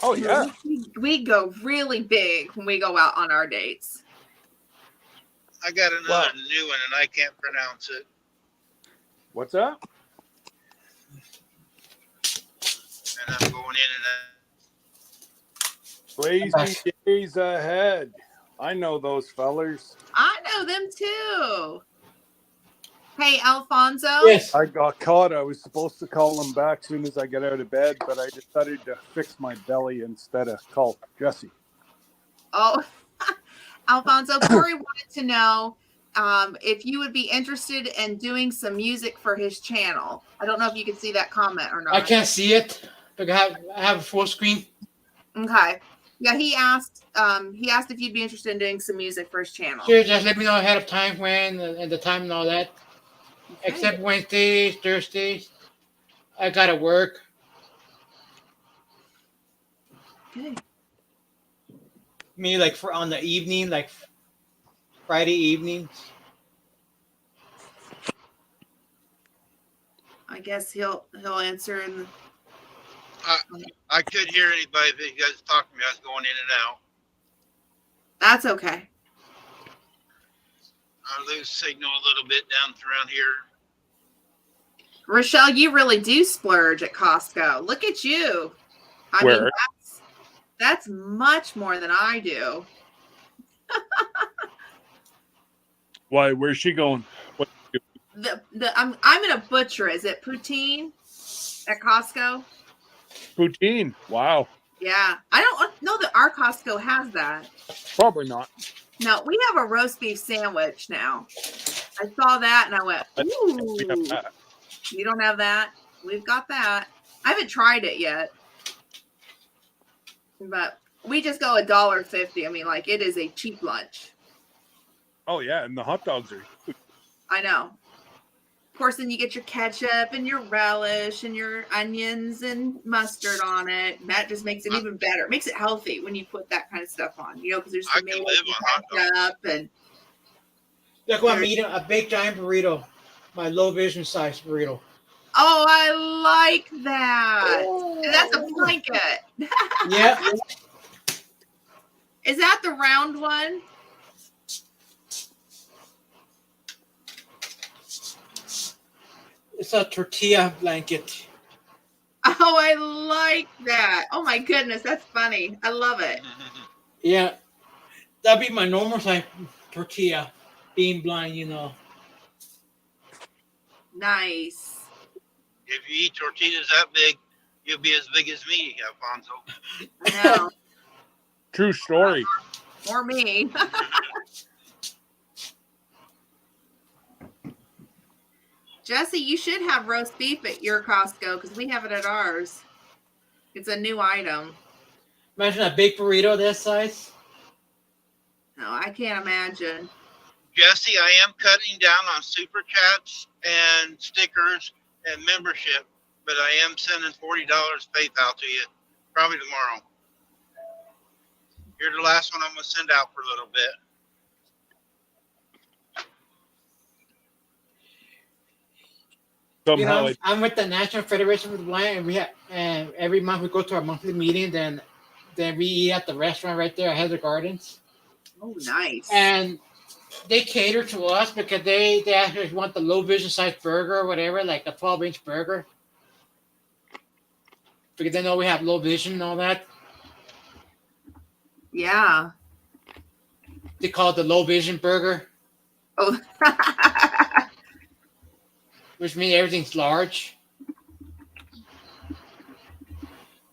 Speaker 8: Oh yeah.
Speaker 5: We go really big when we go out on our dates.
Speaker 1: I got another new one and I can't pronounce it.
Speaker 8: What's that?
Speaker 1: And I'm going in and
Speaker 8: Lazy days ahead. I know those fellers.
Speaker 5: I know them too. Hey, Alfonso.
Speaker 7: Yes.
Speaker 8: I got caught. I was supposed to call them back soon as I get out of bed, but I decided to fix my belly instead of call Jesse.
Speaker 5: Oh, Alfonso, Corey wanted to know if you would be interested in doing some music for his channel. I don't know if you can see that comment or not.
Speaker 7: I can't see it. But I have a full screen.
Speaker 5: Okay. Yeah, he asked if you'd be interested in doing some music for his channel.
Speaker 7: Sure, just let me know ahead of time when and the time and all that.
Speaker 5: Okay.
Speaker 7: Except Wednesdays, Thursdays. I gotta work.
Speaker 5: Good.
Speaker 7: Me like for on the evening, like Friday evenings.
Speaker 5: I guess he'll answer in the
Speaker 1: I couldn't hear anybody if you guys talking to me. I was going in and out.
Speaker 5: That's okay.
Speaker 1: I lose signal a little bit down around here.
Speaker 5: Rochelle, you really do splurge at Costco. Look at you. I mean,
Speaker 8: Where?
Speaker 5: that's much more than I do.
Speaker 8: Why? Where's she going? What?
Speaker 5: I'm in a butcher. Is it poutine at Costco?
Speaker 8: Poutine. Wow.
Speaker 5: Yeah, I don't know that our Costco has that.
Speaker 8: Probably not.
Speaker 5: No, we have a roast beef sandwich now. I saw that and I went,
Speaker 8: We have
Speaker 5: ooh.
Speaker 8: that.
Speaker 5: You don't have that? We've got that. I haven't tried it yet. But we just go $1.50. I mean, like, it is a cheap lunch.
Speaker 8: Oh yeah, and the hot dogs are.
Speaker 5: I know. course, then you get your ketchup and your relish and your onions and mustard on it. And that just makes it even better. It makes it healthy when you put that kind of stuff on, because there's
Speaker 1: I can
Speaker 5: tomatoes
Speaker 1: live
Speaker 5: and
Speaker 1: on hot dogs.
Speaker 5: ketchup and
Speaker 7: Look, I'm eating a big giant burrito, my low vision size burrito.
Speaker 5: oh, I like that. And that's a blanket.
Speaker 7: Yeah,
Speaker 5: Is that the round one?
Speaker 7: it's a tortilla blanket.
Speaker 5: Oh, I like that. Oh my goodness, that's funny. I love it.
Speaker 7: Yeah, that'd be my normal size tortilla. Being blind,
Speaker 5: Nice.
Speaker 1: If you eat tortillas that big, you'll be as big as me, Alfonso.
Speaker 5: I know.
Speaker 8: True story.
Speaker 5: Or me. Jesse, you should have roast beef at your Costco because we have it at ours. It's a new item.
Speaker 7: Imagine a big burrito that size.
Speaker 5: No, I can't imagine.
Speaker 1: Jesse, I am cutting down on super chats and stickers and membership, but I am sending $40 PayPal to you probably tomorrow. You're the last one I'm going to send out for a little bit.
Speaker 8: Somehow
Speaker 7: I'm with the National Federation for the Blind, and every month we go to our monthly meeting. Then we eat at the restaurant right there at Heather Gardens,
Speaker 5: Oh, nice.
Speaker 7: and they cater to us because they actually want the low vision size burger or whatever, like a 12-inch burger, because they know we have low vision and all that.
Speaker 5: Yeah.
Speaker 7: They call it the low vision burger,
Speaker 5: Oh.
Speaker 7: which means everything's large.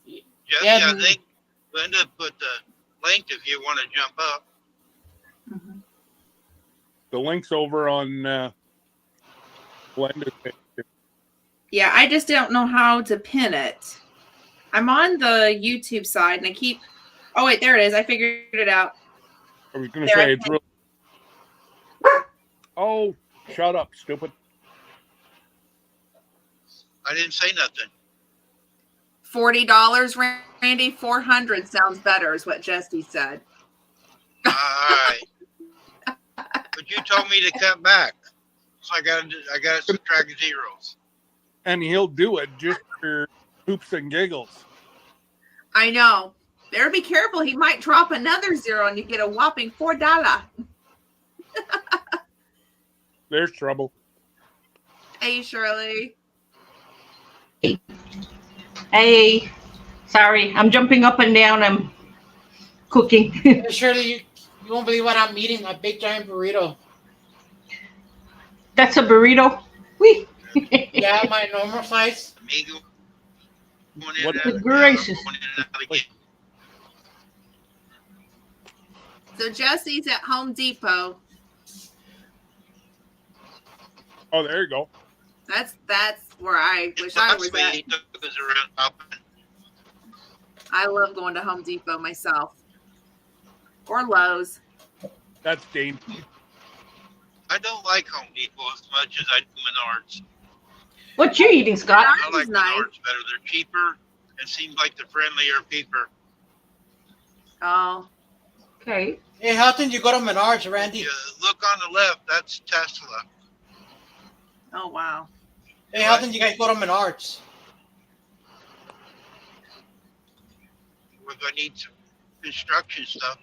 Speaker 1: Jesse,
Speaker 7: Yeah,
Speaker 1: I think Linda put the link if you want to jump up.
Speaker 8: the link's over on Blenda's page.
Speaker 5: Yeah, I just don't know how to pin it. I'm on the YouTube side and I keep. Oh, wait, there it is. I figured it out.
Speaker 8: I was going to
Speaker 5: There,
Speaker 8: say
Speaker 5: I
Speaker 8: it's real. Oh, shut up, stupid.
Speaker 1: I didn't say nothing.
Speaker 5: $40, Randy. 400 sounds better, is what Jesse said.
Speaker 1: All right. But you told me to cut back. So I got to subtract zeros.
Speaker 8: And he'll do it just for hoops and giggles.
Speaker 5: I know. Better be careful. He might drop another zero and you get a whopping $4.
Speaker 8: There's trouble.
Speaker 5: Hey, Shirley.
Speaker 6: Hey, sorry, I'm jumping up and down. I'm cooking.
Speaker 7: Shirley, you won't believe what I'm eating, a big giant burrito.
Speaker 6: That's a burrito. Whee.
Speaker 7: Yeah, my normal size.
Speaker 1: Amigo.
Speaker 8: What
Speaker 6: the gracious.
Speaker 5: So Jesse's at Home Depot.
Speaker 8: Oh, there you go.
Speaker 5: That's where I wish I was at. I love going to Home Depot myself. Or Lowe's.
Speaker 8: That's dangerous.
Speaker 1: I don't like Home Depot as much as I do Menards.
Speaker 6: What you eating, Scott?
Speaker 1: I like
Speaker 5: Menards is nice.
Speaker 1: Menards better. They're cheaper and seem like the friendlier people.
Speaker 5: Oh.
Speaker 6: Okay.
Speaker 7: Hey, how did you go to Menards, Randy?
Speaker 1: You look on the left, that's Tesla.
Speaker 5: Oh, wow.
Speaker 7: Hey, how did you guys go to Menards?
Speaker 1: If I need some construction stuff.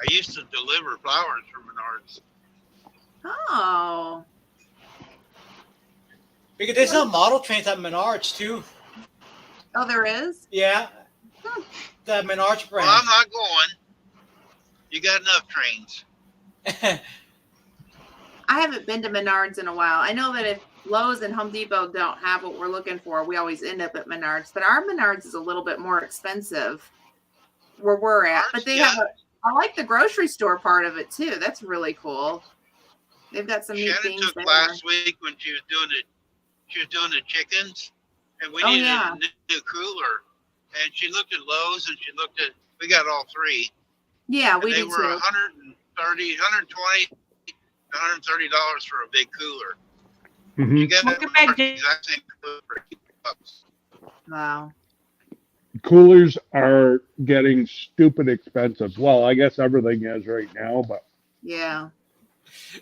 Speaker 1: I used to deliver flowers for Menards.
Speaker 5: Oh.
Speaker 7: Because they sell model trains at Menards too.
Speaker 5: Oh, there is?
Speaker 7: Yeah, the Menards
Speaker 1: Well,
Speaker 7: brand.
Speaker 1: I'm not going. You got enough trains.
Speaker 5: I haven't been to Menards in a while. I know that if Lowe's and Home Depot don't have what we're looking for, we always end up at Menards. But our Menards is a little bit more expensive where we're at. But they have I like the grocery store part of it too. That's really cool. They've got some neat
Speaker 1: Shannon
Speaker 5: things
Speaker 1: took
Speaker 5: there.
Speaker 1: last week when she was doing it. She was doing the chickens, and we
Speaker 5: Oh,
Speaker 1: needed
Speaker 5: yeah.
Speaker 1: a new cooler. And she looked at Lowe's, and she looked at. We got all three.
Speaker 5: Yeah,
Speaker 1: And
Speaker 5: we
Speaker 1: they
Speaker 5: do
Speaker 1: were
Speaker 5: too.
Speaker 1: $130, $120, $130 for a big cooler.
Speaker 8: Mhm.
Speaker 1: You get
Speaker 6: Welcome back,
Speaker 1: the
Speaker 6: Jay.
Speaker 1: exact same cooler for $8.
Speaker 5: Wow.
Speaker 8: Coolers are getting stupid expensive. Well, I guess everything is right now, but
Speaker 5: Yeah.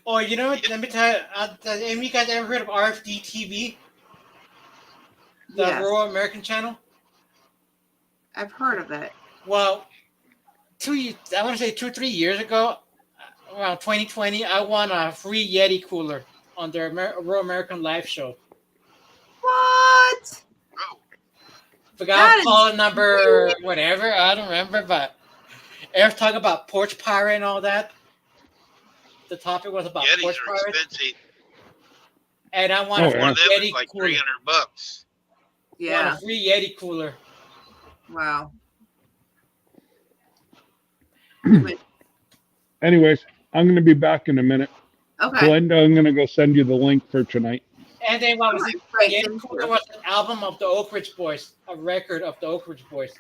Speaker 7: Oh, you know what? Let me tell you. Have any of you guys ever heard of RFD TV, the
Speaker 5: Yes.
Speaker 7: Rural American Channel?
Speaker 5: I've heard of it.
Speaker 7: Well, I want to say 2-3 years ago, around 2020, I won a free Yeti cooler on their Rural American Live show.
Speaker 5: What?
Speaker 1: Oh,
Speaker 7: Forgot
Speaker 5: That
Speaker 7: call number whatever. I don't remember, but Eric talking about porch pirate and all that. The topic was about
Speaker 1: Yetis
Speaker 7: porch
Speaker 1: are
Speaker 7: pirates,
Speaker 1: expensive.
Speaker 7: and I won
Speaker 8: Oh,
Speaker 7: a
Speaker 8: yeah.
Speaker 7: free
Speaker 1: One of them
Speaker 7: Yeti
Speaker 1: is like
Speaker 7: cooler.
Speaker 1: $300.
Speaker 7: Won
Speaker 5: Yeah.
Speaker 7: a free Yeti cooler.
Speaker 5: Wow.
Speaker 8: anyways, I'm going to be back in a minute.
Speaker 5: Okay.
Speaker 8: Glenda, I'm going to go send you the link for tonight.
Speaker 7: And then what was it?
Speaker 5: Great.
Speaker 7: Yeti
Speaker 5: Thank
Speaker 7: cooler
Speaker 5: you.
Speaker 7: was an album of the Oak Ridge Boys, a record of the Oak Ridge Boys,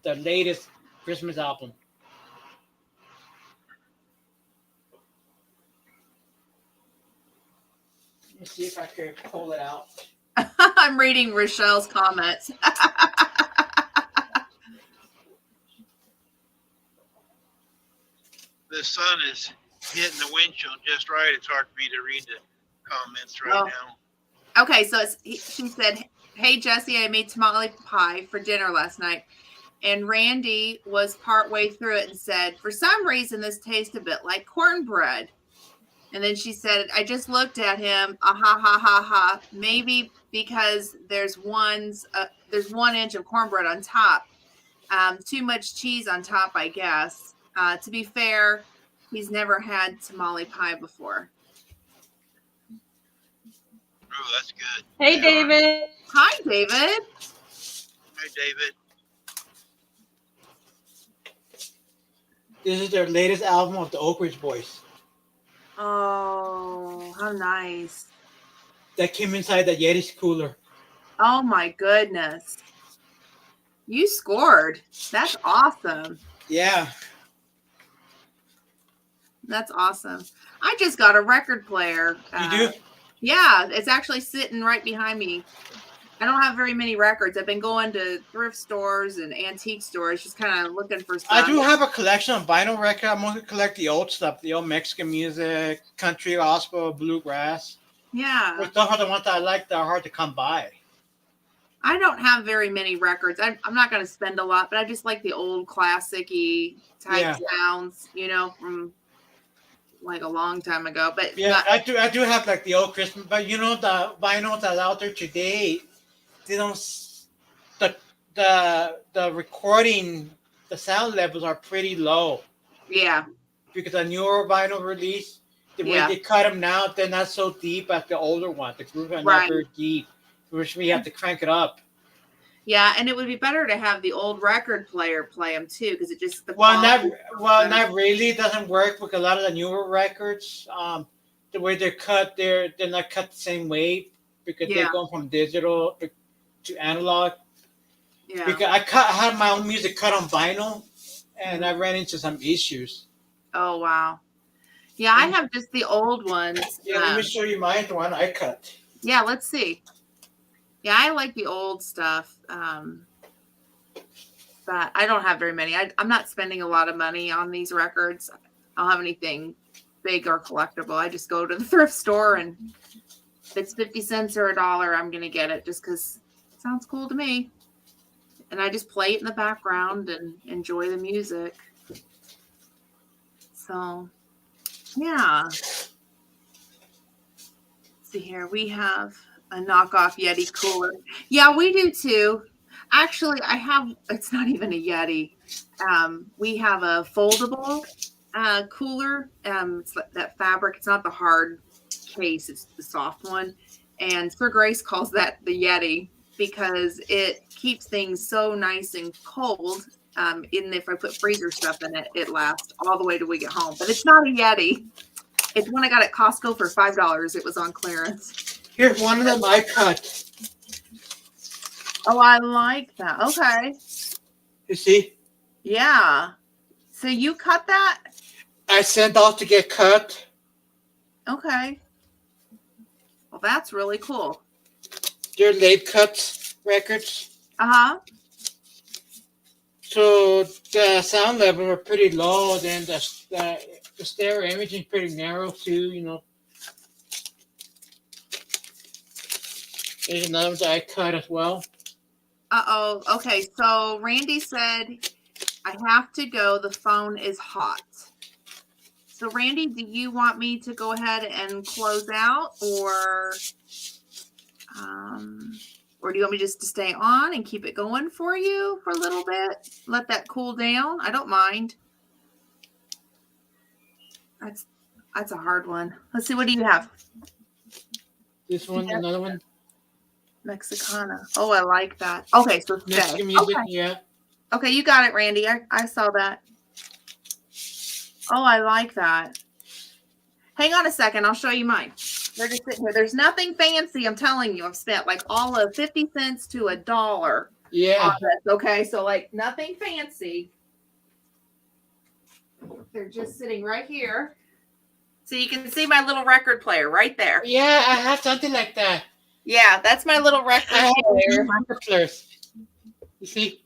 Speaker 7: the latest Christmas album. Let me see if I can pull it out.
Speaker 5: I'm reading Rochelle's comments.
Speaker 1: The sun is hitting the windshield just right. It's hard for me to read the comments right
Speaker 5: Oh.
Speaker 1: now.
Speaker 5: Okay, so she said, "Hey Jesse, I made tamale pie for dinner last night, and Randy was partway through it and said, for some reason this tastes a bit like cornbread." And then she said, "I just looked at him, ha ha ha ha. Maybe because there's 1 inch of cornbread on top, too much cheese on top, I guess. To be fair, he's never had tamale pie before."
Speaker 1: Oh, that's good.
Speaker 6: Hey, David.
Speaker 5: Hi, David.
Speaker 1: Hey, David.
Speaker 7: This is their latest album of the Oak Ridge Boys
Speaker 5: Oh, how nice.
Speaker 7: that came inside the Yeti's cooler.
Speaker 5: Oh my goodness. You scored. That's awesome.
Speaker 7: Yeah.
Speaker 5: That's awesome. I just got a record player.
Speaker 7: You do?
Speaker 5: Yeah, it's actually sitting right behind me. I don't have very many records. I've been going to thrift stores and antique stores, just kind of looking for stuff.
Speaker 7: I do have a collection of vinyl records. I'm going to collect the old stuff, the old Mexican music, country, gospel, bluegrass.
Speaker 5: Yeah.
Speaker 7: Those are the ones that I like that are hard to come by.
Speaker 5: I don't have very many records. I'm not going to spend a lot, but I just like the old classic-y type sounds, from like a long time ago. But
Speaker 7: Yeah, I do have like the old Christmas, but the vinyls that's out there today, they don't. The recording, the sound levels are pretty low.
Speaker 5: Yeah.
Speaker 7: Because a newer vinyl release, the way they cut them now, they're not so deep as the older one. The grooves are not very deep, which we have to crank it up.
Speaker 5: Yeah, and it would be better to have the old record player play them too, because it just
Speaker 7: not really. It doesn't work with a lot of the newer records. The way they're cut, they're not cut the same way because they're going from digital to analog.
Speaker 5: Yeah.
Speaker 7: Because I had my own music cut on vinyl, and I ran into some issues.
Speaker 5: Oh wow. Yeah, I have just the old ones.
Speaker 7: Yeah, let me show you mine. The one I cut.
Speaker 5: Yeah, let's see. Yeah, I like the old stuff. But I don't have very many. I'm not spending a lot of money on these records. I don't have anything big or collectible. I just go to the thrift store, and if it's 50 cents or $1, I'm going to get it just because it sounds cool to me. And I just play it in the background and enjoy the music. So, yeah. Let's see here. We have a knockoff Yeti cooler. Yeah, we do too. Actually, it's not even a Yeti. We have a foldable cooler. It's that fabric. It's not the hard case. It's the soft one. And Sir Grace calls that the Yeti because it keeps things so nice and cold. Even if I put freezer stuff in it, it lasts all the way till we get home. But it's not a Yeti. It's one I got at Costco for $5. It was on clearance.
Speaker 7: Here's one of them I cut.
Speaker 5: Oh, I like that. Okay.
Speaker 7: You see?
Speaker 5: Yeah. So you cut that?
Speaker 7: I sent off to get cut.
Speaker 5: Okay. Well, that's really cool.
Speaker 7: They're late cuts records.
Speaker 5: Uh-huh.
Speaker 7: So the sound levels are pretty low. Then the stereo imaging is pretty narrow too. You know. There's another that I cut as well.
Speaker 5: Uh-oh. Okay, so Randy said, I have to go. The phone is hot. So, Randy, do you want me to go ahead and close out, or do you want me just to stay on and keep it going for you for a little bit? Let that cool down? I don't mind. That's a hard one. Let's see. What do you have?
Speaker 7: This one, another one.
Speaker 5: Mexicana. Oh, I like that. Okay, so stay.
Speaker 7: Mexican music,
Speaker 5: Okay.
Speaker 7: yeah.
Speaker 5: Okay, you got it, Randy. I saw that. Oh, I like that. Hang on a second. I'll show you mine. They're just sitting here. There's nothing fancy. I'm telling you. I've spent like all of 50 cents to $1
Speaker 7: Yeah.
Speaker 5: on this. Okay, so like nothing fancy. They're just sitting right here. So you can see my little record player right there.
Speaker 7: Yeah, I have something like that.
Speaker 5: Yeah, that's my little record
Speaker 7: I have
Speaker 5: player.
Speaker 7: records. You see?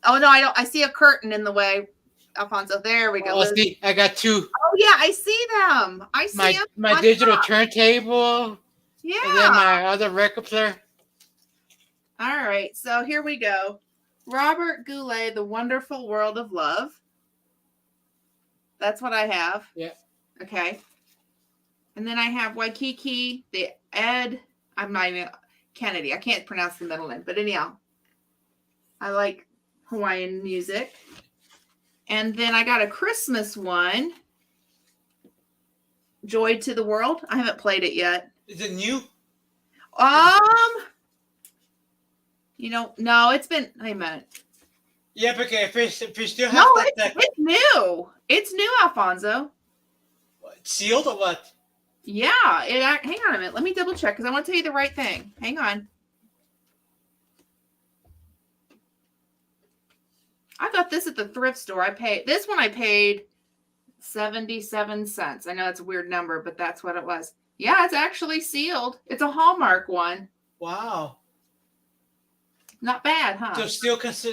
Speaker 5: Oh no, I don't. I see a curtain in the way, Alfonso. There we go.
Speaker 7: Oh, see, I got two.
Speaker 5: Oh yeah, I see them. I see them.
Speaker 7: My
Speaker 5: on
Speaker 7: digital
Speaker 5: top.
Speaker 7: turntable,
Speaker 5: Yeah.
Speaker 7: and then my other record player.
Speaker 5: All right, so here we go. Robert Goulet, The Wonderful World of Love. That's what I have.
Speaker 7: Yeah.
Speaker 5: Okay. And then I have Waikiki, the Ed. I'm not even Kennedy. I can't pronounce the middle name, but anyhow, I like Hawaiian music. And then I got a Christmas one, Joy to the World. I haven't played it yet.
Speaker 7: Is it new?
Speaker 5: No, it's been. Wait a minute.
Speaker 7: Yeah, because if you still have
Speaker 5: No,
Speaker 7: that
Speaker 5: it's new. It's new, Alfonso.
Speaker 7: sealed or what?
Speaker 5: Yeah. Hang on a minute. Let me double check because I want to tell you the right thing. Hang on. I got this at the thrift store. I paid 77 cents. I know it's a weird number, but that's what it was. Yeah, it's actually sealed. It's a Hallmark one.
Speaker 7: Wow.
Speaker 5: Not bad, huh?
Speaker 7: So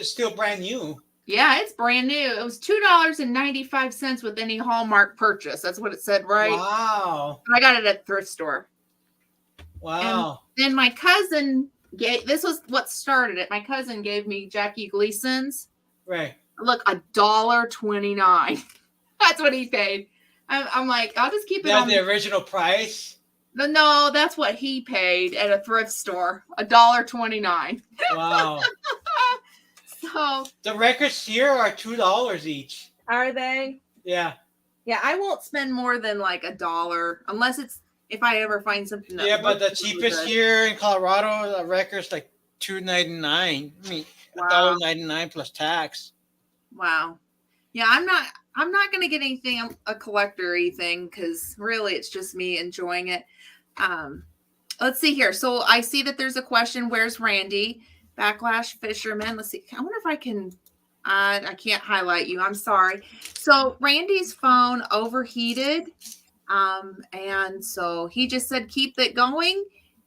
Speaker 7: still brand new.
Speaker 5: Yeah, it's brand new. It was $2.95 with any Hallmark purchase. That's what it said, right?
Speaker 7: Wow.
Speaker 5: I got it at thrift store.
Speaker 7: Wow.
Speaker 5: Then my cousin this was what started it. My cousin gave me Jackie Gleason's.
Speaker 7: Right.
Speaker 5: Look, $1.29. That's what he paid. I'm like, I'll just keep it
Speaker 7: That's
Speaker 5: on
Speaker 7: the original price.
Speaker 5: No, that's what he paid at a thrift store. $1.29.
Speaker 7: Wow.
Speaker 5: So
Speaker 7: The records here are $2 each.
Speaker 5: are they?
Speaker 7: Yeah.
Speaker 5: Yeah, I won't spend more than like $1 unless if I ever find something that
Speaker 7: Yeah, but the
Speaker 5: looks really
Speaker 7: cheapest
Speaker 5: good.
Speaker 7: here in Colorado, the record's like $2.99. I mean,
Speaker 5: Wow.
Speaker 7: $1.99 plus tax.
Speaker 5: Wow. Yeah, I'm not gonna get anything a collector-y thing because really it's just me enjoying it. Let's see here. So I see that there's a question. Where's Randy? Backlash Fisherman. Let's see. I wonder if I can. I can't highlight you. I'm sorry. So Randy's phone overheated, and so he just said keep it going,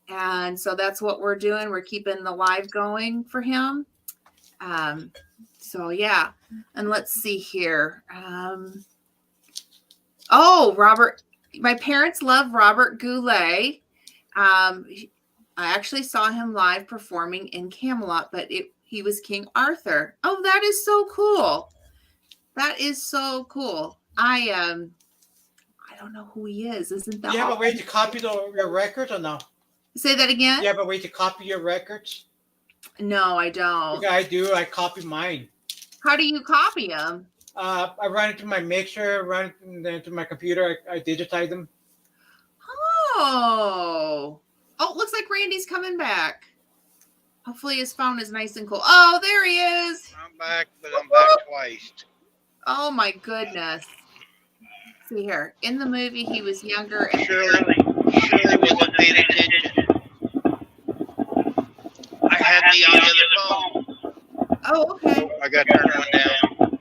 Speaker 5: and so that's what we're doing. We're keeping the live going for him. So yeah, and let's see here. Robert. My parents love Robert Goulet. I actually saw him live performing in Camelot, but he was King Arthur. Oh, that is so cool. That is so cool. I don't know who he is. Isn't that
Speaker 7: You have a way to copy your records or no?
Speaker 5: Say that again?
Speaker 7: You have a way to copy your records?
Speaker 5: No, I don't.
Speaker 7: Yeah, I do. I copy mine.
Speaker 5: How do you copy them?
Speaker 7: I run it to my mixer, run it into my computer. I digitize them.
Speaker 5: Oh, it looks like Randy's coming back. Hopefully his phone is nice and cool. Oh, there he is.
Speaker 1: I'm back, but I'm back twice.
Speaker 5: Oh my goodness. See here. In the movie, he was younger and
Speaker 1: Shirley wasn't paying attention. I had me on the other phone.
Speaker 5: oh, okay.
Speaker 1: I got to turn one down.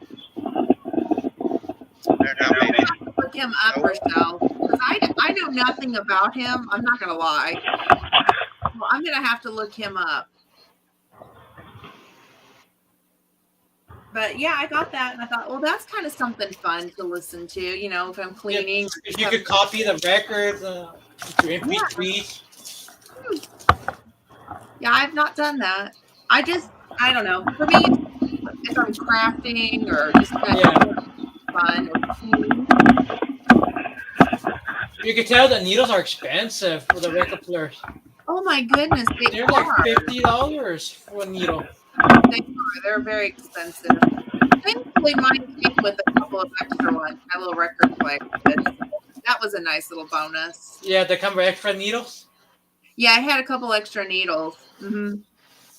Speaker 1: There now, baby.
Speaker 5: Look him up, Rochelle. Because I I know nothing about him. I'm not gonna lie. Well, I'm gonna have to look him up. But yeah, I got that, and I thought, well, that's kind of something fun to listen to. You know, if I'm cleaning.
Speaker 7: If you could copy the records to MP3s.
Speaker 5: Yeah, I've not done that. I don't know. For me, if I'm crafting or just kind of fun or cleaning.
Speaker 7: You can tell the needles are expensive for the record players.
Speaker 5: Oh my goodness,
Speaker 7: They're like $50 for a needle.
Speaker 5: They are. They're very expensive. Thankfully, mine came with a couple of extra ones. My little record player. That was a nice little bonus.
Speaker 7: Yeah, they come with extra needles.
Speaker 5: Yeah, I had a couple extra needles. Mm-hmm.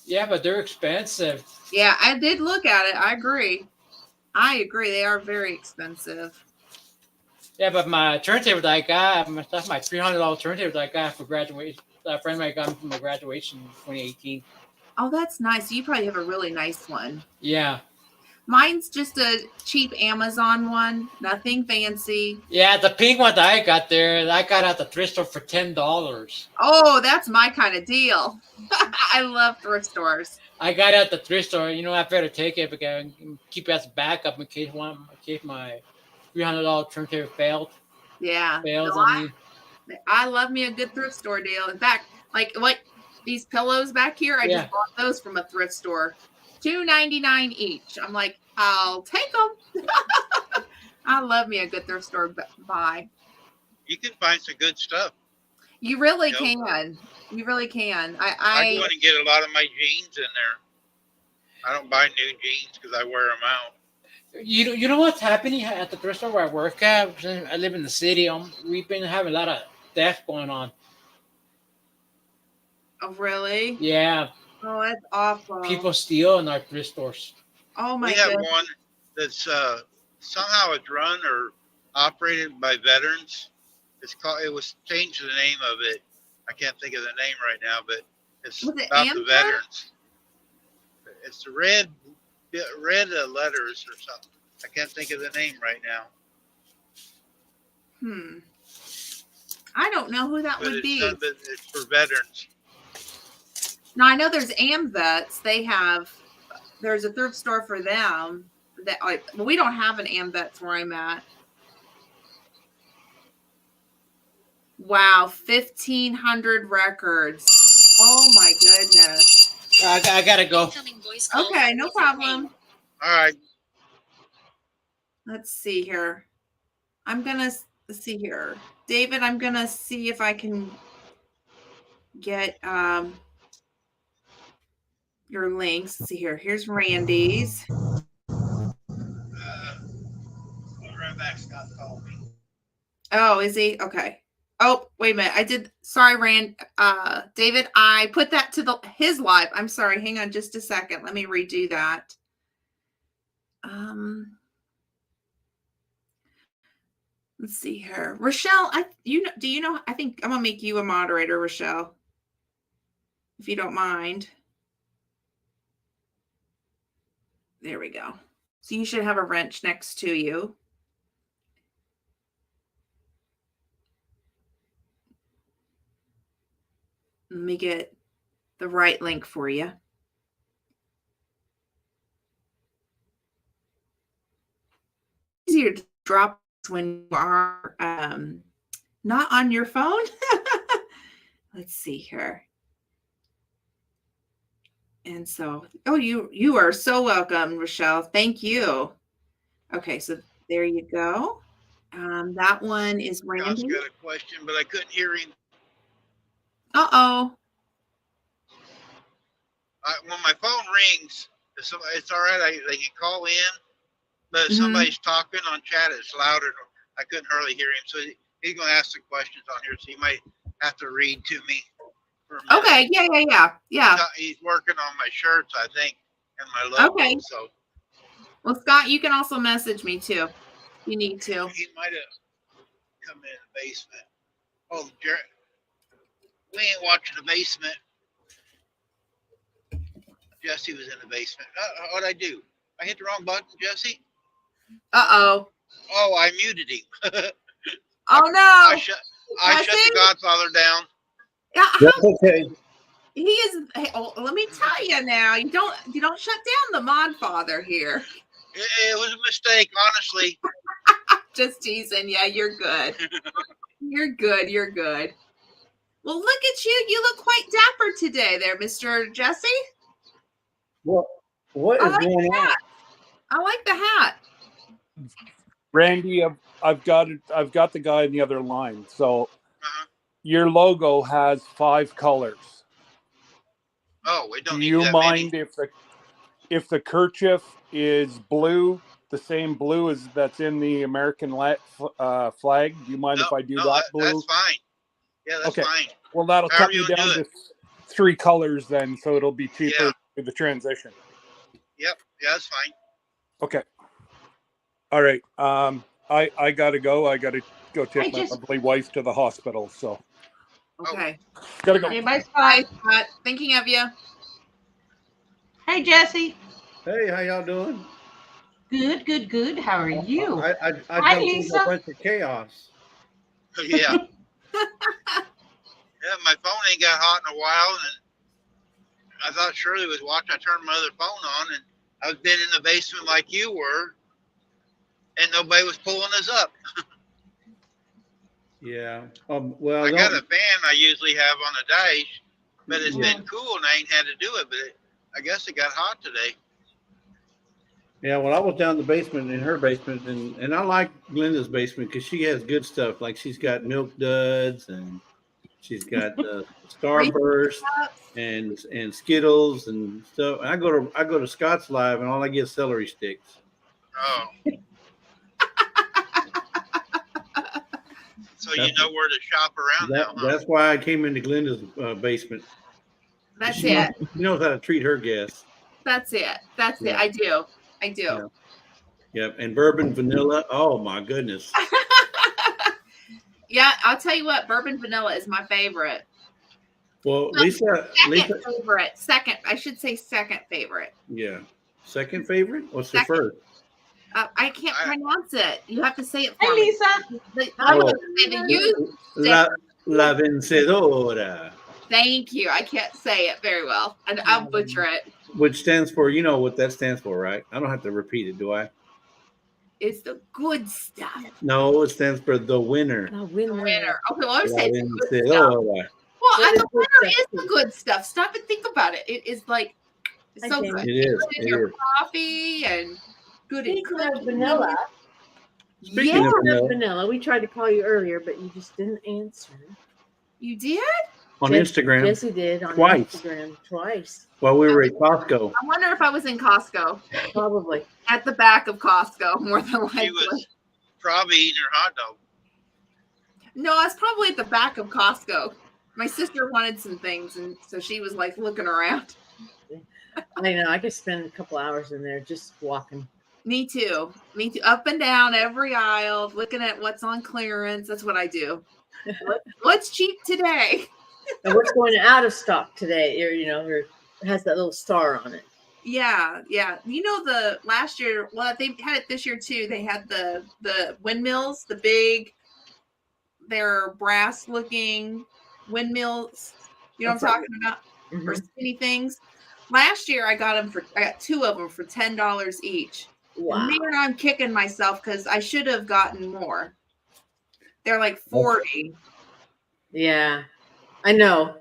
Speaker 7: Yeah, but they're expensive.
Speaker 5: Yeah, I did look at it. I agree. They are very expensive.
Speaker 7: Yeah, but my turntable that I got, that's my $300 turntable that I got for graduation. That friend I got from my graduation in 2018.
Speaker 5: Oh, that's nice. You probably have a really nice one.
Speaker 7: Yeah.
Speaker 5: Mine's just a cheap Amazon one. Nothing fancy.
Speaker 7: Yeah, the pink one that I got there, I got at the thrift store for $10.
Speaker 5: Oh, that's my kind of deal. I love thrift stores.
Speaker 7: I got it at the thrift store. You know, I better take it because keep it as a backup in case my $300 turntable fails on me.
Speaker 5: I love me a good thrift store deal. In fact, like these pillows back here, I just bought those from a thrift store. $2.99 each. I'm like, I'll take them. I love me a good thrift store buy.
Speaker 1: You can find some good stuff.
Speaker 5: You really can. You really can.
Speaker 1: I go in and get a lot of my jeans in there. I don't buy new jeans because I wear them out.
Speaker 7: You know what's happening at the thrift store where I work at? I live in the city. We've been having a lot of theft going on.
Speaker 5: Oh, really?
Speaker 7: Yeah.
Speaker 5: Oh, that's awful.
Speaker 7: People steal in our thrift stores.
Speaker 5: Oh my
Speaker 1: We
Speaker 5: goodness.
Speaker 1: have one that's somehow it's run or operated by veterans. It was changed to the name of it. I can't think of the name right now, but it's about the veterans. It's the red letters or something. I can't think of the name right now.
Speaker 5: I don't know who that would be.
Speaker 1: It's for veterans.
Speaker 5: Now I know there's AmVets. There's a thrift store for them. We don't have an AmVets where I'm at. Wow, 1,500 records. Oh my goodness.
Speaker 7: I gotta go.
Speaker 5: Okay, no problem.
Speaker 1: All right.
Speaker 5: Let's see here. Let's see here. David, I'm gonna see if I can get your links. Let's see here. Here's Randy's.
Speaker 1: Right back, Scott called me.
Speaker 5: Oh, is he? Okay. Oh, wait a minute. Sorry, David, I put that to his live. I'm sorry. Hang on just a second. Let me redo that. Let's see here. Rochelle, I think I'm gonna make you a moderator, Rochelle, if you don't mind. There we go. So you should have a wrench next to you. Let me get the right link for you. Easier to drop when you are not on your phone. Let's see here. And so, you are so welcome, Rochelle. Thank you. Okay, so there you go. That one is Randy.
Speaker 1: Scott's got a question, but I couldn't hear him.
Speaker 5: Uh-oh.
Speaker 1: When my phone rings, it's all right. They can call in, but if somebody's talking on chat, it's louder. I couldn't hardly hear him, so he's going to ask the questions on here. So he might have to read to me.
Speaker 5: Okay. Yeah.
Speaker 1: He's working on my shirts, I think, and my logo.
Speaker 5: Okay.
Speaker 1: So.
Speaker 5: Well, Scott, you can also message me too. You need to.
Speaker 1: He might have come in the basement. Oh, Jared. We ain't watching the basement. Jesse was in the basement. What'd I do? I hit the wrong button, Jesse?
Speaker 5: Uh-oh.
Speaker 1: Oh, I muted him.
Speaker 5: Oh, no.
Speaker 1: I shut
Speaker 5: Jesse?
Speaker 1: the Godfather down.
Speaker 5: Yeah,
Speaker 9: That's okay.
Speaker 5: he is. Hey, oh, let me tell you now. You don't shut down the Mod Father here.
Speaker 1: It was a mistake, honestly.
Speaker 5: Just teasing. Yeah, you're good. You're good. You're good. Well, look at you. You look quite dapper today, there, Mr. Jesse.
Speaker 9: What
Speaker 5: I
Speaker 9: is
Speaker 5: like
Speaker 9: going on?
Speaker 5: that. I like the hat.
Speaker 8: Randy, I've got it. I've got the guy in the other line. So
Speaker 1: Uh-huh.
Speaker 8: your logo has 5 colors.
Speaker 1: Oh, we don't
Speaker 8: Do
Speaker 1: need
Speaker 8: you
Speaker 1: that
Speaker 8: mind
Speaker 1: many.
Speaker 8: if the kerchief is blue, the same blue as that's in the American flag? Do you mind if I do that blue?
Speaker 1: That's fine. Yeah, that's
Speaker 8: Okay.
Speaker 1: fine.
Speaker 8: Well, that'll
Speaker 1: However
Speaker 8: cut me
Speaker 1: you wanna
Speaker 8: down
Speaker 1: do
Speaker 8: to 3 colors then, so it'll be cheaper
Speaker 1: Yeah.
Speaker 8: for the transition.
Speaker 1: Yep. Yeah, that's fine.
Speaker 8: Okay. All right. I gotta go. I gotta go take my lovely wife to the hospital. So
Speaker 5: Okay.
Speaker 8: gotta go.
Speaker 6: Hey, bye,
Speaker 5: Bye,
Speaker 6: Scott.
Speaker 5: Scott. Thinking of you.
Speaker 6: Hey, Jesse.
Speaker 9: Hey, how y'all doing?
Speaker 6: Good, good, good. How are you?
Speaker 9: I
Speaker 6: Hi,
Speaker 9: jumped into
Speaker 6: Lisa.
Speaker 9: a bunch of chaos.
Speaker 1: Yeah. Yeah, my phone ain't got hot in a while, and I thought Shirley was watching. I turned my other phone on, and I was been in the basement like you were, and nobody was pulling us up.
Speaker 9: Yeah. Well,
Speaker 1: I got a fan I usually have on the dash, but it's
Speaker 9: Yeah.
Speaker 1: been cool, and I ain't had to do it. But I guess it got hot today.
Speaker 9: Yeah, well, I was down in the basement in her basement, and I like Glenda's basement because she has good stuff. Like she's got Milk Duds, and she's got Starburst and Skittles and stuff. And I go to Scott's Live, and all I get is celery sticks.
Speaker 1: Oh. So you know where to shop around now, huh?
Speaker 9: That's why I came into Glenda's basement.
Speaker 5: That's
Speaker 9: She
Speaker 5: it.
Speaker 9: knows how to treat her guests.
Speaker 5: That's it. That's it.
Speaker 9: Yeah.
Speaker 5: I do.
Speaker 9: Yeah. Yep. And bourbon vanilla. Oh my goodness.
Speaker 5: Yeah, I'll tell you what. Bourbon vanilla is my favorite.
Speaker 9: Well,
Speaker 5: No,
Speaker 9: Lisa.
Speaker 5: Second favorite. Second. I should say second favorite.
Speaker 9: Yeah. Second favorite? What's the
Speaker 5: Second.
Speaker 9: first?
Speaker 5: I can't pronounce it. You have to say it for
Speaker 6: Hey,
Speaker 5: me.
Speaker 6: Lisa.
Speaker 5: I
Speaker 9: Oh.
Speaker 5: would say the you.
Speaker 9: La vencedora,
Speaker 5: Thank you. I can't say it very well, and I'll butcher it.
Speaker 9: which stands for, you know what that stands for, right? I don't have to repeat it, do I?
Speaker 5: It's the good stuff.
Speaker 9: No, it stands for the winner.
Speaker 5: The winner. Okay, well, I would
Speaker 9: La
Speaker 5: say it's the good stuff.
Speaker 9: vencedora.
Speaker 5: Well, the winner is the good stuff. Stop and think about it. It is like it's so good.
Speaker 9: It is.
Speaker 5: Put in
Speaker 9: It
Speaker 5: your
Speaker 9: is.
Speaker 5: coffee and good in
Speaker 4: Speaking of
Speaker 5: cookies.
Speaker 4: vanilla,
Speaker 9: Speaking
Speaker 5: Yeah,
Speaker 9: of vanilla,
Speaker 10: Vanilla, we tried to call you earlier, but you just didn't answer.
Speaker 5: you did.
Speaker 9: on
Speaker 10: Jess-
Speaker 9: Instagram,
Speaker 10: Jesse did on
Speaker 9: Twice.
Speaker 10: Instagram twice,
Speaker 9: while we were at Costco.
Speaker 5: I wonder if I was in Costco,
Speaker 10: probably.
Speaker 5: at the back of Costco, more than
Speaker 1: She
Speaker 5: likely.
Speaker 1: was probably eating her hot dog.
Speaker 5: No, I was probably at the back of Costco. My sister wanted some things, and so she was like looking around.
Speaker 10: I know. I could spend a couple hours in there just walking.
Speaker 5: Me too. Me too. Up and down every aisle, looking at what's on clearance. That's what I do. What's cheap today?
Speaker 10: And what's going out of stock today? Or it has that little star on it.
Speaker 5: Yeah, yeah. You know, the last year, well, they had it this year too. They had the windmills, the big, they're brass looking windmills. You know what I'm talking about?
Speaker 10: Mhm.
Speaker 5: For skinny things. Last year, I got 2 of them for $10 each.
Speaker 10: Wow.
Speaker 5: And man, I'm kicking myself because I should have gotten more. They're like 40.
Speaker 10: Yeah, I know.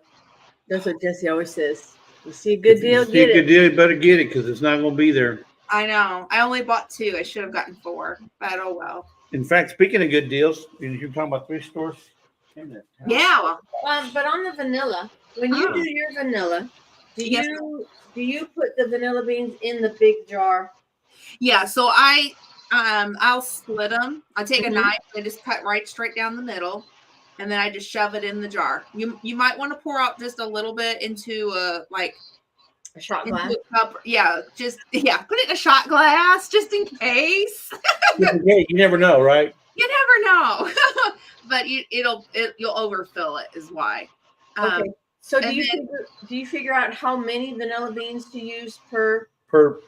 Speaker 10: That's what Jesse always says. You see a good deal,
Speaker 9: If you
Speaker 10: get
Speaker 9: see a good
Speaker 10: it.
Speaker 9: deal, you better get it because it's not going to be there.
Speaker 5: I know. I only bought 2. I should have gotten 4. But oh well.
Speaker 9: In fact, speaking of good deals, you're talking about thrift stores.
Speaker 5: Yeah. Well,
Speaker 10: But on the vanilla, when you
Speaker 5: Oh.
Speaker 10: do your vanilla, do
Speaker 5: Yes.
Speaker 10: you put the vanilla beans in the big jar?
Speaker 5: yeah. So I'll split them. I take a knife and just cut right straight down the middle, and then I just shove it in the jar. You might want to pour out just a little bit into a
Speaker 10: shot
Speaker 5: into
Speaker 10: glass.
Speaker 5: a cup. Yeah, put it in a shot glass just in case.
Speaker 9: Yeah, you never know, right?
Speaker 5: You never know. But you'll overfill it is why.
Speaker 10: Okay. So
Speaker 5: and
Speaker 10: do you figure out how many vanilla beans to use per?
Speaker 9: Per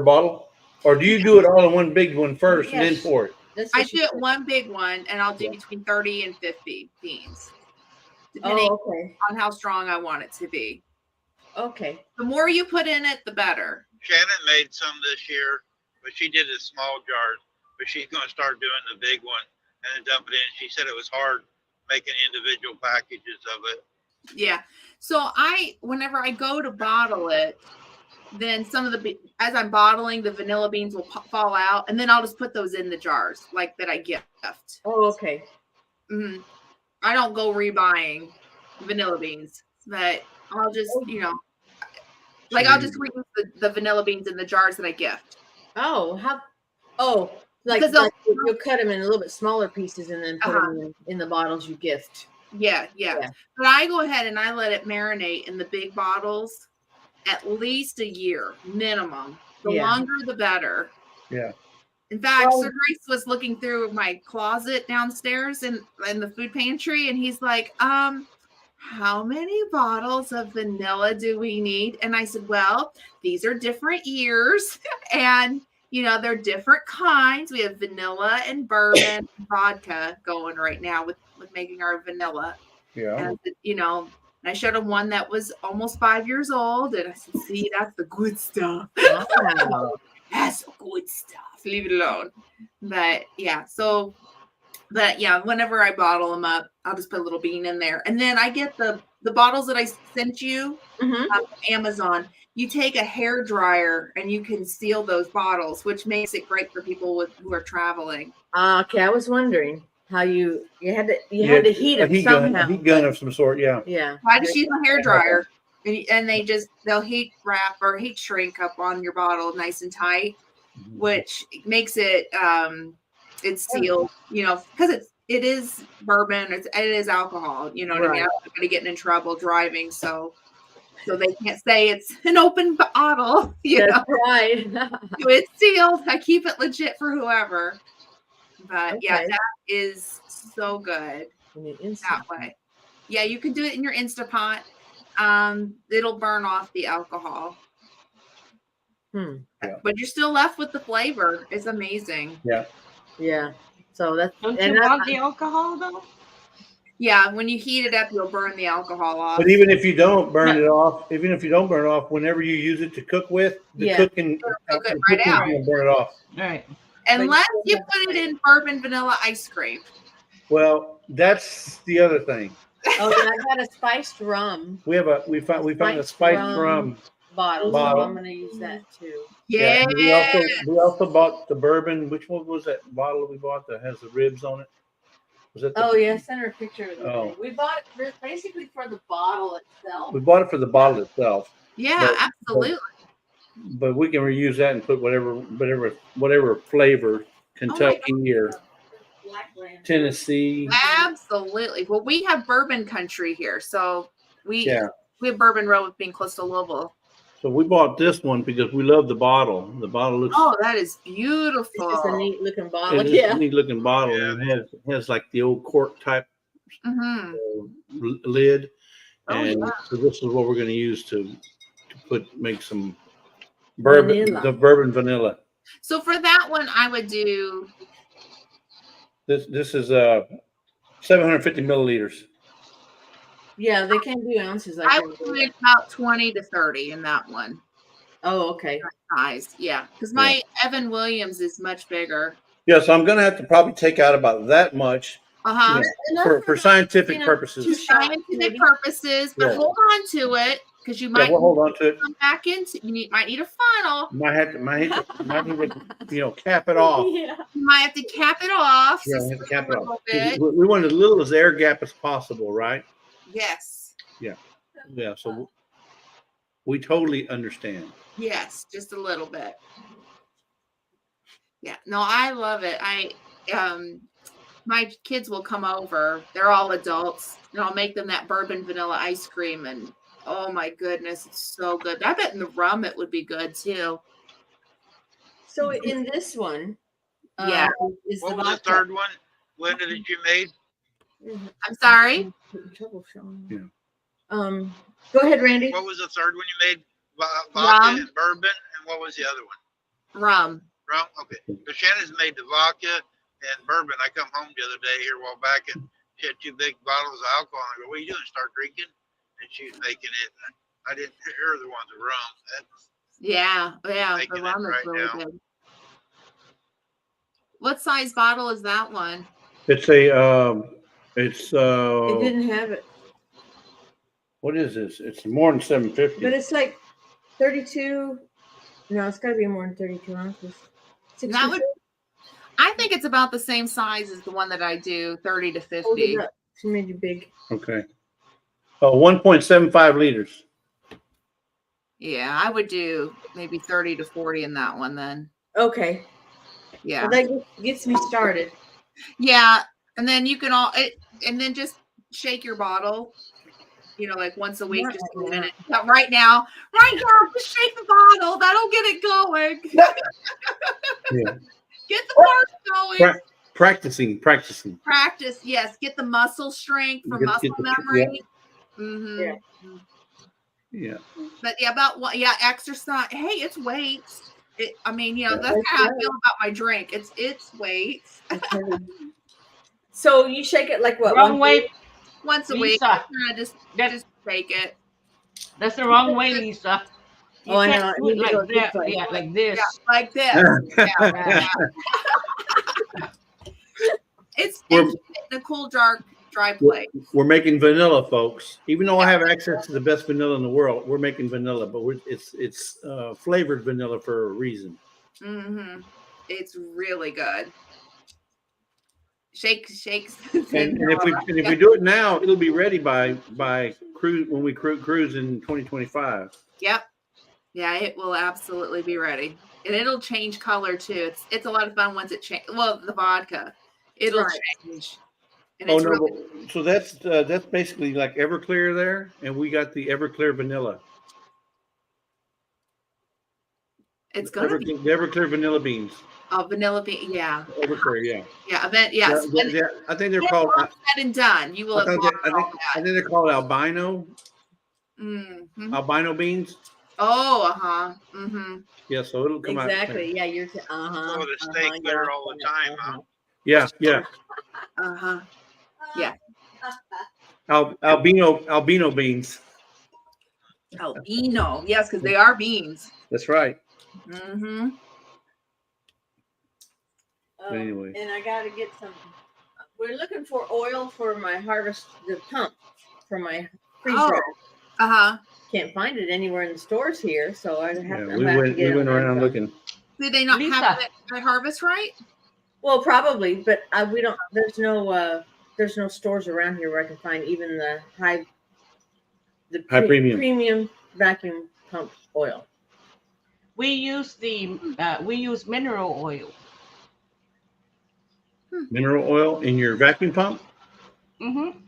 Speaker 9: bottle, or do you do it all in one big one first and then
Speaker 10: Yes.
Speaker 9: pour it?
Speaker 10: That's
Speaker 5: I
Speaker 10: what she
Speaker 5: do it
Speaker 10: said.
Speaker 5: one big one, and I'll do
Speaker 9: Yeah.
Speaker 5: between 30 and 50 beans, depending
Speaker 10: Oh, okay.
Speaker 5: on how strong I want it to be.
Speaker 10: Okay.
Speaker 5: The more you put in it, the better.
Speaker 1: Shannon made some this year, but she did it small jars. But she's going to start doing the big one and then dump it in. She said it was hard making individual packages of it.
Speaker 5: Yeah. So whenever I go to bottle it, then some of as I'm bottling, the vanilla beans will fall out, and then I'll just put those in the jars like that I gift.
Speaker 10: Oh, okay.
Speaker 5: Mhm. I don't go rebuying vanilla beans, but I'll just, like I'll just reuse the vanilla beans in the jars that I gift.
Speaker 10: Oh, how? Oh,
Speaker 5: Because
Speaker 10: like you'll cut them in a little bit smaller pieces and then put them in the bottles you gift.
Speaker 5: Yeah. But I go ahead and I let it marinate in the big bottles at least a year minimum. The longer, the better.
Speaker 9: Yeah.
Speaker 5: In fact, Sir Grace was looking through my closet downstairs in the food pantry, and he's like, how many bottles of vanilla do we need? And I said, well, these are different years, and they're different kinds. We have vanilla and bourbon and vodka going right now with making our vanilla.
Speaker 9: Yeah.
Speaker 5: And I showed him one that was almost 5 years old, and I said, see, that's the good stuff.
Speaker 10: Wow.
Speaker 5: That's the good stuff. Leave it alone. But whenever I bottle them up, I'll just put a little bean in there. And then I get the bottles that I sent you from Amazon. You take a hair dryer and you can seal those bottles, which makes it great for people who are traveling.
Speaker 10: Okay, I was wondering how you had to heat it somehow.
Speaker 9: A heat gun of some sort, yeah.
Speaker 10: Yeah.
Speaker 5: I just use a hair dryer, and they'll heat wrap or heat shrink up on your bottle nice and tight, which makes it it's sealed, because it is bourbon, it is alcohol, you know what I mean? I'm not going to get in trouble driving, so they can't say it's an open bottle,
Speaker 10: That's right.
Speaker 5: It's sealed. I keep it legit for whoever. But yeah, that is so good that way. Yeah, you can do it in your Instapot. It'll burn off the alcohol. But you're still left with the flavor. It's amazing.
Speaker 9: Yeah.
Speaker 10: Yeah. So that's
Speaker 6: don't you want the alcohol though?
Speaker 5: Yeah, when you heat it up, you'll burn the alcohol off.
Speaker 9: But even if you don't burn it off, whenever you use it to cook with, the cooking
Speaker 5: cook it right out.
Speaker 9: will burn it off.
Speaker 6: Right.
Speaker 5: Unless you put it in bourbon vanilla ice cream.
Speaker 9: Well, that's the other thing.
Speaker 10: Oh, I got a spiced rum.
Speaker 9: We found a spiced rum
Speaker 10: bottle. So I'm going to use that too.
Speaker 5: Yeah.
Speaker 9: We also bought the bourbon. Which one was that bottle we bought that has the ribs on it? Was it?
Speaker 10: Send her a picture of it.
Speaker 9: Oh.
Speaker 10: We bought it basically for the bottle itself.
Speaker 9: We bought it for the bottle itself.
Speaker 5: Yeah, absolutely.
Speaker 9: But we can reuse that and put whatever flavor, Kentucky or Tennessee.
Speaker 5: Absolutely. Well, we have bourbon country here, so we have Bourbon Road being close to Louisville.
Speaker 9: So we bought this one because we love the bottle. The bottle looks.
Speaker 5: Oh, that is beautiful.
Speaker 10: It's a neat looking bottle.
Speaker 9: It's a neat looking bottle. Yeah. It has like the old cork type lid. And so this is what we're going to use to make some bourbon, the bourbon vanilla.
Speaker 5: So for that one, I would do.
Speaker 9: This is 750 milliliters.
Speaker 10: Yeah, they can do ounces.
Speaker 5: I would do about 20 to 30 in that one.
Speaker 10: Oh, okay.
Speaker 5: Size, yeah, because my Evan Williams is much bigger.
Speaker 9: Yeah, so I'm going to have to probably take out about that much for scientific purposes.
Speaker 5: For scientific purposes, but hold on to it because you might
Speaker 9: we'll hold on to it.
Speaker 5: Come back into might need a funnel.
Speaker 9: Might have to cap it off.
Speaker 5: Yeah. You might have to cap it off.
Speaker 9: Yeah, we have to cap it off. We want as little as air gap as possible, right?
Speaker 5: Yes.
Speaker 9: Yeah. Yeah. So we totally understand.
Speaker 5: Yes, just a little bit. Yeah. No, I love it. My kids will come over. They're all adults, and I'll make them that bourbon vanilla ice cream, and oh my goodness, it's so good. I bet in the rum it would be good too.
Speaker 10: So in this one,
Speaker 1: what was the third one, Linda, that you made?
Speaker 5: I'm sorry.
Speaker 9: Yeah.
Speaker 10: Go ahead, Randy.
Speaker 1: What was the third one you made? Vodka and bourbon, and what was the other one?
Speaker 5: Rum.
Speaker 1: Okay. So Shannon's made the vodka, and bourbon. I come home the other day here a while back, and she had 2 big bottles of alcohol. I go, "What are you doing? Start drinking?" And she was making it. I didn't hear the ones of rum.
Speaker 5: Yeah, the
Speaker 1: Making it
Speaker 5: rum is
Speaker 1: right
Speaker 5: really
Speaker 1: now.
Speaker 5: good. What size bottle is that one?
Speaker 9: It's a
Speaker 10: It didn't have it,
Speaker 9: what is this? It's more than 750.
Speaker 10: but it's like 32. No, it's got to be more than 32 ounces.
Speaker 5: That would. I think it's about the same size as the one that I do, 30 to 50.
Speaker 10: She made you big.
Speaker 9: Okay. 1.75 liters.
Speaker 5: Yeah, I would do maybe 30 to 40 in that one then.
Speaker 10: Okay.
Speaker 5: Yeah.
Speaker 10: Well, that gets me started.
Speaker 5: Yeah, and then you can and then just shake your bottle, like once a week,
Speaker 10: Not
Speaker 5: just
Speaker 10: right
Speaker 5: a
Speaker 10: now.
Speaker 5: minute. Not right now, just shake the bottle. That'll get it going.
Speaker 9: Yeah.
Speaker 5: Get the parts going.
Speaker 9: Practicing.
Speaker 5: Practice, yes. Get the muscle strength for muscle memory.
Speaker 10: Yeah.
Speaker 9: Yeah.
Speaker 5: But exercise. Hey, it's weights. That's how I feel about my drink. It's weights.
Speaker 10: So you shake it like what?
Speaker 6: Wrong way,
Speaker 5: Once a week.
Speaker 6: Lisa.
Speaker 5: Just shake it.
Speaker 6: That's the wrong way, Lisa. You
Speaker 10: Oh, I
Speaker 6: can't
Speaker 10: know.
Speaker 6: do it
Speaker 10: You go
Speaker 6: like
Speaker 10: this
Speaker 6: that.
Speaker 10: way.
Speaker 6: Yeah, like this.
Speaker 5: Yeah, like this. Yeah. It's in a cool, dark, dry place.
Speaker 9: We're making vanilla, folks. Even though I have access to the best vanilla in the world, we're making vanilla, but it's flavored vanilla for a reason.
Speaker 5: Mm-hmm. It's really good. Shakes.
Speaker 9: And if we do it now, it'll be ready by cruise when we cruise in 2025.
Speaker 5: Yep. Yeah, it will absolutely be ready, and it'll change color too. It's a lot of fun once it changes. Well, the vodka, it'll change. And it's really
Speaker 9: So that's basically like Everclear there, and we got the Everclear vanilla.
Speaker 5: It's gonna be
Speaker 9: the Everclear vanilla beans.
Speaker 5: vanilla bean. Yeah.
Speaker 9: Everclear, yeah.
Speaker 5: Yeah. Yes.
Speaker 9: Yeah, I think they're called.
Speaker 5: All said and done, you will
Speaker 9: I
Speaker 5: have
Speaker 9: think
Speaker 5: bought
Speaker 9: I think they're called albino.
Speaker 5: Mm-hmm.
Speaker 9: Albino beans.
Speaker 5: Oh, Mm-hmm.
Speaker 9: Yeah, so it'll come out.
Speaker 10: Exactly. Yeah, you're.
Speaker 1: Oh, the steak there all the time, huh?
Speaker 9: Yeah.
Speaker 5: Yeah.
Speaker 9: Albino beans.
Speaker 5: Albino. Yes, because they are beans.
Speaker 9: That's right.
Speaker 5: Mm-hmm.
Speaker 9: Anyway.
Speaker 10: And I got to get some. We're looking for oil for my harvest, the pump for my freeze dryer. Can't find it anywhere in the stores here, so I have to.
Speaker 9: We went around looking.
Speaker 5: Did they not have it at Harvest Right?
Speaker 10: Well, probably, but we don't. There's no stores around here where I can find even the high premium vacuum pump oil.
Speaker 6: We use mineral oil.
Speaker 9: Mineral oil in your vacuum pump?
Speaker 6: Mm-hmm.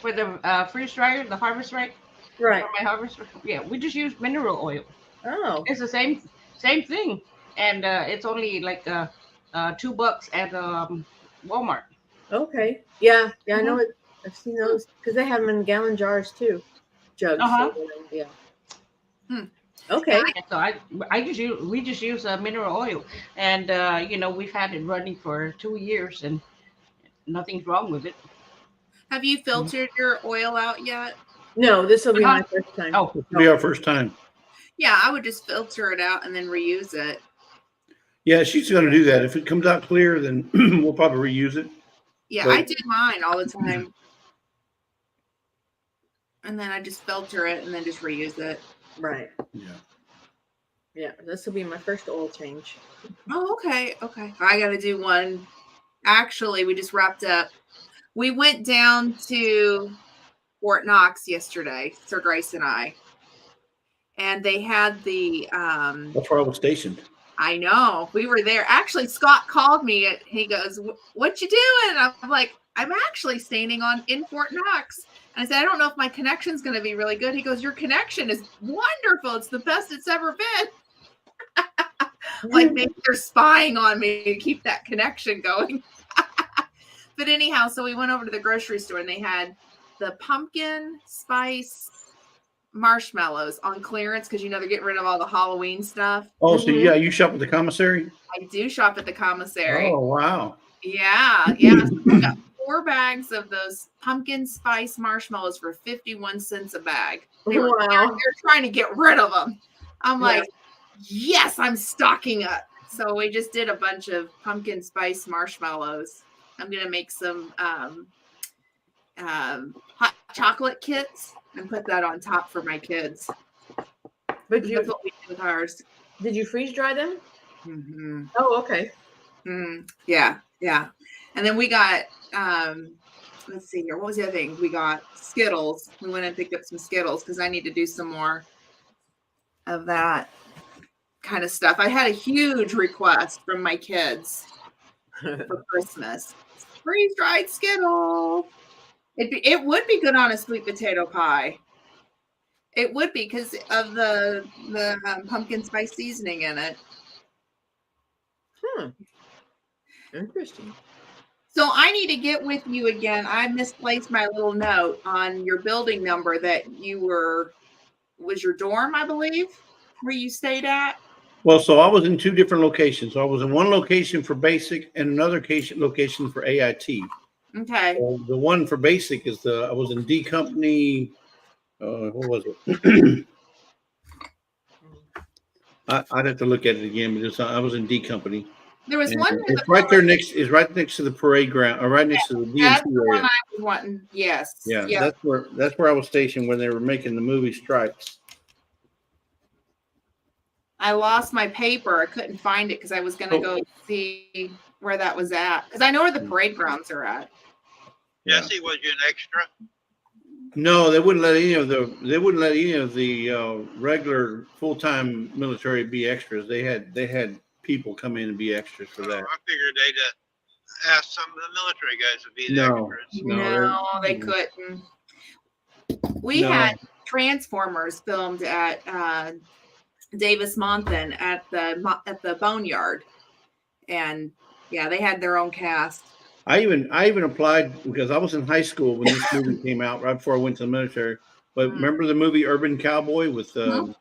Speaker 6: For the freeze dryer, the Harvest Right.
Speaker 10: Right.
Speaker 6: For my harvest. Yeah, we just use mineral oil.
Speaker 10: Oh.
Speaker 6: It's the same thing, and it's only like $2 at Walmart.
Speaker 10: Okay. Yeah. I know it. I've seen those because they have them in gallon jars too, jugs. Yeah. Okay.
Speaker 6: So we just use mineral oil, and we've had it running for 2 years, and nothing's wrong with it.
Speaker 5: Have you filtered your oil out yet?
Speaker 10: No, this will be my first time.
Speaker 6: Oh,
Speaker 9: It'll be our first time.
Speaker 5: Yeah, I would just filter it out and then reuse it.
Speaker 9: Yeah, she's going to do that. If it comes out clear, then we'll probably reuse it.
Speaker 5: Yeah,
Speaker 9: But-
Speaker 5: I did mine all the time. And then I just filter it and then just reuse it.
Speaker 10: Right. Yeah, this will be my first oil change.
Speaker 5: Oh, okay. I got to do one. Actually, we just wrapped up. We went down to Fort Knox yesterday, Sir Grace and I. And they had the
Speaker 9: That's where I was stationed.
Speaker 5: I know. We were there. Actually, Scott called me and he goes, "What you doing?" I'm like, "I'm actually standing in Fort Knox." And I said, "I don't know if my connection's going to be really good." He goes, "Your connection is wonderful. It's the best it's ever been." Like maybe they're spying on me to keep that connection going. But anyhow, so we went over to the grocery store and they had the pumpkin spice marshmallows on clearance because they're getting rid of all the Halloween stuff.
Speaker 9: Oh, so yeah, you shop at the commissary?
Speaker 5: I do shop at the commissary.
Speaker 9: Oh, wow.
Speaker 5: Yeah, yeah. So we got 4 bags of those pumpkin spice marshmallows for 51 cents a bag. They're trying to get rid of them. I'm like, yes, I'm stocking up. So we just did a bunch of pumpkin spice marshmallows. I'm gonna make some hot chocolate kits and put that on top for my kids.
Speaker 10: But
Speaker 5: That's what we do with ours.
Speaker 10: Did you freeze dry them?
Speaker 5: Mm-hmm.
Speaker 10: Oh, okay.
Speaker 5: Yeah. And then we got let's see here. What was the other thing? We got Skittles. We went and picked up some Skittles because I need to do some more of that kind of stuff. I had a huge request from my kids for Christmas. Freeze-dried Skittles. It would be good on a sweet potato pie. It would be because of the pumpkin spice seasoning in it.
Speaker 10: Interesting.
Speaker 5: So I need to get with you again. I misplaced my little note on your building number that was your dorm, I believe, where you stayed at.
Speaker 9: Well, so I was in 2 different locations. So I was in one location for basic and another location for AIT.
Speaker 5: Okay.
Speaker 9: So the one for basic is I was in D Company. What was it? I'd have to look at it again, but I was in D Company.
Speaker 5: There was
Speaker 9: And
Speaker 5: one.
Speaker 9: it's right there next. Is right next to the parade ground, or right next to the DMC
Speaker 5: That's the one
Speaker 9: area.
Speaker 5: I was wanting. Yes.
Speaker 9: Yeah, that's where I was stationed when they were making the movie Stripes.
Speaker 5: I lost my paper. I couldn't find it because I was going to go see where that was at. Because I know where the parade grounds are at.
Speaker 1: Jesse, was you an extra?
Speaker 9: No, they wouldn't let any of the regular full-time military be extras. They had people come in and be extras for that.
Speaker 1: I figured they'd ask some of the military guys to be the extras.
Speaker 5: No, they couldn't. We had Transformers filmed at Davis Monthan at the Boneyard, and yeah, they had their own cast.
Speaker 9: I even applied because I was in high school when this movie came out, right before I went to the military. But remember the movie Urban Cowboy with Travolta,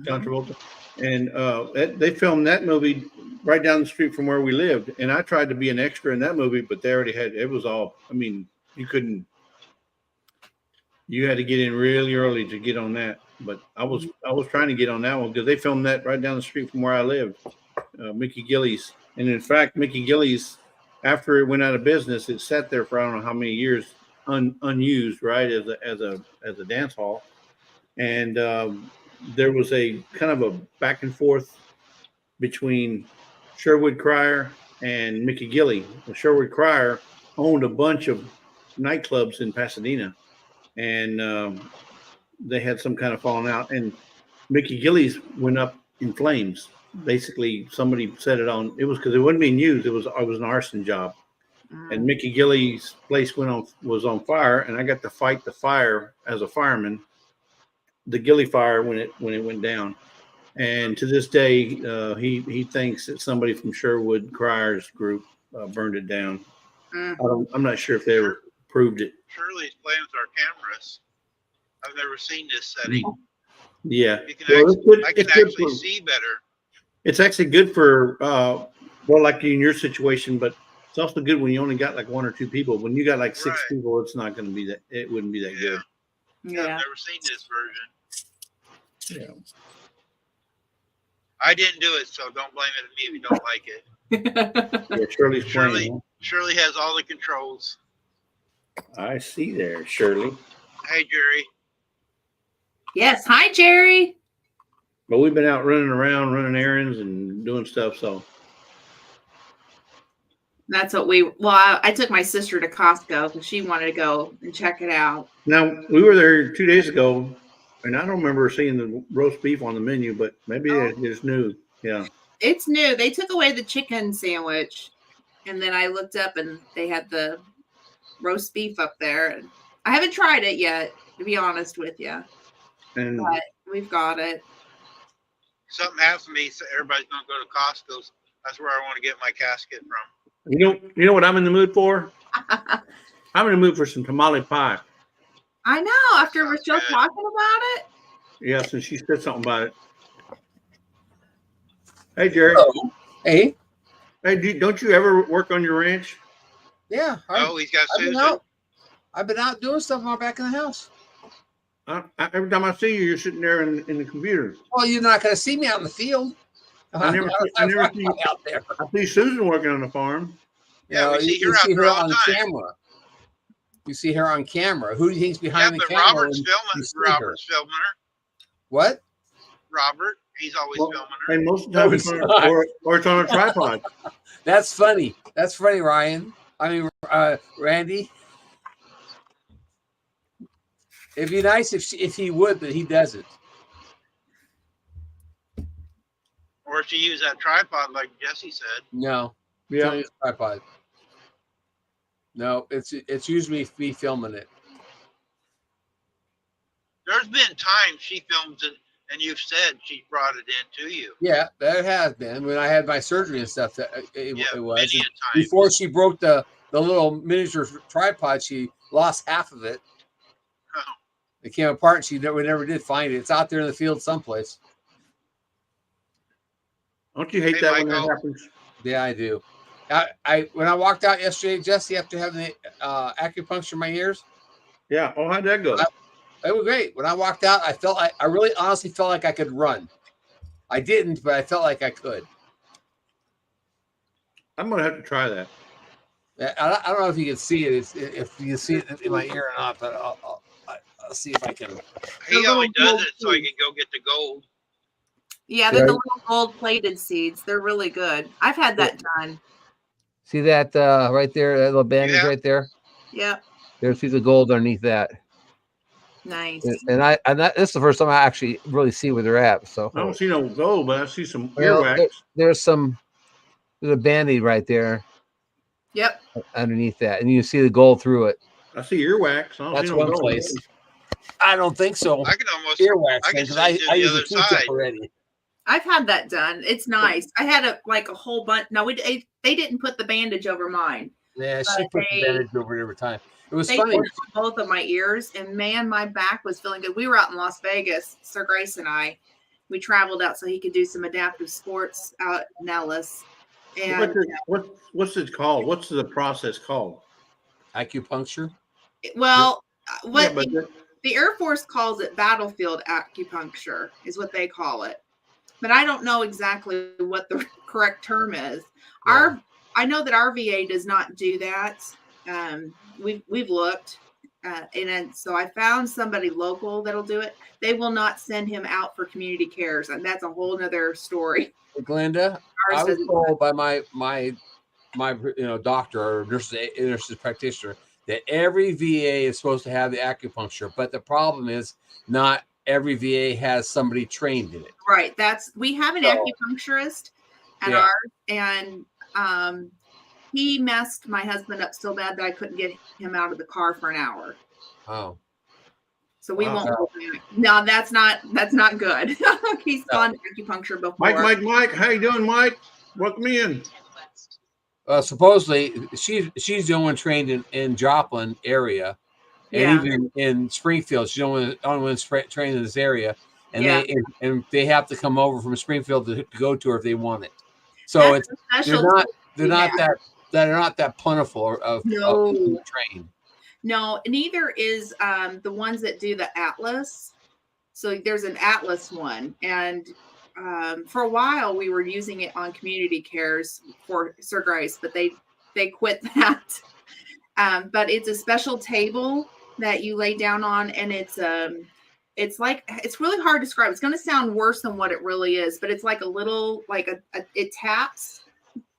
Speaker 9: John Travolta, and they filmed that movie right down the street from where we lived. And I tried to be an extra in that movie, but they already had it was all. I mean, you couldn't. You had to get in really early to get on that. But I was trying to get on that one because they filmed that right down the street from where I lived, Mickey Gilley's. And in fact, Mickey Gilley's, after it went out of business, it sat there for I don't know how many years unused, right, as a dance hall. And there was a kind of a back and forth between Sherwood Cryer and Mickey Gilley. Well, Sherwood Cryer owned a bunch of nightclubs in Pasadena, and they had some kind of falling out. And Mickey Gilley's went up in flames. Basically, somebody set it on. It was because it wasn't being used. It was an arson job, and Mickey Gilley's place was on fire, and I got to fight the fire as a fireman. The Gilley fire when it went down, and to this day, he thinks that somebody from Sherwood Cryer's group burned it down. I'm not sure if they ever proved it.
Speaker 1: Shirley's playing with our cameras. I've never seen this setting.
Speaker 9: Yeah,
Speaker 1: You can I can actually see better.
Speaker 9: It's actually good for like in your situation, but it's also good when you only got like 1 or 2 people. When you got like 6 people, it's not going to be that. It wouldn't be that good.
Speaker 1: Yeah. I've never seen this version.
Speaker 9: Yeah.
Speaker 1: I didn't do it, so don't blame it on me if you don't like it.
Speaker 9: Yeah, Shirley's playing.
Speaker 1: Shirley has all the controls.
Speaker 9: I see there, Shirley.
Speaker 1: Hey, Jerry.
Speaker 5: Yes. Hi, Jerry.
Speaker 9: But we've been out running around, running errands and doing stuff. So
Speaker 5: that's what I took my sister to Costco because she wanted to go and check it out.
Speaker 9: Now, we were there 2 days ago, and I don't remember seeing the roast beef on the menu, but maybe it's new. Yeah.
Speaker 5: It's new. They took away the chicken sandwich, and then I looked up and they had the roast beef up there. And I haven't tried it yet, to be honest with you.
Speaker 9: And
Speaker 5: but we've got it.
Speaker 1: Something happens to me, so everybody's going to go to Costco's. That's where I want to get my casket from.
Speaker 9: you know what I'm in the mood for? I'm in the mood for some tamale pie.
Speaker 5: I know. After we're still talking about it.
Speaker 9: Yeah, since she said something about it. Hey, Jerry.
Speaker 11: Hey,
Speaker 9: don't you ever work on your ranch?
Speaker 11: yeah.
Speaker 1: Oh, he's got
Speaker 11: I've been
Speaker 1: Susan.
Speaker 11: out. I've been out doing stuff while back in the house.
Speaker 9: Every time I see you, you're sitting there in the computer.
Speaker 11: Well, you're not going to see me out in the field.
Speaker 9: I never see
Speaker 11: out there.
Speaker 9: I see Susan working on the farm.
Speaker 1: Yeah, we see her
Speaker 11: you
Speaker 1: out
Speaker 11: see
Speaker 1: there
Speaker 11: her
Speaker 1: all
Speaker 11: on
Speaker 1: the time.
Speaker 11: camera. You see her on camera. Who do you think's
Speaker 1: Yeah,
Speaker 11: behind the
Speaker 1: but
Speaker 11: camera?
Speaker 1: Robert's
Speaker 11: when
Speaker 1: filming.
Speaker 11: you see her?
Speaker 1: Robert's filming her.
Speaker 11: What?
Speaker 1: Robert, he's always
Speaker 9: Well,
Speaker 1: filming her.
Speaker 9: and most of the time,
Speaker 11: No,
Speaker 9: it's
Speaker 11: he's
Speaker 9: on,
Speaker 11: not.
Speaker 9: or it's on a tripod.
Speaker 11: That's funny. That's funny, Ryan. I mean, Randy. It'd be nice if he would, but he doesn't.
Speaker 1: Or if you use that tripod like Jesse said.
Speaker 11: No.
Speaker 9: Yeah.
Speaker 11: It's a tripod. No, it's usually me filming it.
Speaker 1: There's been times she films it and you've said she brought it in to you.
Speaker 11: Yeah, that has been when I had my surgery and stuff. That it was
Speaker 1: many a time.
Speaker 11: before she broke the little miniature tripod. She lost half of it.
Speaker 1: Oh.
Speaker 11: It came apart, and she never did find it. It's out there in the field someplace.
Speaker 9: Don't you hate
Speaker 1: Hey,
Speaker 9: that when that
Speaker 1: Michael.
Speaker 9: happens?
Speaker 11: Yeah, I do. I when I walked out yesterday, Jesse, after having the acupuncture in my ears,
Speaker 9: Yeah. Oh, how'd that go?
Speaker 11: it was great. When I walked out, I really honestly felt like I could run. I didn't, but I felt like I could.
Speaker 9: I'm gonna have to try that.
Speaker 11: I don't know if you can see it. If you can see it in my ear or not, but I'll see if I can.
Speaker 1: He only does it so he can go get the gold.
Speaker 5: Yeah, they're the little gold plated seeds. They're really good. I've had that done.
Speaker 12: See that right there, that little bandage right there?
Speaker 5: Yep.
Speaker 12: There's a piece of gold underneath that.
Speaker 5: Nice.
Speaker 12: And this is the first time I actually really see where they're at. So
Speaker 9: I don't see no gold, but I see some
Speaker 12: well,
Speaker 9: earwax.
Speaker 12: there's a band-aid right there
Speaker 5: Yep.
Speaker 12: underneath that, and you see the gold through it.
Speaker 9: I see earwax. I don't
Speaker 11: That's
Speaker 9: see no
Speaker 11: one
Speaker 9: gold.
Speaker 11: place. I don't think so.
Speaker 1: I can almost
Speaker 11: Earwax
Speaker 1: I can
Speaker 11: because
Speaker 1: see to
Speaker 11: I
Speaker 1: the
Speaker 11: use
Speaker 1: other
Speaker 11: a Q-tip
Speaker 1: side.
Speaker 11: already.
Speaker 5: I've had that done. It's nice. I had a whole bunch. No, they didn't put the bandage over mine.
Speaker 11: Yeah, she put the bandage over it every time. It was
Speaker 5: They
Speaker 11: funny.
Speaker 5: put it on both of my ears, and man, my back was feeling good. We were out in Las Vegas, Sir Grace and I. We traveled out so he could do some adaptive sports out in Nellis. And
Speaker 9: What's it called? What's the process called?
Speaker 11: Acupuncture.
Speaker 5: well, what
Speaker 9: Yeah, but
Speaker 5: the Air Force calls it battlefield acupuncture is what they call it. But I don't know exactly what the correct term is.
Speaker 11: Yeah.
Speaker 5: I know that our VA does not do that. We've looked, and so I found somebody local that'll do it. They will not send him out for community cares, and that's a whole nother story.
Speaker 11: Glenda,
Speaker 5: Ours
Speaker 11: I was
Speaker 5: doesn't-
Speaker 11: told by my doctor or nurses practitioner that every VA is supposed to have the acupuncture, but the problem is not every VA has somebody trained in it.
Speaker 5: Right. We have an acupuncturist at
Speaker 11: Yeah.
Speaker 5: ours, and he messed my husband up so bad that I couldn't get him out of the car for an hour.
Speaker 11: Oh.
Speaker 5: So we
Speaker 11: Wow.
Speaker 5: won't go back. No, that's not good. He's gone to acupuncture before.
Speaker 9: Mike, how you doing, Mike? Welcome in.
Speaker 11: Supposedly she's the only one trained in Joplin area, and
Speaker 5: Yeah.
Speaker 11: even in Springfield, she's the only one trained in this area, and
Speaker 5: Yeah.
Speaker 11: they have to come over from Springfield to go to her if they want it. So
Speaker 5: That's
Speaker 11: it's
Speaker 5: a special
Speaker 11: they're not that plentiful of
Speaker 5: No.
Speaker 11: trained.
Speaker 5: No, neither is the ones that do the Atlas. So there's an Atlas one, and for a while we were using it on community cares for Sir Grace, but they quit that. But it's a special table that you lay down on, and it's really hard to describe. It's going to sound worse than what it really is, but it's like a little it taps.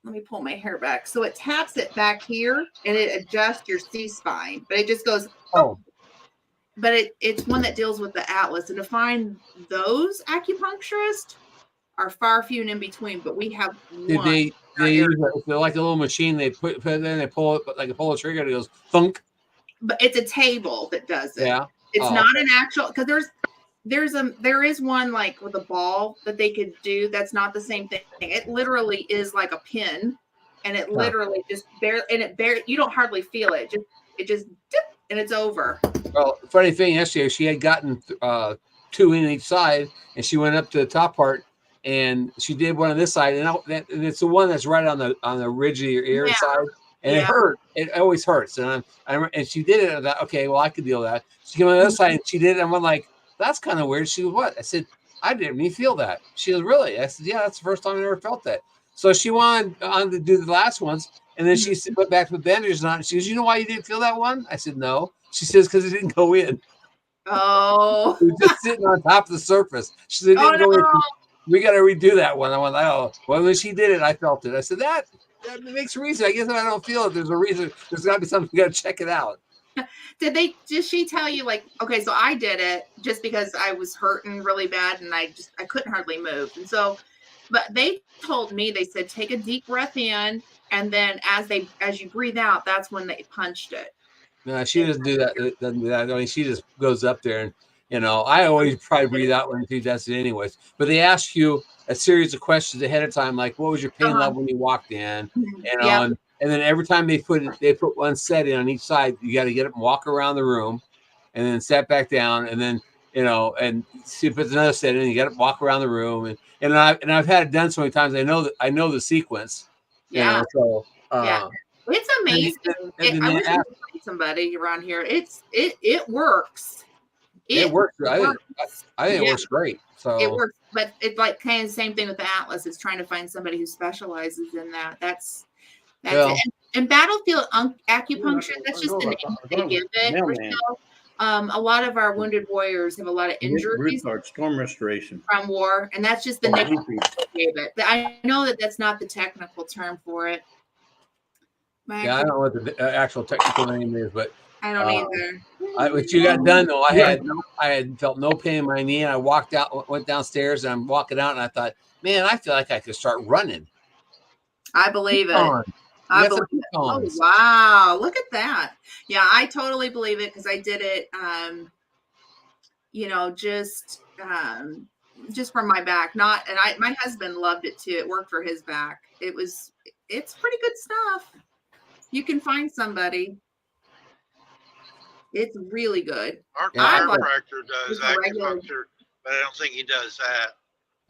Speaker 5: Let me pull my hair back. So it taps it back here, and it adjusts your C-spine, but it just goes.
Speaker 11: Oh.
Speaker 5: But it's one that deals with the Atlas, and to find those acupuncturists are far few and in between. But we have
Speaker 11: Did
Speaker 5: one.
Speaker 11: they use they're like a little machine they put it in, they pull it like a pull a trigger and it goes thunk.
Speaker 5: But it's a table that does it.
Speaker 11: Yeah.
Speaker 5: It's
Speaker 11: Oh,
Speaker 5: not
Speaker 11: okay.
Speaker 5: an actual, because there is one like with a ball that they could do. That's not the same thing. It literally is like a pin, and it literally just you don't hardly feel it. It just dip, and it's over.
Speaker 11: Well, funny thing, yesterday she had gotten 2 in each side, and she went up to the top part, and she did one on this side, and it's the one that's right on the ridge of your ear side, and it hurt. It always hurts, and and she did it. And I thought, okay, well, I could deal with that. She came on the other side, and she did it. And I'm like, that's kind of weird. She goes, what? I said, I didn't even feel that. She goes, really? I said, yeah, that's the first time I ever felt that. So she went on to do the last ones, and then she went back to the bandages on. She goes, you know why you didn't feel that one? I said, no. She says, because it didn't go in.
Speaker 5: Oh.
Speaker 11: It was just sitting on top of the surface. She said, it didn't go in. We got to redo that one. I went, oh, well, when she did it, I felt it. I said, that makes a reason. I guess if I don't feel it, there's a reason. There's got to be something. You got to check it out.
Speaker 5: Did she tell you, like, okay, so I did it just because I was hurting really bad and I couldn't hardly move. And so, but they told me, they said, take a deep breath in, and then as you breathe out, that's when they punched it.
Speaker 11: No, she doesn't do that. Doesn't do that. I mean, she just goes up there and, I always probably breathe out when she does it anyways. But they ask you a series of questions ahead of time, like what was your pain level when you walked in, and then every time they put one set in on each side, you got to get up and walk around the room, and then sit back down, and then and see if it's another set in. You got to walk around the room, and I've had it done so many times. I know the sequence.
Speaker 5: Yeah.
Speaker 11: So
Speaker 5: it's amazing. I wish I could find somebody around here. It works.
Speaker 11: It works. I think it works great. So
Speaker 5: it works, but it's like kind of the same thing with the Atlas. It's trying to find somebody who specializes in that. That's it. And battlefield acupuncture, that's just the name they give it. A lot of our wounded warriors have a lot of injuries.
Speaker 9: Storm restoration
Speaker 5: from war, and that's just the name they gave it. I know that's not the technical term for it.
Speaker 11: I don't know what the actual technical name is, but
Speaker 5: I don't either.
Speaker 11: What you got done though, I had felt no pain in my knee, and I went downstairs, and I'm walking out, and I thought, man, I feel like I could start running.
Speaker 5: I believe it. I believe it. Oh, wow, look at that. Yeah, I totally believe it because I did it. Just for my back. My husband loved it too. It worked for his back. It's pretty good stuff. You can find somebody. It's really good.
Speaker 1: Our chiropractor does acupuncture, but I don't think he does that.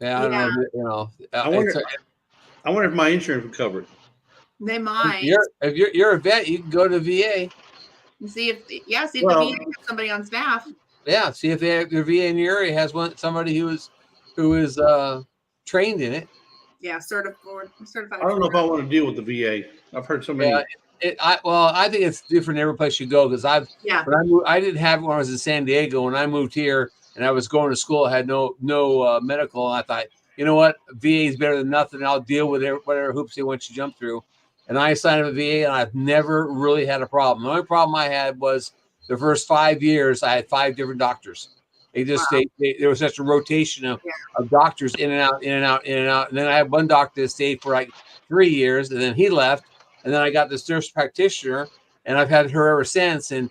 Speaker 11: Yeah, I don't know.
Speaker 9: I wonder if my insurance would cover it.
Speaker 5: They might.
Speaker 11: If you're a vet, you can go to VA.
Speaker 5: See if the VA has somebody on staff.
Speaker 11: Yeah, see if your VA in your area has somebody who is trained in it.
Speaker 5: Yeah, certified.
Speaker 9: I don't know if I want to deal with the VA. I've heard so many.
Speaker 11: Yeah, I think it's different every place you go because I didn't have it when I was in San Diego. When I moved here and I was going to school, I had no medical, and I thought, you know what, VA is better than nothing. I'll deal with whatever hoops they want you to jump through. And I signed up with VA, and I've never really had a problem. The only problem I had was the first 5 years, I had 5 different doctors. There was such a rotation of doctors in and out, in and out, in and out. And then I had one doctor that stayed for like 3 years, and then he left. And then I got this nurse practitioner, and I've had her ever since. And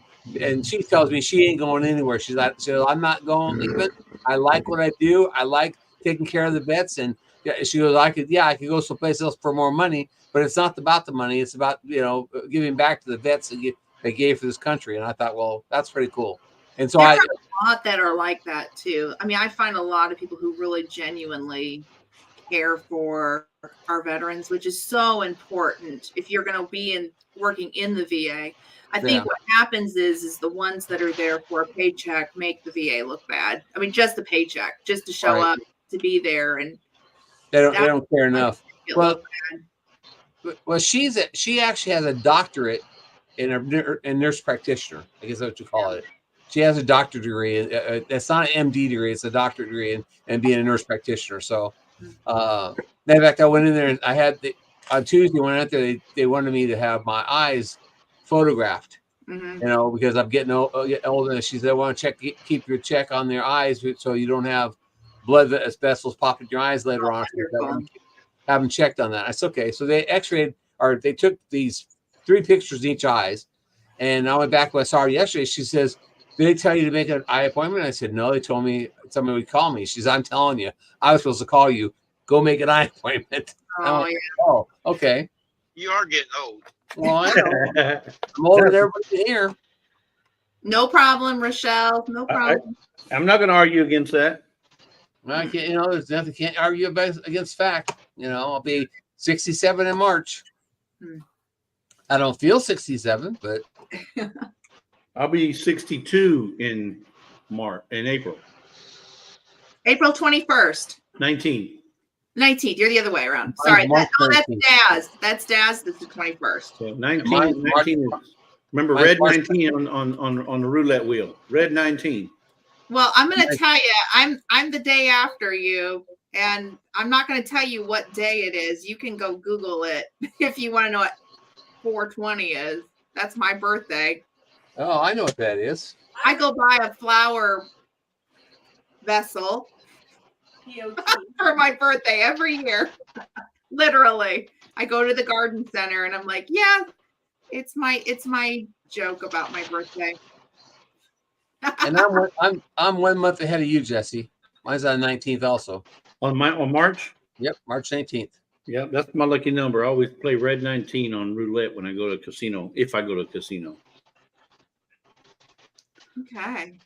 Speaker 11: she tells me she ain't going anywhere. She's like, I'm not going even. I like what I do. I like taking care of the vets. And she goes, I could go someplace else for more money, but it's not about the money. It's about, giving back to the vets that they gave for this country. And I thought, well, that's pretty cool. And so
Speaker 5: there are a lot that are like that too. I mean, I find a lot of people who really genuinely care for our veterans, which is so important if you're going to be working in the VA. I think what happens is the ones that are there for a paycheck make the VA look bad. I mean, just the paycheck, just to show up, to be there, and
Speaker 11: they don't care enough. Well, she actually has a doctorate in nurse practitioner. I guess that's what you call it. She has a doctorate degree. It's not an MD degree; it's a doctorate degree and being a nurse practitioner. So, in fact, I went in there and I had on Tuesday when I went there, they wanted me to have my eyes photographed. Because I'm getting older. And she said, I want to keep your check on their eyes so you don't have blood vessels pop in your eyes later on. Have them checked on that. I said, okay. So they x-rayed, or they took these 3 pictures in each eyes. And I went back when I saw her yesterday. She says, did they tell you to make an eye appointment? I said, no, they told me somebody would call me. She says, I'm telling you, I was supposed to call you. Go make an eye appointment. Oh, okay.
Speaker 1: You are getting old.
Speaker 11: Well, I know. I'm older than everybody here.
Speaker 5: No problem, Rochelle. No problem.
Speaker 9: I'm not going to argue against that.
Speaker 11: I can't, there's nothing, can't argue against fact. I'll be 67 in March. I don't feel 67, but
Speaker 9: I'll be 62 in April.
Speaker 5: April 21st.
Speaker 9: 19th.
Speaker 5: 19th. You're the other way around. Sorry. That's Daz. That's Daz. This is the 21st.
Speaker 9: So 19 is, remember, red 19 on the roulette wheel. Red 19.
Speaker 5: Well, I'm going to tell you, I'm the day after you, and I'm not going to tell you what day it is. You can go Google it if you want to know what 420 is. That's my birthday.
Speaker 11: Oh, I know what that is.
Speaker 5: I go buy a flower vessel for my birthday every year. Literally, I go to the garden center and I'm like, yeah, it's my joke about my birthday.
Speaker 11: And I'm 1 month ahead of you, Jesse. Mine's on the 19th also.
Speaker 9: On March?
Speaker 11: Yep, March 19th.
Speaker 9: Yep, that's my lucky number. I always play red 19 on roulette when I go to a casino, if I go to a casino.
Speaker 5: Okay.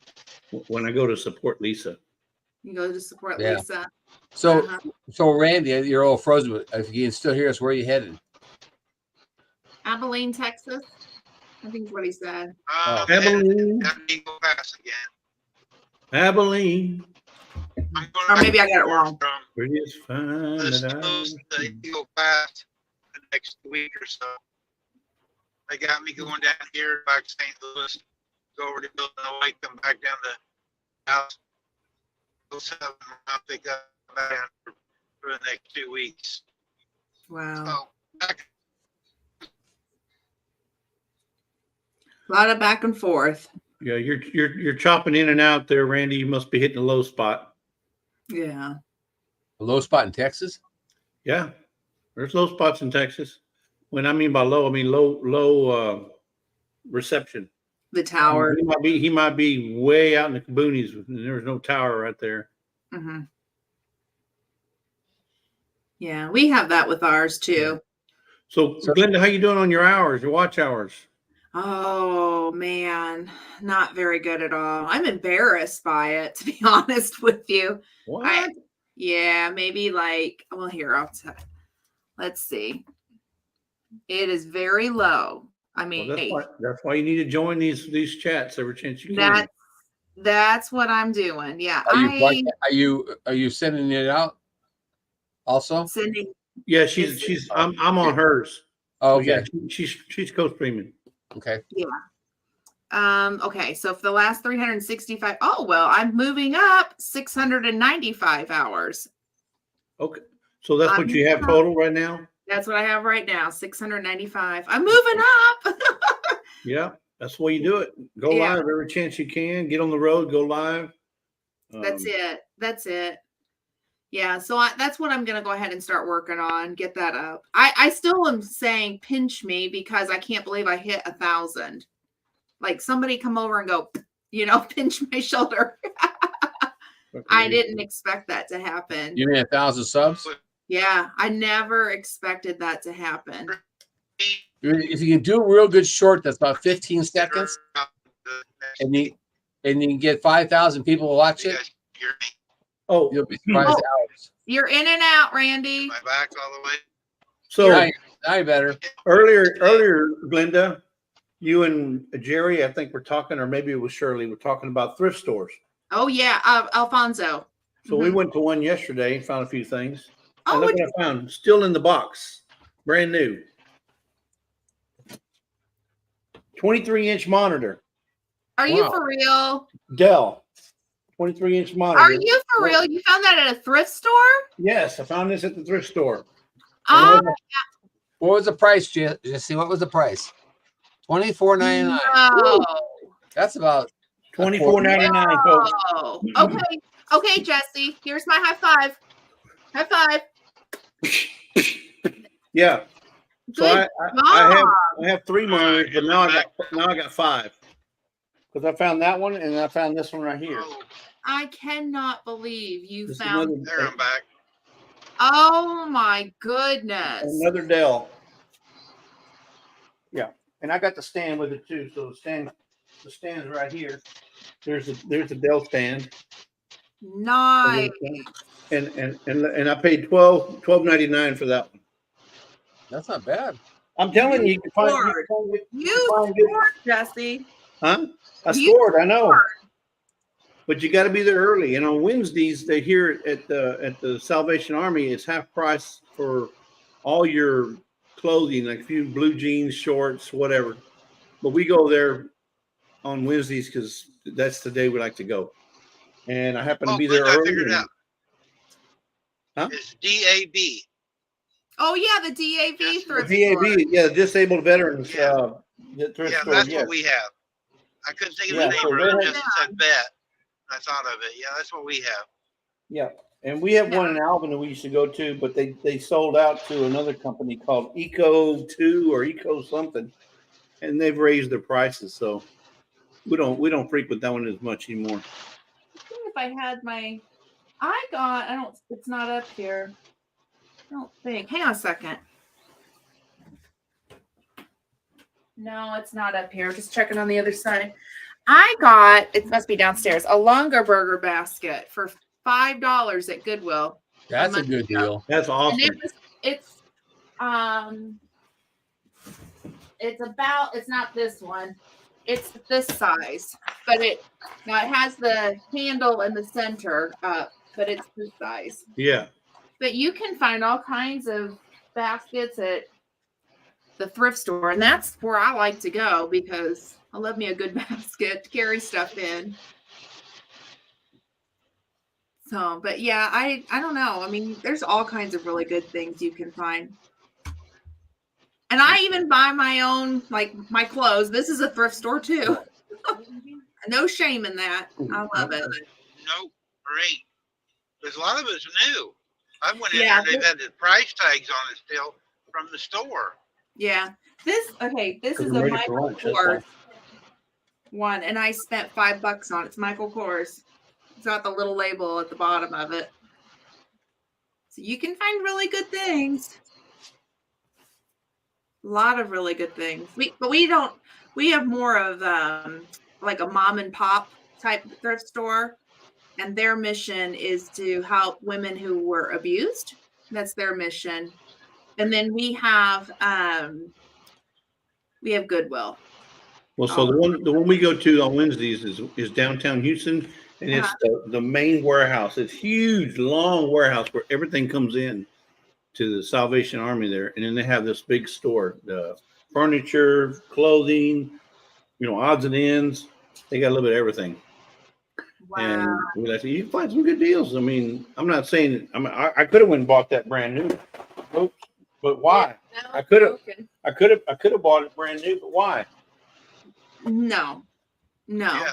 Speaker 9: When I go to support Lisa.
Speaker 5: You go to support Lisa.
Speaker 11: So Randy, you're all frozen. If you can still hear us, where are you headed?
Speaker 5: Abilene, Texas. I think is what he said.
Speaker 9: Abilene. Abilene.
Speaker 5: Or maybe I got it wrong.
Speaker 9: It's fine.
Speaker 1: Let's close the Eagle Pass the next week or so. They got me going down here back to St. Louis, go over to Illinois, come back down to house. Go 7 miles, they got back down for the next 2 weeks.
Speaker 5: Wow.
Speaker 1: So,
Speaker 5: A lot of back and forth.
Speaker 9: Yeah, you're chopping in and out there, Randy. You must be hitting a low spot.
Speaker 5: Yeah.
Speaker 11: A low spot in Texas?
Speaker 9: Yeah. There's low spots in Texas. When I mean by low, I mean low reception.
Speaker 5: The tower.
Speaker 9: He might be way out in the boonies and there's no tower right there.
Speaker 5: Mm-hmm. Yeah, we have that with ours too.
Speaker 9: So Glenda, how you doing on your hours, your watch hours?
Speaker 5: Oh man, not very good at all. I'm embarrassed by it, to be honest with you.
Speaker 9: What?
Speaker 5: Yeah, maybe here, let's see. It is very low. I mean,
Speaker 9: that's why you need to join these chats every chance you can.
Speaker 5: That's what I'm doing. Yeah.
Speaker 11: Are you sending it out also?
Speaker 5: Sending.
Speaker 9: Yeah, I'm on hers.
Speaker 11: Oh, okay.
Speaker 9: So yeah, she's co-streaming.
Speaker 11: Okay.
Speaker 5: Yeah. Okay. So for the last 365, I'm moving up 695 hours.
Speaker 9: Okay. So that's what you have total right now?
Speaker 5: That's what I have right now, 695. I'm moving up.
Speaker 9: Yeah, that's the way you do it. Go live every chance you can. Get on the road, go live.
Speaker 5: That's it. Yeah, so that's what I'm going to go ahead and start working on, get that up. I still am saying pinch me because I can't believe I hit 1,000. Like somebody come over and go, pinch my shoulder. I didn't expect that to happen.
Speaker 11: You mean 1,000 subs?
Speaker 5: Yeah, I never expected that to happen.
Speaker 11: If you can do a real good short, that's about 15 seconds, and you can get 5,000 people to watch it.
Speaker 9: Oh,
Speaker 11: you'll be surprised.
Speaker 5: You're in and out, Randy.
Speaker 1: My back all the way.
Speaker 9: So
Speaker 11: now you better.
Speaker 9: Earlier, Glenda, you and Jerry, I think we're talking, or maybe it was Shirley, we're talking about thrift stores.
Speaker 5: Oh yeah, Alfonso.
Speaker 9: So we went to one yesterday and found a few things. And look what I found, still in the box, brand new. 23-inch monitor.
Speaker 5: Are you for real?
Speaker 9: Dell. 23-inch monitor.
Speaker 5: Are you for real? You found that at a thrift store?
Speaker 9: Yes, I found this at the thrift store.
Speaker 5: Oh,
Speaker 11: what was the price, Jesse? What was the price? $24.99.
Speaker 5: No.
Speaker 11: That's about
Speaker 9: $24.99, folks.
Speaker 5: Okay, Jesse. Here's my high five. High five.
Speaker 9: Yeah. So I have 3 monitors, but now I got 5. Because I found that one and I found this one right here.
Speaker 5: I cannot believe you found.
Speaker 1: There, I'm back.
Speaker 5: Oh my goodness!
Speaker 9: Another Dell. Yeah, and I got the stand with it too. So the stand's right here. There's a Dell stand.
Speaker 5: Nice.
Speaker 9: And I paid $12.99 for that one.
Speaker 11: That's not bad.
Speaker 9: I'm telling you, you can find,
Speaker 5: scored. You
Speaker 9: find good-
Speaker 5: scored, Jesse.
Speaker 9: Huh? I
Speaker 5: You
Speaker 9: scored, I know.
Speaker 5: scored.
Speaker 9: But you got to be there early. And on Wednesdays, they here at the Salvation Army, it's half price for all your clothing, like a few blue jeans, shorts, whatever. But we go there on Wednesdays because that's the day we like to go. And I happen to be there
Speaker 1: I
Speaker 9: early.
Speaker 1: figured it out.
Speaker 9: Huh?
Speaker 1: It's DAB.
Speaker 5: Oh yeah, the DAV thrift
Speaker 9: DAB,
Speaker 5: store.
Speaker 9: yeah, Disabled Veterans.
Speaker 1: Yeah.
Speaker 9: The thrift
Speaker 1: Yeah,
Speaker 9: store,
Speaker 1: that's
Speaker 9: yes.
Speaker 1: what we have. I couldn't think of
Speaker 9: Yeah,
Speaker 1: the name
Speaker 9: so
Speaker 1: of
Speaker 9: they
Speaker 1: it
Speaker 9: have-
Speaker 1: just as I bet. I thought of it. Yeah, that's what we have.
Speaker 9: Yeah, and we have one in Alvin that we used to go to, but they sold out to another company called Eco 2 or Eco something, and they've raised their prices, so we don't frequent that one as much anymore.
Speaker 5: If I had my, it's not up here. I don't think. Hang on a second. No, it's not up here. Just checking on the other side. I got, it must be downstairs, a Longa Burger basket for $5 at Goodwill.
Speaker 11: That's a good deal.
Speaker 9: That's awesome.
Speaker 5: And it's not this one. It's this size, but it has the handle in the center up, but it's this size.
Speaker 9: Yeah.
Speaker 5: But you can find all kinds of baskets at the thrift store, and that's where I like to go because I love me a good basket to carry stuff in. So, but yeah, I don't know. I mean, there's all kinds of really good things you can find. And I even buy my own, like my clothes. This is a thrift store too. No shame in that. I love it.
Speaker 1: No, great. There's a lot of it's new. I went in
Speaker 5: Yeah.
Speaker 1: there, they've had the price tags on it still from the store.
Speaker 5: Yeah. This is
Speaker 9: I'm
Speaker 5: a
Speaker 9: ready for
Speaker 5: Michael
Speaker 9: lunch, that's
Speaker 5: Kors one, and I spent $5 on it. It's Michael Kors. It's got the little label at the bottom of it. So you can find really good things. A lot of really good things. We have more of like a mom and pop type thrift store, and their mission is to help women who were abused. That's their mission. And then we have Goodwill.
Speaker 9: Well, so the one we go to on Wednesdays is downtown Houston, and it's the main warehouse. It's huge, long warehouse where everything comes in to the Salvation Army there, and then they have this big store, the furniture, clothing, odds and ends. They got a little bit of everything.
Speaker 5: Wow.
Speaker 9: And you can find some good deals. I mean, I'm not saying I could have went and bought that brand new. Oops, but why?
Speaker 5: No,
Speaker 9: I could have bought it brand new, but why?
Speaker 5: No.
Speaker 1: Yeah.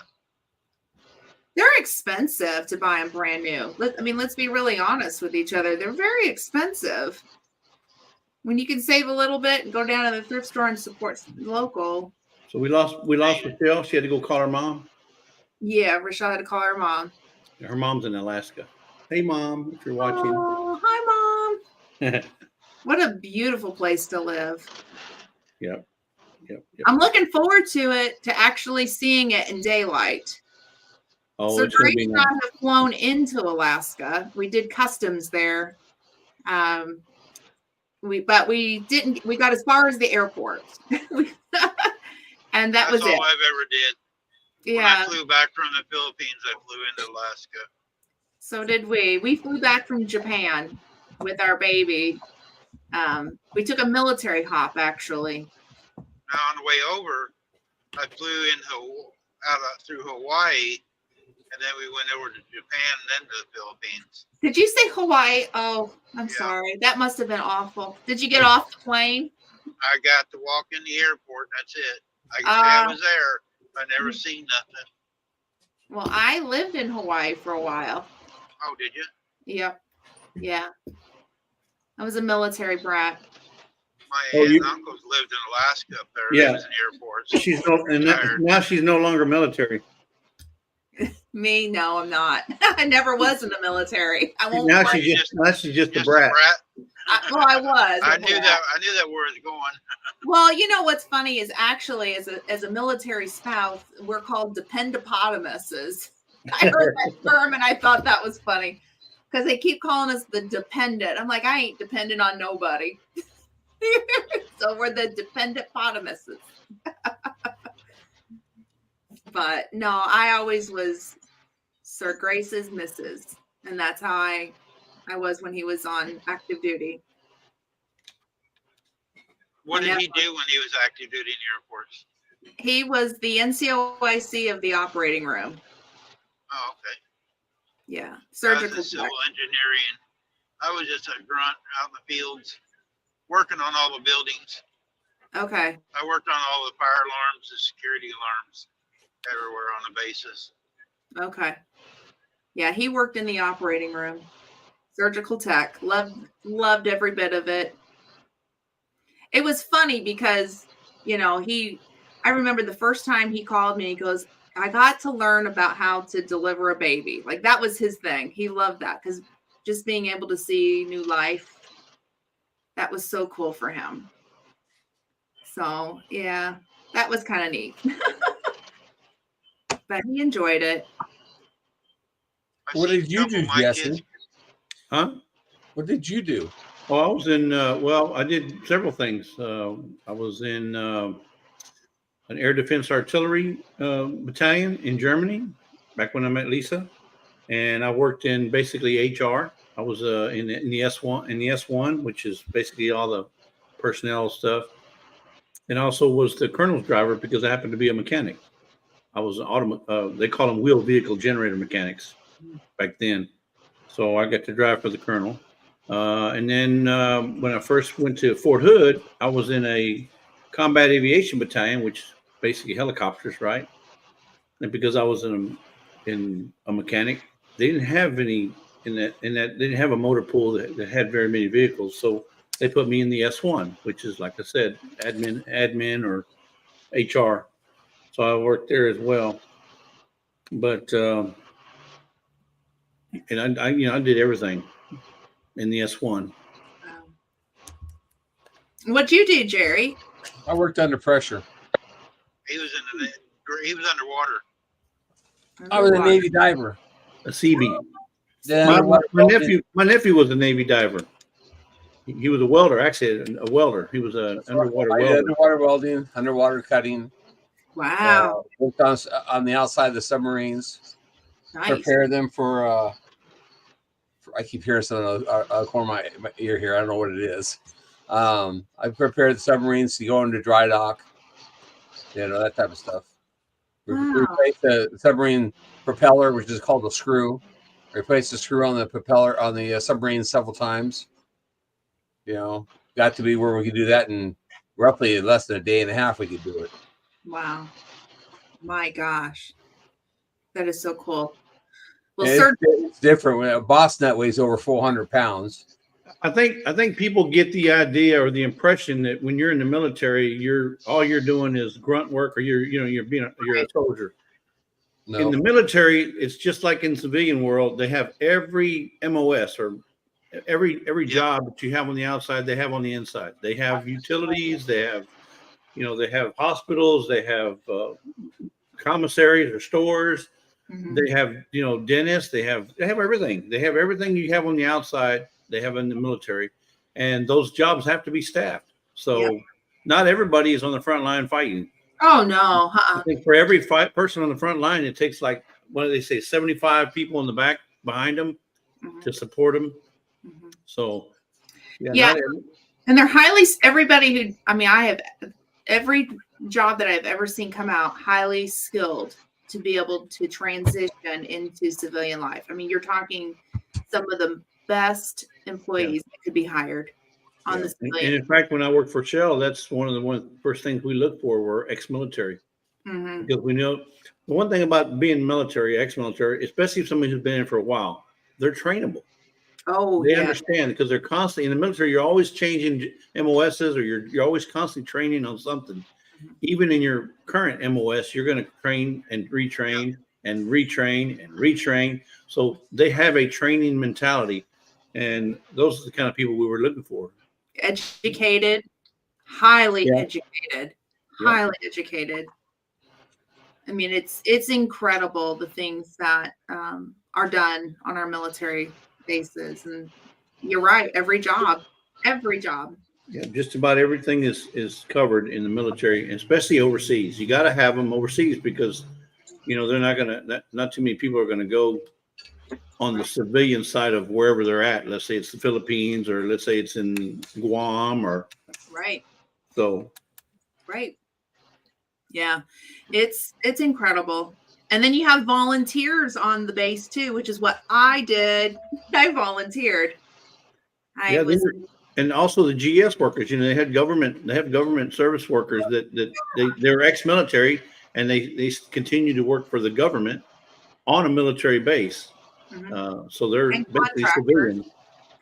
Speaker 5: They're expensive to buy them brand new. Let's be really honest with each other. They're very expensive. When you can save a little bit and go down to the thrift store and support local.
Speaker 9: So we lost Michelle. She had to go call her mom.
Speaker 5: Yeah, Rochelle had to call her mom.
Speaker 9: Her mom's in Alaska. Hey, Mom, if you're watching.
Speaker 5: Oh, hi, Mom. What a beautiful place to live.
Speaker 9: Yep.
Speaker 5: I'm looking forward to actually seeing it in daylight.
Speaker 9: Oh,
Speaker 5: So
Speaker 9: it's gonna
Speaker 5: Drake
Speaker 9: be
Speaker 5: and
Speaker 9: nice.
Speaker 5: I have flown into Alaska. We did customs there. We got as far as the airport. And that
Speaker 1: That's
Speaker 5: was
Speaker 1: all
Speaker 5: it.
Speaker 1: I've ever did. When
Speaker 5: Yeah.
Speaker 1: I flew back from the Philippines, I flew into Alaska.
Speaker 5: So did we. We flew back from Japan with our baby. We took a military hop actually.
Speaker 1: Now on the way over, I flew in through Hawaii, and then we went over to Japan and then to the Philippines.
Speaker 5: Did you say Hawaii? Oh, I'm sorry. That must have been awful. Did you get off the plane?
Speaker 1: I got to walk in the airport, and that's it. I can say I was there. I never seen nothing.
Speaker 5: Well, I lived in Hawaii for a while.
Speaker 1: Oh, did you?
Speaker 5: Yep. Yeah. I was a military brat.
Speaker 1: My aunt and uncles lived in Alaska up there.
Speaker 9: Yeah.
Speaker 1: They was in airports.
Speaker 9: Now she's no longer military.
Speaker 5: Me? No, I'm not. I never was in the military. I won't.
Speaker 9: Now
Speaker 5: claim
Speaker 9: she's just a brat.
Speaker 5: I was.
Speaker 1: I knew that where it's going.
Speaker 5: Well, you know what's funny is actually as a military spouse, we're called dependopotamuses. I heard that term and I thought that was funny because they keep calling us the dependent. I'm like, I ain't dependent on nobody. So we're the dependent potamuses. But no, I always was Sir Grace's Mrs. And that's how I was when he was on active duty.
Speaker 1: What did he do when he was active duty in the Air Force?
Speaker 5: He was the NCOIC of the operating room.
Speaker 1: Oh, okay.
Speaker 5: Yeah,
Speaker 1: Surgical
Speaker 5: surgical.
Speaker 1: civil engineering. I was just a grunt out in the fields, working on all the buildings.
Speaker 5: Okay.
Speaker 1: I worked on all the fire alarms, the security alarms, everywhere on the bases.
Speaker 5: Okay. Yeah, he worked in the operating room. Surgical tech. Loved every bit of it. It was funny because, you know, I remember the first time he called me, he goes, I got to learn about how to deliver a baby. Like that was his thing. He loved that because just being able to see new life, that was so cool for him. So yeah, that was kind of neat. But he enjoyed it.
Speaker 11: What did you do, Jesse?
Speaker 9: Huh?
Speaker 11: What did you do?
Speaker 9: Oh, I was in, well, I did several things. I was in an air defense artillery battalion in Germany back when I met Lisa. And I worked in basically HR. I was in the S1, which is basically all the personnel stuff. And also was the colonel's driver because I happened to be a mechanic. I was an they call them wheel vehicle generator mechanics back then. So I got to drive for the colonel. And then when I first went to Fort Hood, I was in a combat aviation battalion, which is basically helicopters, right? And because I was in a mechanic, they didn't have any they didn't have a motor pool that had very many vehicles. So they put me in the S1, which is, like I said, admin or HR. So I worked there as well. But and I did everything in the S1.
Speaker 5: What'd you do, Jerry?
Speaker 11: I worked under pressure.
Speaker 1: He was underwater.
Speaker 11: I was a Navy diver.
Speaker 9: A Seabee.
Speaker 11: Yeah,
Speaker 9: my nephew was a Navy diver. He was a welder, actually a welder. He was an underwater welder.
Speaker 11: Underwater welding, underwater cutting.
Speaker 5: Wow.
Speaker 11: Worked on the outside of the submarines.
Speaker 5: Nice.
Speaker 11: Prepare them for I keep hearing something out of the corner of my ear here. I don't know what it is. I prepared the submarines to go into dry dock. You know, that type of stuff. We replaced the submarine propeller, which is called a screw. Replaced the screw on the propeller on the submarine several times. You know, got to be where we could do that in roughly less than a day and a half. We could do it.
Speaker 5: Wow. My gosh. That is so cool. Well,
Speaker 11: it's different when a boss net weighs over 400 pounds.
Speaker 9: I think people get the idea or the impression that when you're in the military, all you're doing is grunt work, or you're a soldier.
Speaker 11: No.
Speaker 9: In the military, it's just like in civilian world. They have every MOS or every job that you have on the outside, they have on the inside. They have utilities. They have, they have hospitals. They have commissaries or stores.
Speaker 5: Mm-hmm.
Speaker 9: They have, dentists. They have everything. They have everything you have on the outside. They have in the military, and those jobs have to be staffed. So not everybody is on the front line fighting.
Speaker 5: Oh no!
Speaker 9: I think for every person on the front line, it takes, like, what do they say, 75 people in the back behind them to support them.
Speaker 5: Mm-hmm.
Speaker 9: So
Speaker 5: and they're everybody who I have every job that I've ever seen come out highly skilled to be able to transition into civilian life. I mean, you're talking some of the best employees that could be hired on the civilian.
Speaker 9: And in fact, when I worked for Shell, that's one of the first things we looked for were ex-military.
Speaker 5: Mm-hmm.
Speaker 9: Because we know the one thing about being military, ex-military, especially if somebody who's been in for a while, they're trainable.
Speaker 5: Oh,
Speaker 9: they understand, because they're constantly in the military. You're always changing MOSs, or you're always constantly training on something. Even in your current MOS, you're going to train and retrain and retrain and retrain. So they have a training mentality, and those are the kind of people we were looking for.
Speaker 5: Educated, highly educated, highly educated. I mean, it's incredible the things that are done on our military bases. And you're right, every job.
Speaker 9: Yeah, just about everything is covered in the military, especially overseas. You got to have them overseas because, they're not gonna. Not too many people are gonna go on the civilian side of wherever they're at. Let's say it's the Philippines, or let's say it's in Guam, or
Speaker 5: Right.
Speaker 9: so.
Speaker 5: Right. Yeah, it's incredible. And then you have volunteers on the base too, which is what I did. I volunteered.
Speaker 9: And also the GS workers. They have government service workers they're ex-military and they continue to work for the government on a military base. So they're basically civilians.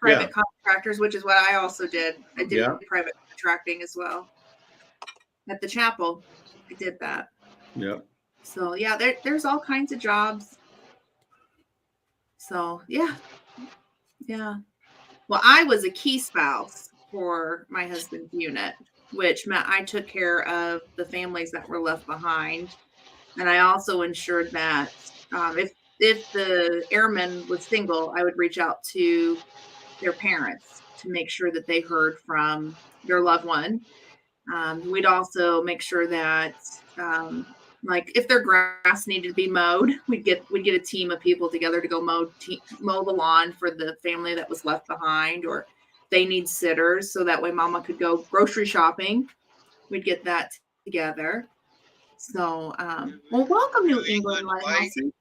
Speaker 5: Private contractors, which is what I also did. I did private contracting as well. At the chapel, I did that.
Speaker 9: Yeah.
Speaker 5: So yeah, there's all kinds of jobs. So yeah. Well, I was a key spouse for my husband's unit, which meant I took care of the families that were left behind, and I also ensured that if the airman was single, I would reach out to their parents to make sure that they heard from their loved one. We'd also make sure that, like, if their grass needed to be mowed, we'd get a team of people together to go mow the lawn for the family that was left behind, or they need sitters, so that way Mama could go grocery shopping. We'd get that together. So, well, welcome, New England Lighthouses.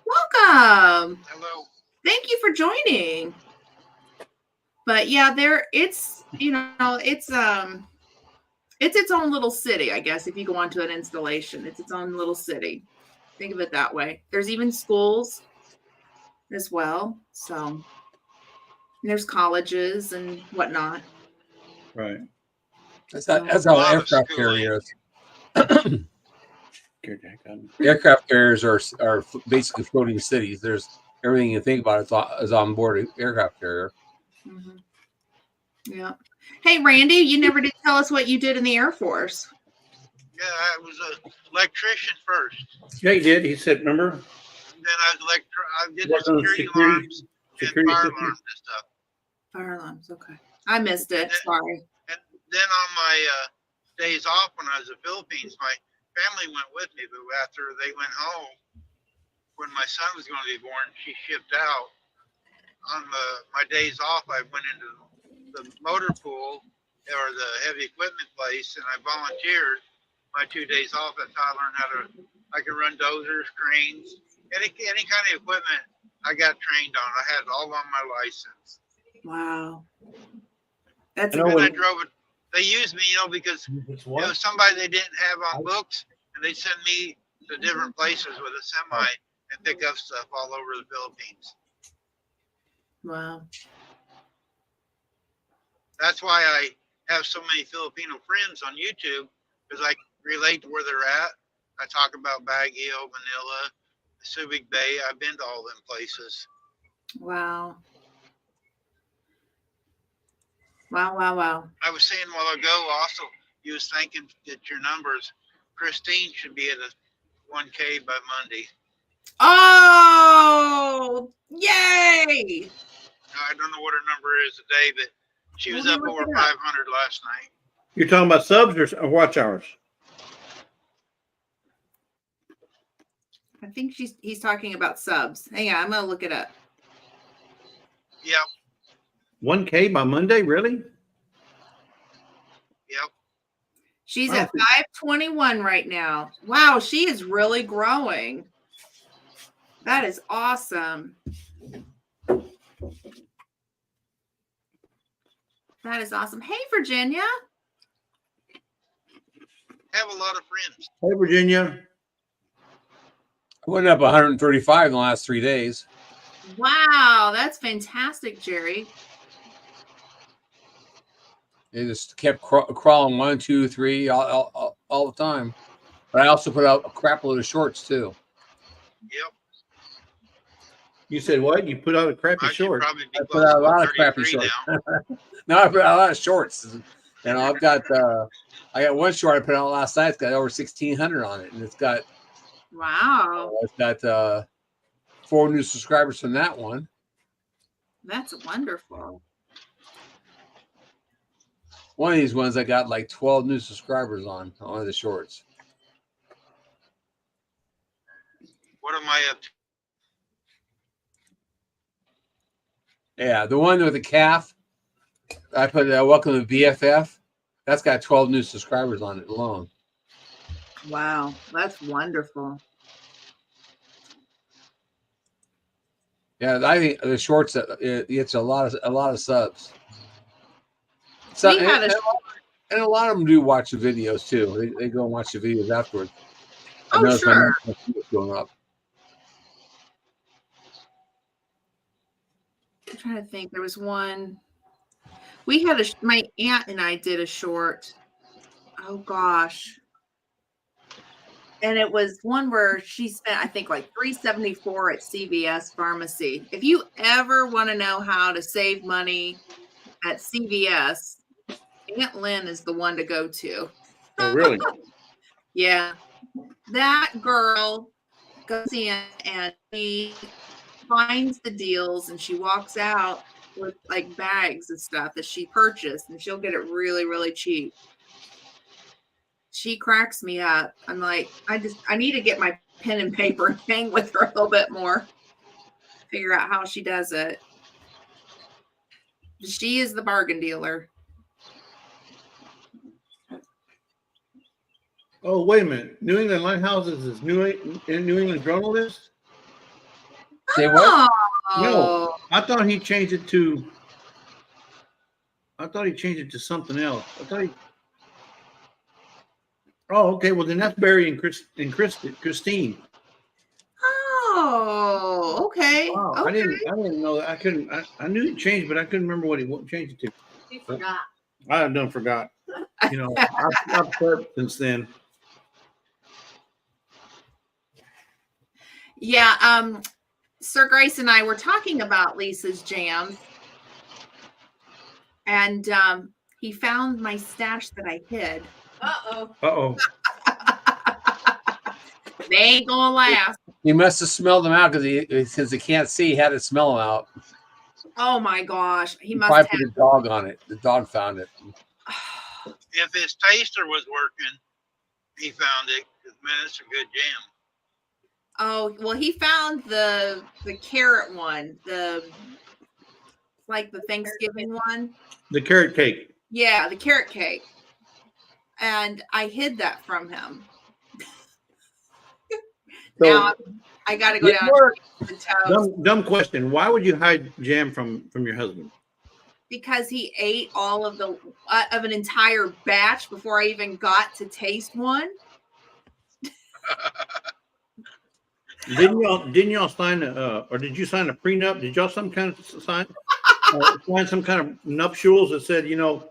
Speaker 5: Welcome.
Speaker 1: Hello.
Speaker 5: Thank you for joining. But yeah, it's its own little city, I guess. If you go onto an installation, it's its own little city. Think of it that way. There's even schools as well. So there's colleges and whatnot.
Speaker 9: Right.
Speaker 11: That's how aircraft carriers. Aircraft carriers are basically floating cities. There's everything you think about is on board an aircraft carrier.
Speaker 5: Mm-hmm. Yeah. Hey, Randy, you never did tell us what you did in the Air Force.
Speaker 1: Yeah, I was an electrician first.
Speaker 9: Yeah, he did. He said, remember?
Speaker 1: And then I did the security alarms and fire alarms and stuff.
Speaker 5: Fire alarms, okay. I missed it. Sorry.
Speaker 1: And then on my days off when I was in the Philippines, my family went with me, but after they went home, when my son was going to be born, she shipped out. On my days off, I went into the motor pool or the heavy equipment place, and I volunteered my 2 days off. That's how I learned I could run dozers, cranes, any kind of equipment I got trained on. I had all on my license.
Speaker 5: Wow. That's
Speaker 1: and I drove it. They used me, because it was somebody they didn't have on books, and they sent me to different places with a semi and pick up stuff all over the Philippines.
Speaker 5: Wow.
Speaker 1: That's why I have so many Filipino friends on YouTube, because I relate to where they're at. I talk about Baguio, Manila, Subic Bay. I've been to all them places.
Speaker 5: Wow. Wow.
Speaker 1: I was saying a while ago also, you was thinking that your numbers, Christine should be at a 1K by Monday.
Speaker 5: Oh, yay!
Speaker 1: I don't know what her number is today, but she was up over 500 last night.
Speaker 9: You're talking about subs or watch hours?
Speaker 5: I think he's talking about subs. Hang on, I'm gonna look it up.
Speaker 1: Yep.
Speaker 9: 1K by Monday, really?
Speaker 1: Yep.
Speaker 5: She's at 521 right now. Wow, she is really growing. That is awesome. That is awesome. Hey, Virginia.
Speaker 1: I have a lot of friends.
Speaker 9: Hey, Virginia.
Speaker 11: I went up 135 in the last 3 days.
Speaker 5: Wow, that's fantastic, Jerry.
Speaker 11: It just kept crawling 1, 2, 3 all the time. But I also put out a crap load of shorts too.
Speaker 1: Yep.
Speaker 9: You said what? You put out a crappy short.
Speaker 11: I put out a lot of crappy shorts. No, I put out a lot of shorts. And I got one short I put out last night. It's got over 1,600 on it, and it's got
Speaker 5: Wow.
Speaker 11: It's got 4 new subscribers from that one.
Speaker 5: That's wonderful.
Speaker 11: One of these ones I got like 12 new subscribers on one of the shorts.
Speaker 1: What am I up to?
Speaker 11: Yeah, the one with the calf. I put welcome to BFF. That's got 12 new subscribers on it alone.
Speaker 5: Wow, that's wonderful.
Speaker 11: Yeah, I think the shorts it's a lot of subs. So,
Speaker 5: We had
Speaker 11: and a lot of them do watch the videos too. They go and watch the videos afterwards. I
Speaker 5: Oh,
Speaker 11: noticed my
Speaker 5: sure.
Speaker 11: numbers going up.
Speaker 5: I'm trying to think. There was one. We had my aunt and I did a short. Oh gosh. And it was one where she spent, I think, like $3.74 at CVS Pharmacy. If you ever want to know how to save money at CVS, Aunt Lynn is the one to go to.
Speaker 9: Oh, really?
Speaker 5: Yeah. That girl goes in and she finds the deals and she walks out with like bags of stuff that she purchased and she'll get it really, really cheap. She cracks me up. I'm like, I need to get my pen and paper and hang with her a little bit more. Figure out how she does it. She is the bargain dealer.
Speaker 9: Oh, wait a minute. New England Lighthouses is New England journalist?
Speaker 11: Say what?
Speaker 9: No, I thought he changed it to. I thought he changed it to something else. I thought he. Oh, okay. Well, then that's Barry and Christine.
Speaker 5: Oh, okay.
Speaker 9: Wow,
Speaker 5: Okay.
Speaker 9: I didn't know that. I couldn't. I knew he changed, but I couldn't remember what he changed it to.
Speaker 10: He forgot.
Speaker 9: I done forgot. You know, I've slept since then.
Speaker 5: Yeah, Sir Grace and I were talking about Lisa's jams, and he found my stash that I hid.
Speaker 10: Uh-oh.
Speaker 9: Uh-oh.
Speaker 5: They ain't gonna last.
Speaker 11: He must have smelled them out because he can't see. He had to smell them out.
Speaker 5: Oh my gosh, he
Speaker 11: He
Speaker 5: must
Speaker 11: probably
Speaker 5: have.
Speaker 11: put a dog on it. The dog found it.
Speaker 1: If his taster was working, he found it. 'Cause, man, it's a good jam.
Speaker 5: Oh well, he found the carrot one, like the Thanksgiving one.
Speaker 9: The carrot cake.
Speaker 5: Yeah, the carrot cake, and I hid that from him.
Speaker 9: So,
Speaker 5: Now I got to go down to the toast
Speaker 9: dumb question. Why would you hide jam from your husband?
Speaker 5: because he ate all of the of an entire batch before I even got to taste one.
Speaker 9: Didn't y'all sign or did you sign a prenup? Did y'all sign some kind of nuptials that said, you know,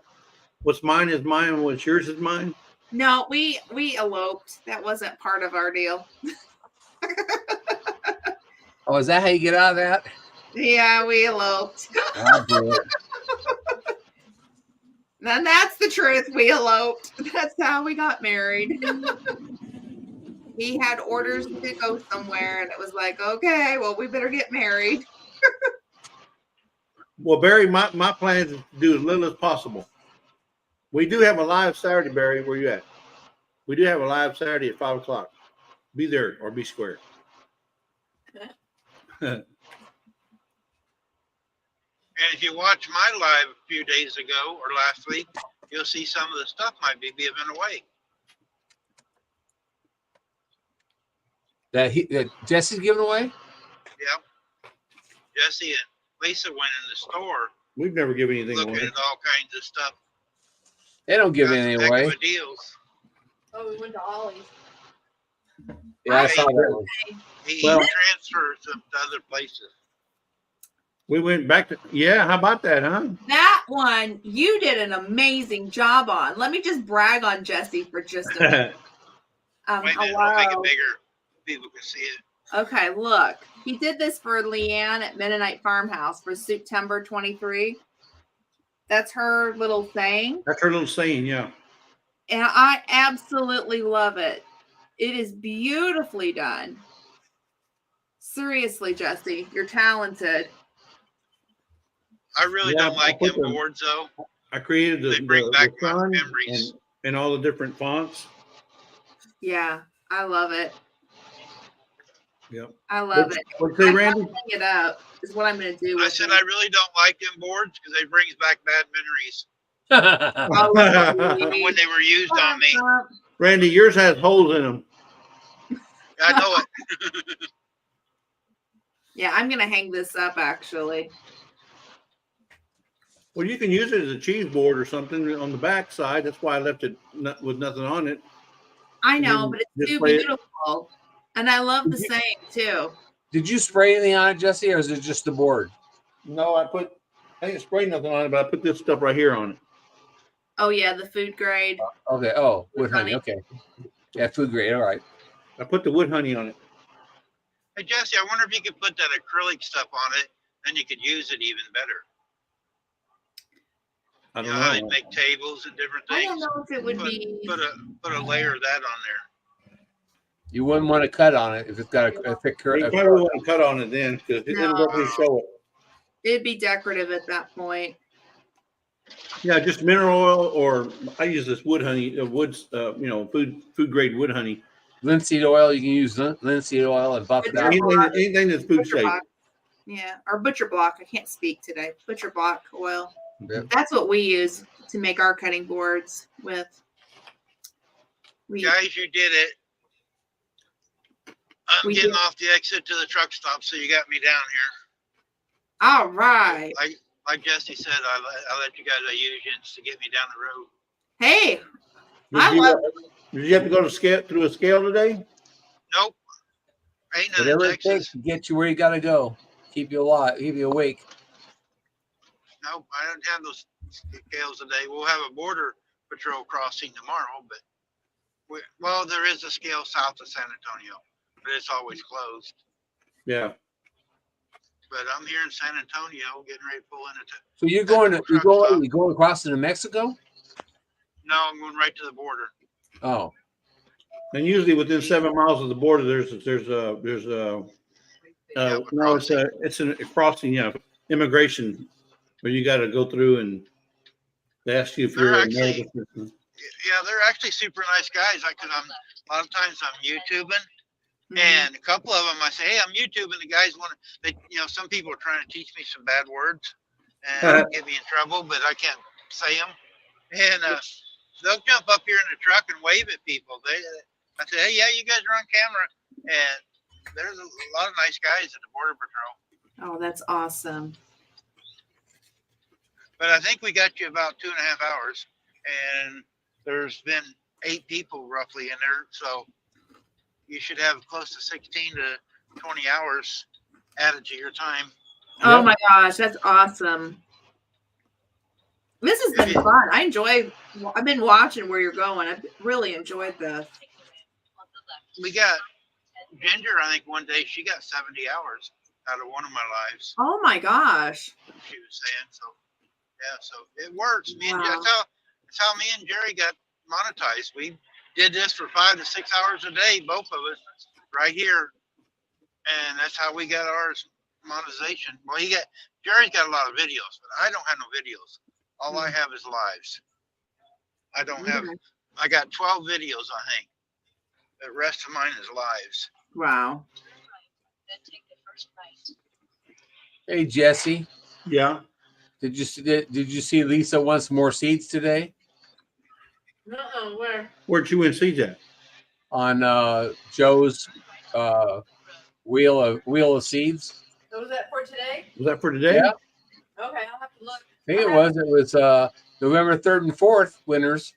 Speaker 9: what's mine is mine and what's yours is mine?
Speaker 5: No, we eloped. That wasn't part of our deal.
Speaker 11: Oh, is that how you get out of that?
Speaker 5: Yeah, we eloped.
Speaker 11: Oh, boy.
Speaker 5: And that's the truth. We eloped. That's how we got married. He had orders to go somewhere, and it was like, okay, well, we better get married.
Speaker 9: Well, Barry, my plan is to do as little as possible. We do have a live Saturday, Barry. Where you at? We do have a live Saturday at 5:00. Be there or be square.
Speaker 1: And if you watch my live a few days ago or last week, you'll see some of the stuff might be given away.
Speaker 11: That Jesse's giving away?
Speaker 1: Yep. Jesse and Lisa went in the store
Speaker 9: We've never given anything
Speaker 1: looking
Speaker 9: away.
Speaker 1: at all kinds of stuff.
Speaker 11: They don't give
Speaker 1: Got
Speaker 11: anything
Speaker 1: some heck
Speaker 11: away.
Speaker 1: of deals.
Speaker 10: Oh, we went to Ollie's.
Speaker 11: Yeah, I saw that one.
Speaker 1: He
Speaker 9: Well-
Speaker 1: transfers them to other places.
Speaker 9: We went back to how about that, huh?
Speaker 5: That one you did an amazing job on. Let me just brag on Jesse for just a minute.
Speaker 1: Wait a minute, I'll make it
Speaker 5: Hello.
Speaker 1: bigger. People can see it.
Speaker 5: Okay, look. He did this for Leanne at Mennonite Farmhouse for September 23. That's her little thing.
Speaker 9: That's her little saying, yeah.
Speaker 5: And I absolutely love it. It is beautifully done. Seriously, Jesse, you're talented.
Speaker 1: I really
Speaker 9: Yeah,
Speaker 1: don't like
Speaker 9: I
Speaker 1: them
Speaker 9: put them-
Speaker 1: boards though.
Speaker 9: I created
Speaker 1: They bring back my
Speaker 9: font
Speaker 1: memories.
Speaker 9: and all the different fonts.
Speaker 5: Yeah, I love it.
Speaker 9: Yep.
Speaker 5: I love it.
Speaker 9: What'd you say,
Speaker 5: I'm
Speaker 9: Randy?
Speaker 5: gonna hang it up is what I'm going to do.
Speaker 1: I
Speaker 5: with
Speaker 1: said
Speaker 5: it.
Speaker 1: I really don't like them boards because they brings back bad memories
Speaker 5: Oh,
Speaker 1: from when they were used on me.
Speaker 9: Randy, yours has holes in them.
Speaker 1: I know it.
Speaker 5: Yeah, I'm going to hang this up actually.
Speaker 9: Well, you can use it as a cheese board or something on the back side. That's why I left it with nothing on it.
Speaker 5: I
Speaker 9: And
Speaker 5: know,
Speaker 9: then
Speaker 5: but it's too
Speaker 9: display it.
Speaker 5: beautiful. And I love the saying too.
Speaker 11: Did you spray anything on it, Jesse, or is it just the board?
Speaker 9: No, I didn't spray nothing on it, but I put this stuff right here on it.
Speaker 5: Oh yeah, the food grade.
Speaker 11: Okay. Oh, wood
Speaker 5: honey.
Speaker 11: honey. Okay. Yeah, food grade. All right.
Speaker 9: I put the wood honey on it.
Speaker 1: Hey Jesse, I wonder if you could put that acrylic stuff on it, then you could use it even better.
Speaker 9: I
Speaker 1: You
Speaker 9: don't
Speaker 1: know how they
Speaker 9: know.
Speaker 1: make tables and different
Speaker 5: I don't
Speaker 1: things.
Speaker 5: know if it would
Speaker 1: Put,
Speaker 5: be.
Speaker 1: put a layer of that on there.
Speaker 11: You wouldn't want to cut on it if it's got a thick
Speaker 9: You
Speaker 11: curve.
Speaker 9: probably wouldn't cut on it then because it didn't really show it.
Speaker 5: It'd be decorative at that point.
Speaker 9: Yeah, just mineral oil, or I use this wood honey, food grade wood honey.
Speaker 11: Linseed oil. You can use linseed oil and buff it out.
Speaker 9: Anything that's food
Speaker 5: Butcher
Speaker 9: safe.
Speaker 5: block. Yeah, or butcher block. I can't speak today. Butcher block oil.
Speaker 11: Yep.
Speaker 5: That's what we use to make our cutting boards with.
Speaker 1: Guys, you did it. I'm
Speaker 5: We
Speaker 1: getting
Speaker 5: did.
Speaker 1: off the exit to the truck stop, so you got me down here.
Speaker 5: All right.
Speaker 1: Like Jesse said, I let you guys use to get me down the road.
Speaker 5: Hey,
Speaker 9: Did you have to go through a scale today?
Speaker 1: Nope. Ain't none in
Speaker 11: Whatever it
Speaker 1: Texas.
Speaker 11: takes to get you where you got to go. Keep you alive. Keep you awake.
Speaker 1: Nope, I don't have those scales today. We'll have a border patrol crossing tomorrow, but there is a scale south of San Antonio, but it's always closed.
Speaker 9: Yeah.
Speaker 1: But I'm here in San Antonio, getting ready to pull into.
Speaker 11: So you're going across into Mexico?
Speaker 1: No, I'm going right to the border.
Speaker 11: Oh.
Speaker 9: And usually within 7 miles of the border, there's it's a crossing, immigration where you got to go through and they ask you if you're a American citizen.
Speaker 1: Yeah, they're actually super nice guys. Cause a lot of times I'm YouTubing, and a couple of them I say, hey, I'm YouTubing. The guys some people are trying to teach me some bad words and get me in trouble, but I can't say them. And they'll jump up here in the truck and wave at people. I say, hey, yeah, you guys are on camera, and there's a lot of nice guys at the Border Patrol.
Speaker 5: Oh, that's awesome.
Speaker 1: But I think we got you about 2.5 hours, and there's been 8 people roughly in there, so you should have close to 16 to 20 hours added to your time.
Speaker 5: Oh my gosh, that's awesome. This has been fun. I've been watching where you're going. I've really enjoyed this.
Speaker 1: We got Ginger, I think one day she got 70 hours out of one of my lives.
Speaker 5: Oh my gosh.
Speaker 1: She was saying, so yeah, so it works.
Speaker 5: Wow.
Speaker 1: That's how me and Jerry got monetized. We did this for 5 to 6 hours a day, both of us, right here, and that's how we got ours monetization. Well, Jerry's got a lot of videos, but I don't have no videos. All I have is lives. I don't have. I got 12 videos, I think. The rest of mine is lives.
Speaker 5: Wow.
Speaker 11: Hey, Jesse.
Speaker 9: Yeah.
Speaker 11: Did you see Lisa wants more seeds today?
Speaker 10: No, where?
Speaker 9: Where'd you win seeds at?
Speaker 11: On Joe's wheel of seeds.
Speaker 10: So was that for today?
Speaker 9: Was that for today?
Speaker 11: Yeah.
Speaker 10: Okay, I'll have to look.
Speaker 11: I think it was November 3rd and 4th winners.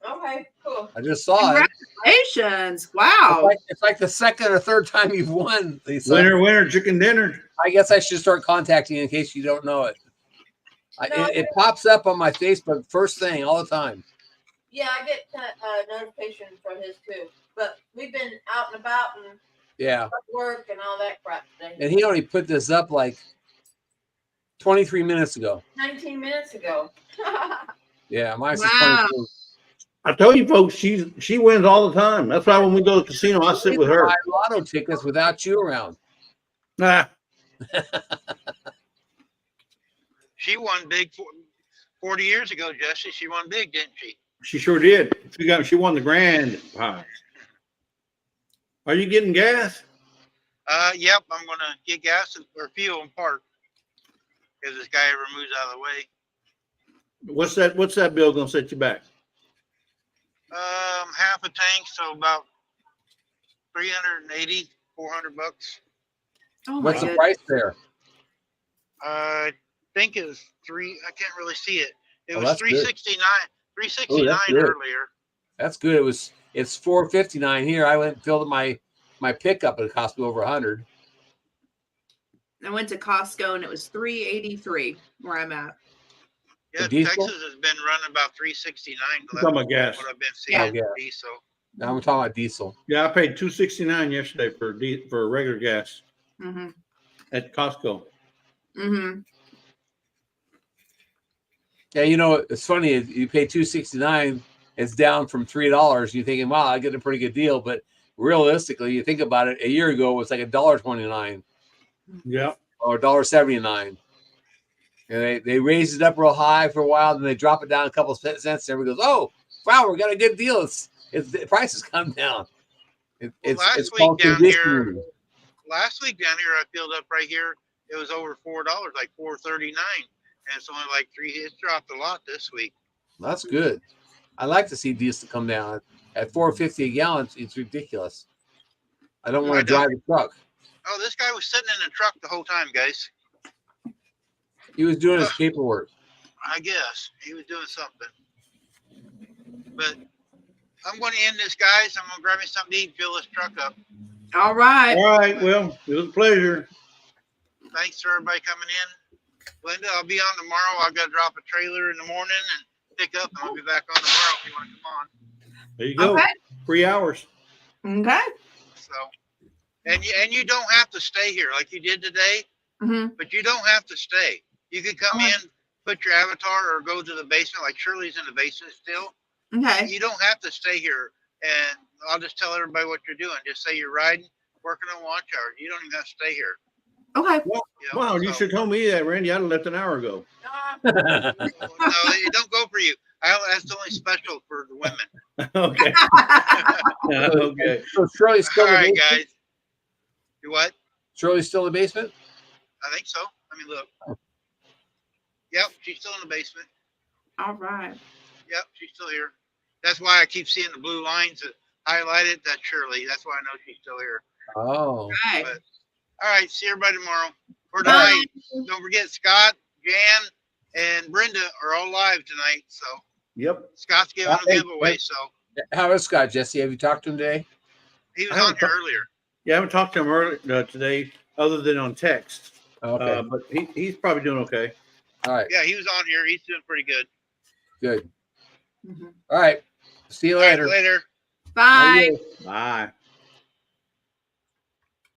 Speaker 10: Okay, cool.
Speaker 11: I just saw it.
Speaker 5: Congratulations. Wow.
Speaker 11: It's like the second or third time you've won, Lisa.
Speaker 9: Winner, chicken dinner.
Speaker 11: I guess I should start contacting you in case you don't know it. It pops up on my Facebook first thing all the time.
Speaker 10: Yeah, I get notification from his too. But we've been out and about and work and all that crap today.
Speaker 11: And he only put this up like 23 minutes ago.
Speaker 10: 19 minutes ago.
Speaker 11: Yeah, mine's
Speaker 5: Wow.
Speaker 11: 22.
Speaker 9: I told you folks, she wins all the time. That's why when we go to the casino, I sit with her.
Speaker 11: Buy lotto tickets without you around.
Speaker 9: Nah.
Speaker 1: She won big 40 years ago, Jesse. She won big, didn't she?
Speaker 9: She sure did. She won the grand prize. Are you getting gas?
Speaker 1: Yep, I'm gonna get gas or fuel and park because this guy ever moves out of the way.
Speaker 9: What's that bill gonna set you back?
Speaker 1: Half a tank, so about 380, 400 bucks.
Speaker 5: Oh my
Speaker 11: What's the
Speaker 5: goodness.
Speaker 11: price there?
Speaker 1: I think it was I can't really see it. It
Speaker 11: Oh,
Speaker 1: was
Speaker 11: that's good.
Speaker 1: 369,
Speaker 11: Oh,
Speaker 1: 369
Speaker 11: that's good.
Speaker 1: earlier.
Speaker 11: That's good. It's $4.59 here. I went and filled my pickup. It cost me over 100.
Speaker 5: I went to Costco and it was $3.83 where I'm at.
Speaker 1: Yeah,
Speaker 11: The diesel?
Speaker 1: Texas has been running about 369.
Speaker 9: Talking about gas.
Speaker 1: What I've been seeing.
Speaker 11: Yeah.
Speaker 1: for diesel.
Speaker 11: Now we're talking about diesel.
Speaker 9: Yeah, I paid $2.69 yesterday for regular gas
Speaker 5: Mm-hmm.
Speaker 9: at Costco.
Speaker 5: Mm-hmm.
Speaker 11: Yeah, you know, it's funny. You pay $2.69. It's down from $3. You're thinking, wow, I get a pretty good deal. But realistically, you think about it, a year ago, it was like $1.29
Speaker 9: Yeah.
Speaker 11: or $1.79. And they raised it up real high for a while, then they drop it down a couple cents. And everybody goes, oh, wow, we got a good deal. The price has come down. It's called conditioning.
Speaker 1: Last week down here, I filled up right here. It was over $4, like $4.39, and it's only like $3. It's dropped a lot this week.
Speaker 11: That's good. I like to see diesel come down at $4.50 a gallon. It's ridiculous. I don't want to drive the truck.
Speaker 1: Oh, this guy was sitting in the truck the whole time, guys.
Speaker 11: He was doing his paperwork.
Speaker 1: I guess he was doing something. But I'm going to end this, guys. I'm going to grab me something to eat and fill this truck up.
Speaker 5: All right.
Speaker 9: All right. Well, it was a pleasure.
Speaker 1: Thanks for everybody coming in. Linda, I'll be on tomorrow. I've got to drop a trailer in the morning and pick up, and I'll be back on tomorrow if you want to come on.
Speaker 9: There you go.
Speaker 5: Okay.
Speaker 9: 3 hours.
Speaker 5: Okay.
Speaker 1: So, and you don't have to stay here like you did today,
Speaker 5: Mm-hmm.
Speaker 1: but you don't have to stay. You can come in, put your avatar, or go to the basement. Like Shirley's in the basement still.
Speaker 5: Okay.
Speaker 1: You don't have to stay here, and I'll just tell everybody what you're doing. Just say you're riding, working on watch hours. You don't even have to stay here.
Speaker 5: Okay.
Speaker 9: Well,
Speaker 1: You know,
Speaker 9: wow, you
Speaker 1: so-
Speaker 9: should have told me that, Randy. I'd have left an hour ago.
Speaker 1: No, it don't go for you. That's only special for the women.
Speaker 9: Okay. Okay.
Speaker 11: So Shirley's still
Speaker 1: All
Speaker 11: in the
Speaker 1: right,
Speaker 11: basement?
Speaker 1: guys. You what?
Speaker 11: Shirley's still in the basement?
Speaker 1: I think so. Let me look. Yep, she's still in the basement.
Speaker 5: All right.
Speaker 1: Yep, she's still here. That's why I keep seeing the blue lines that highlighted. That's Shirley. That's why I know she's still here.
Speaker 11: Oh.
Speaker 5: Okay.
Speaker 1: But, all right, see everybody tomorrow. Or
Speaker 5: Bye.
Speaker 1: tonight. Don't forget Scott, Jan, and Brenda are all live tonight. So
Speaker 9: Yep.
Speaker 1: Scott's giving a giveaway. So
Speaker 11: How is Scott, Jesse? Have you talked to him today?
Speaker 1: he was
Speaker 9: I
Speaker 1: on
Speaker 9: haven't
Speaker 1: here
Speaker 9: talked-
Speaker 1: earlier.
Speaker 9: Yeah, I haven't talked to him earlier today, other than on text.
Speaker 11: Okay.
Speaker 9: But he's probably doing okay.
Speaker 11: All right.
Speaker 1: Yeah, he was on here. He's doing pretty good.
Speaker 11: Good.
Speaker 5: Mhm.
Speaker 11: All right. See you
Speaker 1: All right,
Speaker 11: later.
Speaker 1: later.
Speaker 5: Bye.
Speaker 9: Bye.